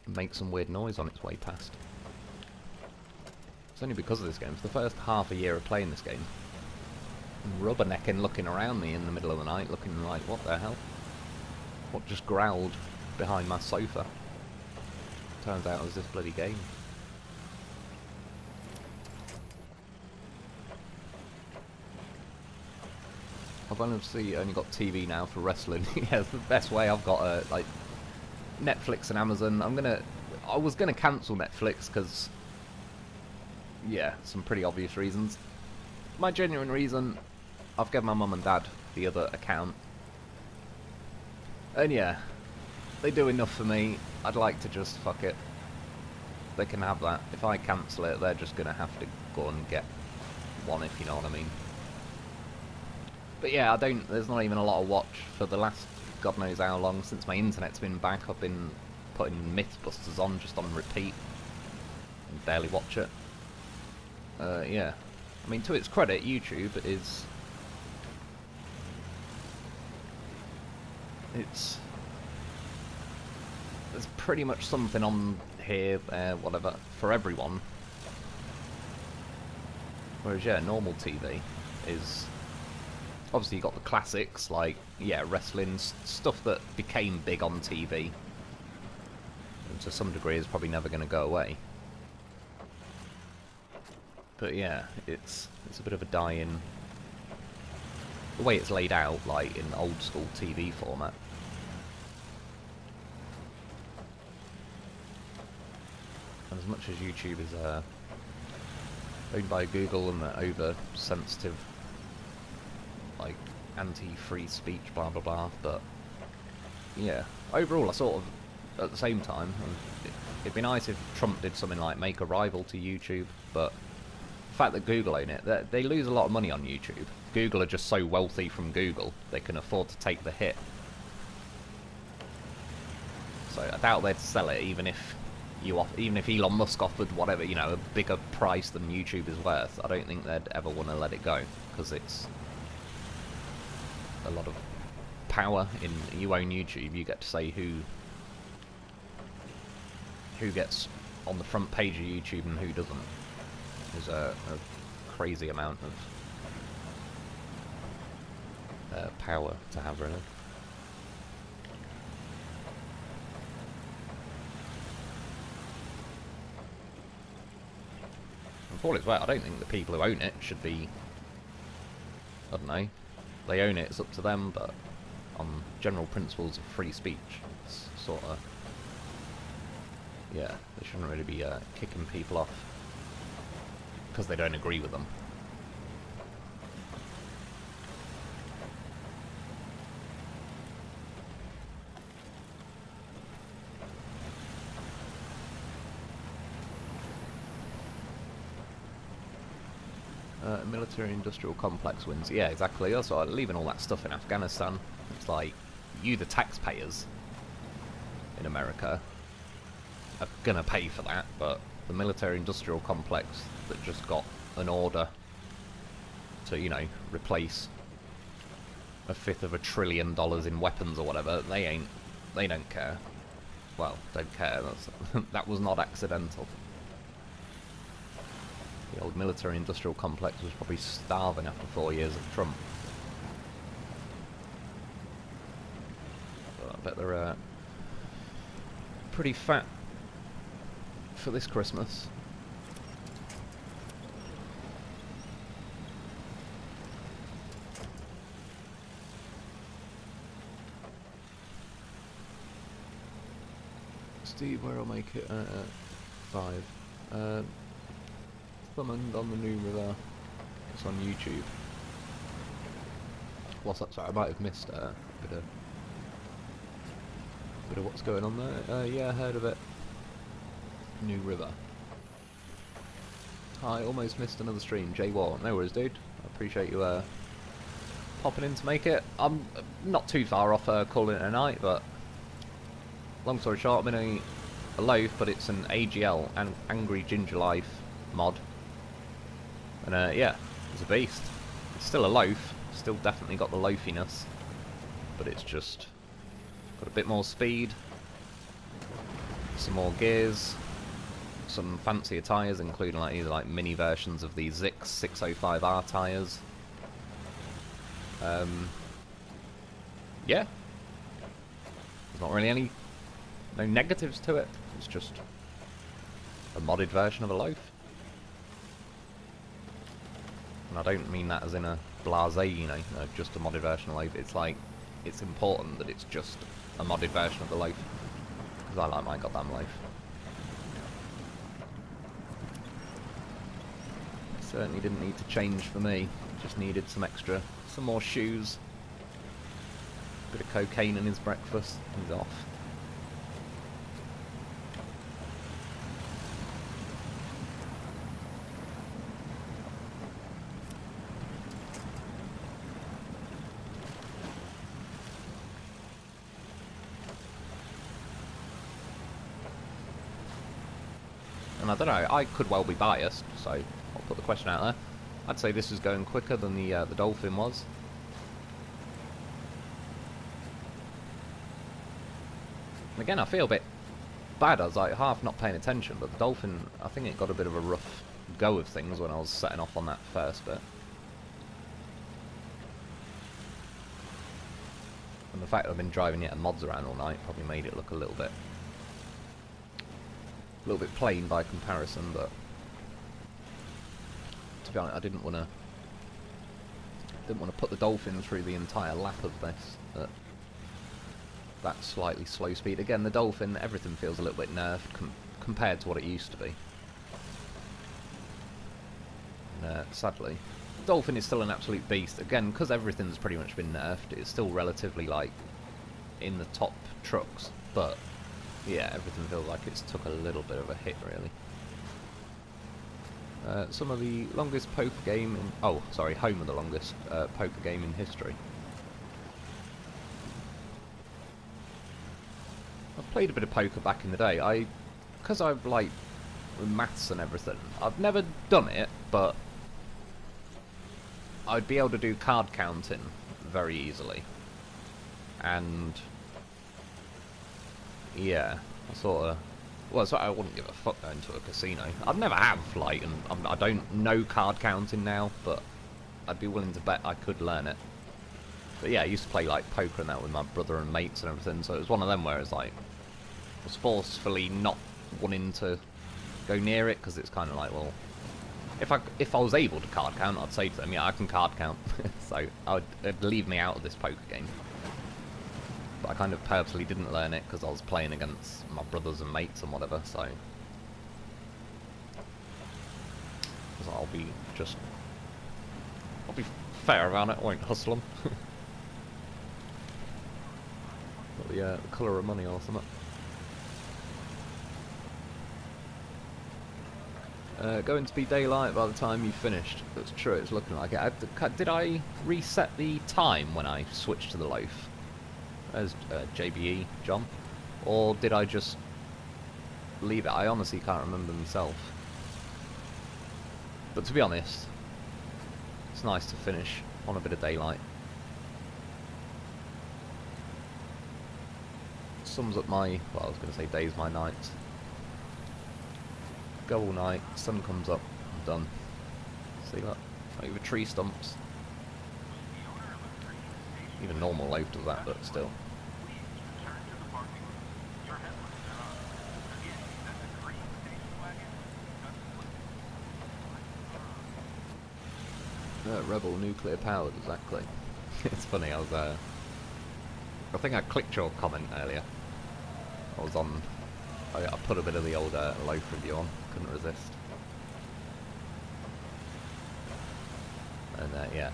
and makes some weird noise on its way past. It's only because of this game. For the first half a year of playing this game, rubbernecking looking around me in the middle of the night, looking like, what the hell, what just growled behind my sofa. Turns out it was this bloody game. I've honestly only got TV now for wrestling. Yeah, it's the best way. I've got like Netflix and Amazon. I was gonna cancel Netflix because, yeah, some pretty obvious reasons. My genuine reason, I've given my mum and dad the other account, and yeah, they do enough for me. I'd like to just fuck it. They can have that. If I cancel it, they're just gonna have to go and get one, if you know what I mean. But yeah, there's not even a lot of watch for the last God knows how long since my internet's been back. I've been putting Mythbusters on just on repeat and barely watch it. Yeah. I mean, to its credit, YouTube is... there's pretty much something on here, whatever, for everyone. Whereas, yeah, normal TV is... obviously you got the classics, like, yeah, wrestling, stuff that became big on TV. And to some degree is probably never going to go away. But yeah, it's a bit of a die-in. The way it's laid out, like, in old school TV format. As much as YouTube is owned by Google and they're over-sensitive, like, anti-free speech, blah blah blah, but yeah, overall I sort of, at the same time, it'd be nice if Trump did something like make a rival to YouTube, but the fact that Google own it, they lose a lot of money on YouTube. Google are just so wealthy from Google, they can afford to take the hit. So I doubt they'd sell it, even if Elon Musk offered whatever, you know, a bigger price than YouTube is worth. I don't think they'd ever want to let it go, because it's a lot of power in, you own YouTube, you get to say who gets on the front page of YouTube and who doesn't. There's a crazy amount of power to have, really. And for all it's worth, I don't think the people who own it should be, I don't know, they own it, it's up to them, but on general principles of free speech, it's sort of, yeah, they shouldn't really be kicking people off because they don't agree with them. Military-industrial complex wins. Yeah, exactly. That's why leaving all that stuff in Afghanistan. It's like, you the taxpayers in America are gonna pay for that, but the military-industrial complex that just got an order to, you know, replace $1/5 trillion in weapons or whatever, they don't care. Well, don't care. That was not accidental. The old military-industrial complex was probably starving after 4 years of Trump. But I bet they're pretty fat for this Christmas. Steve, where I'll make it 5. Thumbing on the new river. It's on YouTube. What's that? Sorry, I might have missed a bit of what's going on there. Yeah, I heard of it. New river. I almost missed another stream. Jay War. No worries, dude. I appreciate you popping in to make it. I'm not too far off calling it a night, but long story short, I'm in a loaf, but it's an AGL, an Angry Ginger Life mod. And yeah, it's a beast. It's still a loaf, still definitely got the loafiness, but it's just got a bit more speed, some more gears, some fancier tyres, including like either like mini versions of the Zix 605R tyres. Yeah, there's not really no negatives to it. It's just a modded version of a loaf. And I don't mean that as in a blasé, you know, just a modded version of the loaf. It's like, it's important that it's just a modded version of the loaf. Because I like my goddamn loaf. It certainly didn't need to change for me. Just needed some more shoes. Bit of cocaine in his breakfast. He's off. And I don't know, I could well be biased, so I'll put the question out there. I'd say this is going quicker than the Dolphin was. And again, I feel a bit bad. I was like half not paying attention, but the Dolphin, I think it got a bit of a rough go of things when I was setting off on that first bit. And the fact that I've been driving it and mods around all night probably made it look a little bit plain by comparison, but to be honest, I didn't want to put the Dolphin through the entire lap of this at that slightly slow speed. Again, the Dolphin, everything feels a little bit nerfed compared to what it used to be. And, sadly, Dolphin is still an absolute beast. Again, because everything's pretty much been nerfed, it's still relatively like in the top trucks, but yeah, everything feels like it's took a little bit of a hit, really. Some of the longest poker game in... Oh, sorry, home of the longest poker game in history. I've played a bit of poker back in the day. Because I've, like, maths and everything, I've never done it, but I'd be able to do card counting very easily. And yeah, I sort of... Well, so I wouldn't give a fuck going to a casino. I'd never have, like, and I don't know card counting now, but I'd be willing to bet I could learn it. But yeah, I used to play, like, poker and that with my brother and mates and everything, so it was one of them where it's like, I was forcefully not wanting to go near it, because it's kind of like, well, if I was able to card count, I'd say to them, yeah, I can card count. So it'd leave me out of this poker game. But I kind of purposely didn't learn it because I was playing against my brothers and mates and whatever, so I'll be fair about it, I won't hustle them. Got the colour of money or something. Going to be daylight by the time you finished. That's true, it's looking like it. Did I reset the time when I switched to the loaf? There's JBE, John. Or did I just leave it? I honestly can't remember myself. But to be honest, it's nice to finish on a bit of daylight. Sums up my, well, I was going to say days, my nights. Go all night, sun comes up, I'm done. See that? Over tree stumps. Even normal loaf does that, but still. Rebel nuclear powered, exactly. It's funny, I think I clicked your comment earlier. I was on, I put a bit of the old loaf review on, couldn't resist. And yeah.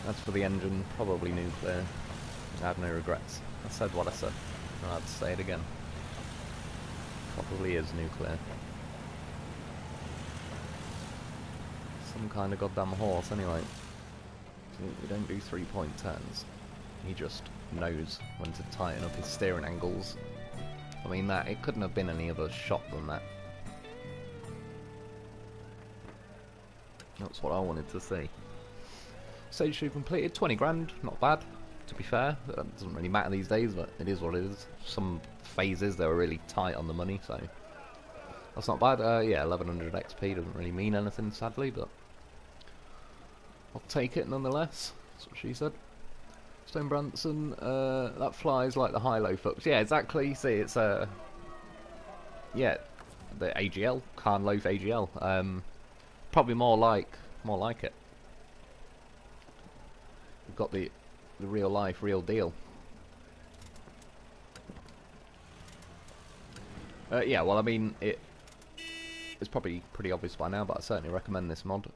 As for the engine, probably nuclear. I have no regrets. I said what I said, and I had to say it again. Probably is nuclear. Some kind of goddamn horse, anyway. We don't do 3.10s. He just knows when to tighten up his steering angles. I mean, that it couldn't have been any other shot than that. That's what I wanted to see. Stage 2 completed, 20 grand, not bad, to be fair. That doesn't really matter these days, but it is what it is. Some phases they were really tight on the money, so that's not bad. Yeah, 1100 XP doesn't really mean anything, sadly, but I'll take it nonetheless. That's what she said. Stone Branson, that flies like the high-low folks. Yeah, exactly. See, it's yeah, the AGL, Carn Loaf AGL. Probably more like it. We've got the real life, real deal. Yeah, well, I mean, it's probably pretty obvious by now, but I certainly recommend this mod.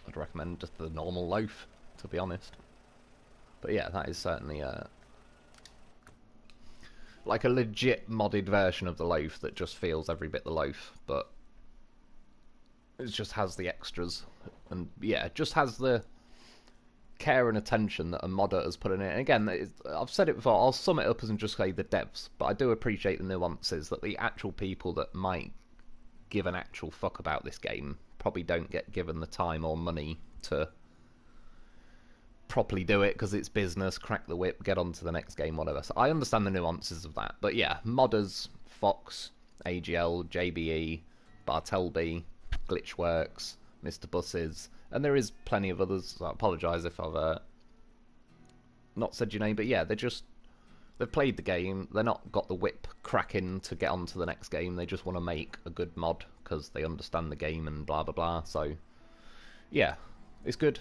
I'd recommend just the normal loaf, to be honest. But yeah, that is certainly like a legit modded version of the loaf that just feels every bit the loaf, but it just has the extras, and yeah, it just has the care and attention that a modder has put in it. And again, I've said it before, I'll sum it up as and just say the devs, but I do appreciate the nuances that the actual people that might give an actual fuck about this game probably don't get given the time or money to properly do it because it's business, crack the whip, get on to the next game, whatever. So I understand the nuances of that. But yeah, modders, Fox, AGL, JBE, Bartelby, Glitchworks, Mr. Buses, and there is plenty of others, so I apologise if I've not said your name, but yeah, they've played the game, they're not got the whip cracking to get on to the next game, they just want to make a good mod because they understand the game and blah blah blah, so yeah, it's good,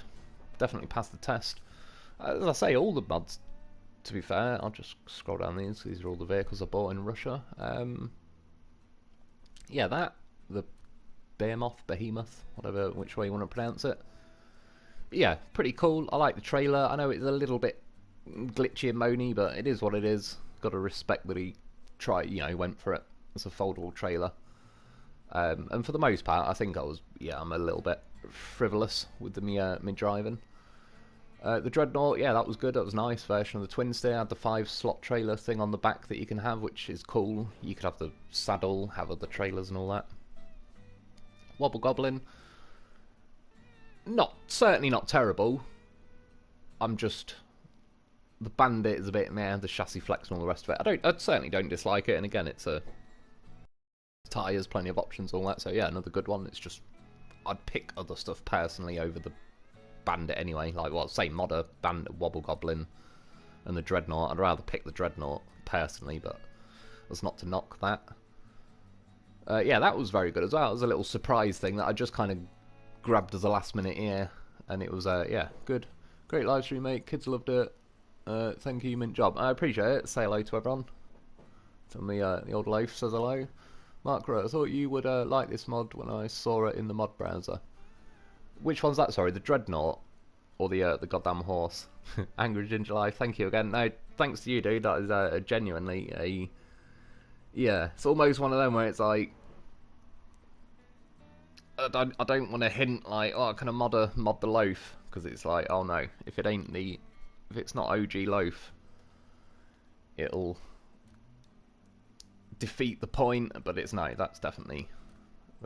definitely passed the test. As I say, all the mods, to be fair, I'll just scroll down these are all the vehicles I bought in Russia. Yeah, the Behemoth, whatever, which way you want to pronounce it. But yeah, pretty cool. I like the trailer. I know it's a little bit glitchy and moany, but it is what it is. Got to respect that he went for it. It's a foldable trailer. And for the most part, I think I'm a little bit frivolous with the me driving. The Dreadnought, yeah, that was good. That was a nice version of the twin steer. Had the 5-slot trailer thing on the back that you can have, which is cool. You could have the saddle, have other trailers and all that. Wobble Goblin, certainly not terrible. The Bandit is a bit meh, the chassis flex and all the rest of it. I certainly don't dislike it, and again, it's tyres, plenty of options, all that. So yeah, another good one. It's just I'd pick other stuff personally over the Bandit anyway. Like, well, same modder, Bandit, Wobble Goblin, and the Dreadnought. I'd rather pick the Dreadnought personally, but that's not to knock that. Yeah, that was very good as well. It was a little surprise thing that I just kind of grabbed as a last minute ear, and it was yeah, good. Great live stream, mate. Kids loved it. Thank you, mint job. I appreciate it. Say hello to everyone. From the old loaf says hello. Mark Rowe, I thought you would like this mod when I saw it in the mod browser. Which one's that? Sorry, the Dreadnought or the goddamn horse? Angry Ginger Life. Thank you again. No, thanks to you, dude. That is genuinely a. Yeah, it's almost one of them where it's like, I don't want to hint like, oh, can I mod the loaf? Because it's like, oh no, if it's not OG loaf, it'll defeat the point. But it's no, that's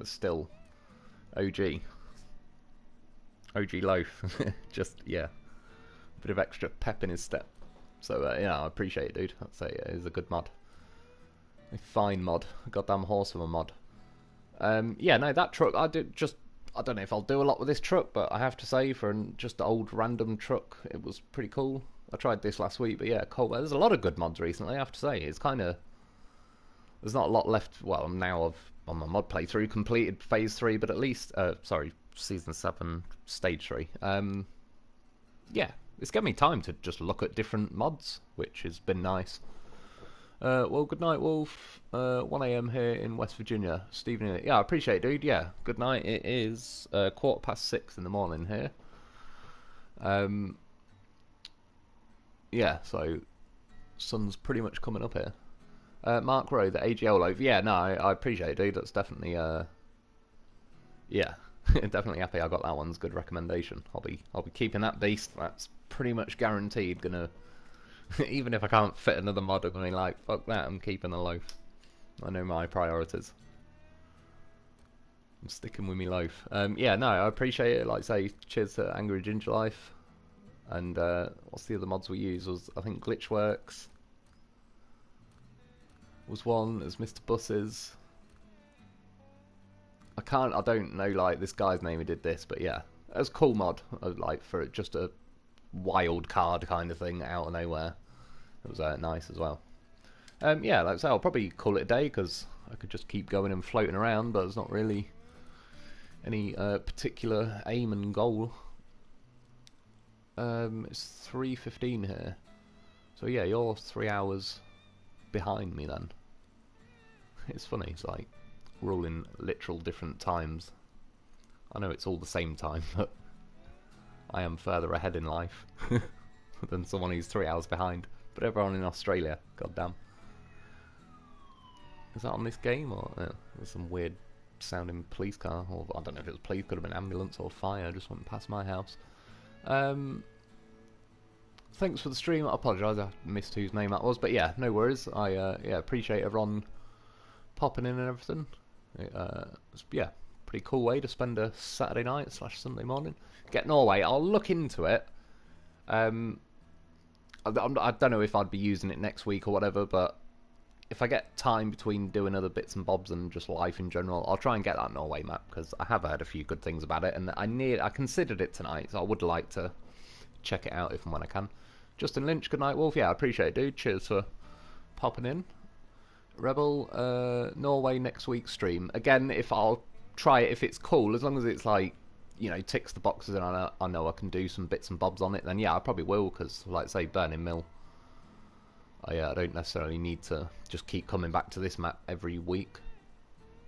still OG loaf. Just yeah, a bit of extra pep in his step. So yeah, I appreciate it, dude. I'd say it is a good mod, a fine mod, a goddamn horse of a mod. Yeah, no, that truck, I don't know if I'll do a lot with this truck, but I have to say, for just an old random truck, it was pretty cool. I tried this last week, but yeah, cool. There's a lot of good mods recently, I have to say. It's kind of, there's not a lot left. Well, now I've, on my mod playthrough, completed Phase 3, but at least, sorry, Season 7, Stage 3. Yeah, it's given me time to just look at different mods, which has been nice. Well, good night, Wolf. 1 AM here in West Virginia. Stephen, yeah, I appreciate it, dude. Yeah, good night. It is 6:15 in the morning here. Yeah, so sun's pretty much coming up here. Mark Rowe, the AGL loaf. Yeah, no, I appreciate it, dude. That's definitely, yeah, definitely happy I got that one. It's a good recommendation. I'll be keeping that beast. That's pretty much guaranteed. Gonna. Even if I can't fit another mod, I'm going to be like, fuck that, I'm keeping the loaf. I know my priorities. I'm sticking with me loaf. Yeah, no, I appreciate it. Like I say, cheers to Angry Ginger Life. And what's the other mods we use? Was, I think, Glitchworks was one. There's Mr. Buses. I don't know, like, this guy's name who did this, but yeah. It was a cool mod, like, for just a wild card kind of thing out of nowhere. It was nice as well. Yeah, like I say, I'll probably call it a day because I could just keep going and floating around, but there's not really any particular aim and goal. It's 3:15 here, so yeah, you're 3 hours behind me then. It's funny, it's like we're all in literal different times. I know it's all the same time, but I am further ahead in life than someone who's 3 hours behind. But everyone in Australia, goddamn. Is that on this game, or there's some weird sounding police car? Or I don't know if it was police, could have been ambulance or fire. Just went past my house. Thanks for the stream. I apologise, I missed whose name that was, but yeah, no worries. I yeah, appreciate everyone popping in and everything. Yeah, pretty cool way to spend a Saturday night / Sunday morning. Get Norway. I'll look into it. I don't know if I'd be using it next week or whatever, but if I get time between doing other bits and bobs and just life in general, I'll try and get that Norway map, because I have heard a few good things about it, and I considered it tonight, so I would like to check it out if and when I can. Justin Lynch, good night, Wolf. Yeah, I appreciate it, dude. Cheers for popping in. Rebel, Norway next week's stream. Again, if I'll try it, if it's cool, as long as it's like, you know, ticks the boxes and I know I can do some bits and bobs on it, then yeah, I probably will, because, like say, Burning Mill, I don't necessarily need to just keep coming back to this map every week.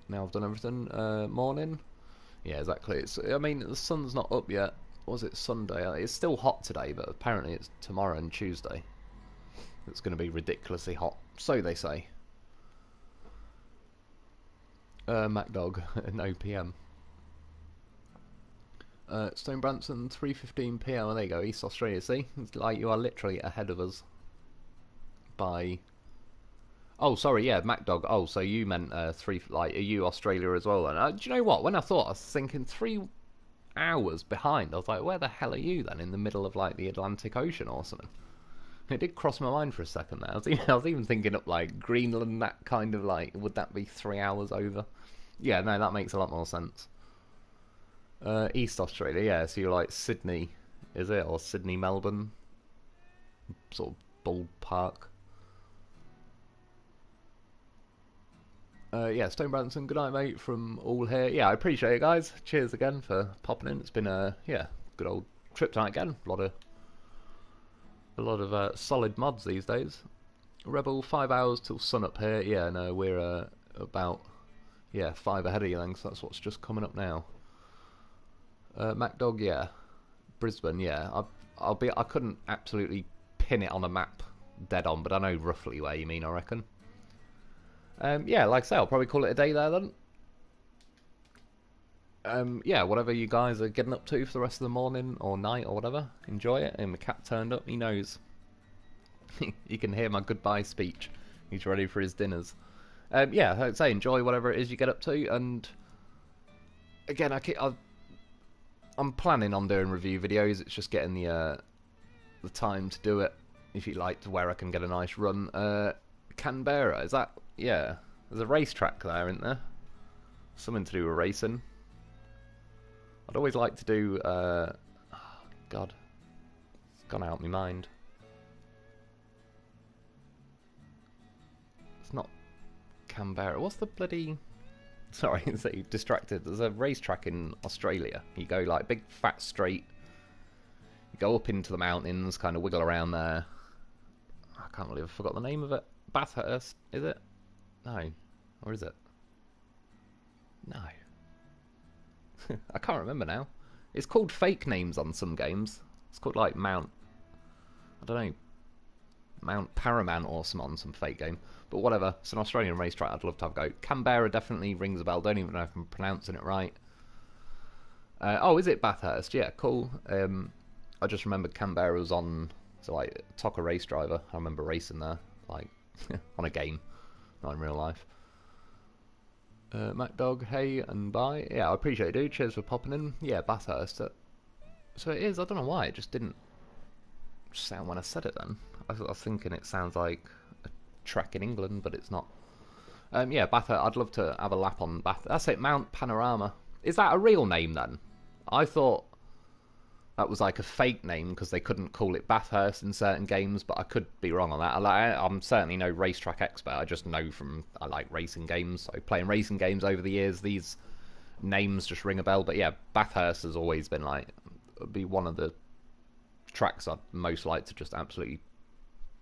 Now I've done everything. Morning. Yeah, exactly. I mean, the sun's not up yet. Was it Sunday? It's still hot today, but apparently it's tomorrow and Tuesday. It's going to be ridiculously hot. So they say. MacDog, no PM. Stone Branson, 3:15 PM. Oh, there you go, East Australia. See, it's like you are literally ahead of us by. Oh, sorry, yeah, MacDog. Oh, so you meant are you Australia as well? And do you know what? When I thought, I was thinking 3 hours behind. I was like, where the hell are you then? In the middle of like the Atlantic Ocean or something? It did cross my mind for a second there. I was even thinking up like Greenland, that kind of like, would that be 3 hours over? Yeah, no, that makes a lot more sense. East Australia, yeah, so you're like Sydney, is it? Or Sydney, Melbourne? Sort of ballpark. Yeah, Stone Branson, good night, mate, from all here. Yeah, I appreciate it, guys. Cheers again for popping in. It's been a, yeah, good old trip tonight again. A lot of solid mods these days. Rebel, 5 hours till sun up here. Yeah, no, we're about, yeah, 5 ahead of you then, so that's what's just coming up now. MacDog, yeah. Brisbane, yeah. I couldn't absolutely pin it on a map dead on, but I know roughly where you mean, I reckon. Yeah, like I say, I'll probably call it a day there then. Yeah, whatever you guys are getting up to for the rest of the morning or night or whatever, enjoy it. And the cat turned up, he knows. You can hear my goodbye speech. He's ready for his dinners. Yeah, I'd say enjoy whatever it is you get up to. And again, I'm planning on doing review videos. It's just getting the time to do it. If you like, to where I can get a nice run. Canberra, is that? Yeah, there's a racetrack there, isn't there? Something to do with racing. I'd always like to do. Oh, God, it's gone out of my mind. It's not Canberra. What's the bloody? Sorry, so distracted. There's a racetrack in Australia. You go like big fat straight. You go up into the mountains, kind of wiggle around there. I can't believe I forgot the name of it. Bathurst, is it? No. Or is it? No. I can't remember now. It's called fake names on some games. It's called like Mount... I don't know. Mount Paramount or some on some fake game. But whatever. It's an Australian racetrack I'd love to have a go. Canberra definitely rings a bell. Don't even know if I'm pronouncing it right. Oh, is it Bathurst? Yeah, cool. I just remember Canberra was on... So like, Tocker Race Driver. I remember racing there. Like, on a game. Not in real life. Mac Dog, hey and bye. Yeah, I appreciate it, dude. Cheers for popping in. Yeah, Bathurst. So it is. I don't know why. It just didn't sound when I said it then. I was thinking it sounds like a track in England, but it's not. Yeah, Bathurst. I'd love to have a lap on Bathurst. That's it, Mount Panorama. Is that a real name then? I thought that was like a fake name because they couldn't call it Bathurst in certain games, but I could be wrong on that. I'm certainly no racetrack expert. I just know I like racing games. So playing racing games over the years, these names just ring a bell. But yeah, Bathurst has always been like, it'd be one of the tracks I'd most like to just absolutely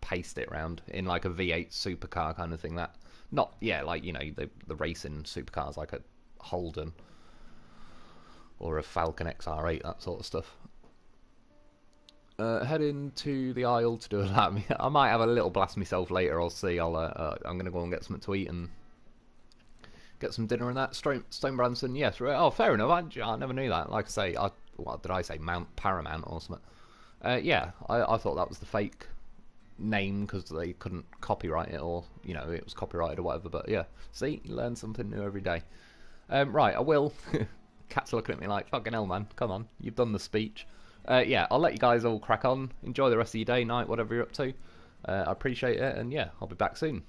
paste it around in like a V8 supercar kind of thing. That not like, you know, the racing supercars like a Holden or a Falcon XR8, that sort of stuff. Heading to the aisle to do a lap. I might have a little blast myself later. I'll see. I'm gonna go and get something to eat and get some dinner and that. Stone Branson, yes. Oh, fair enough. I never knew that. Like I say, what did I say? Mount Paramount or something. Yeah, I thought that was the fake name because they couldn't copyright it, or you know, it was copyrighted or whatever. But yeah, see, you learn something new every day. Right, I will. Cat's looking at me like, fucking hell, man. Come on, you've done the speech. Yeah, I'll let you guys all crack on. Enjoy the rest of your day, night, whatever you're up to. I appreciate it, and yeah, I'll be back soon.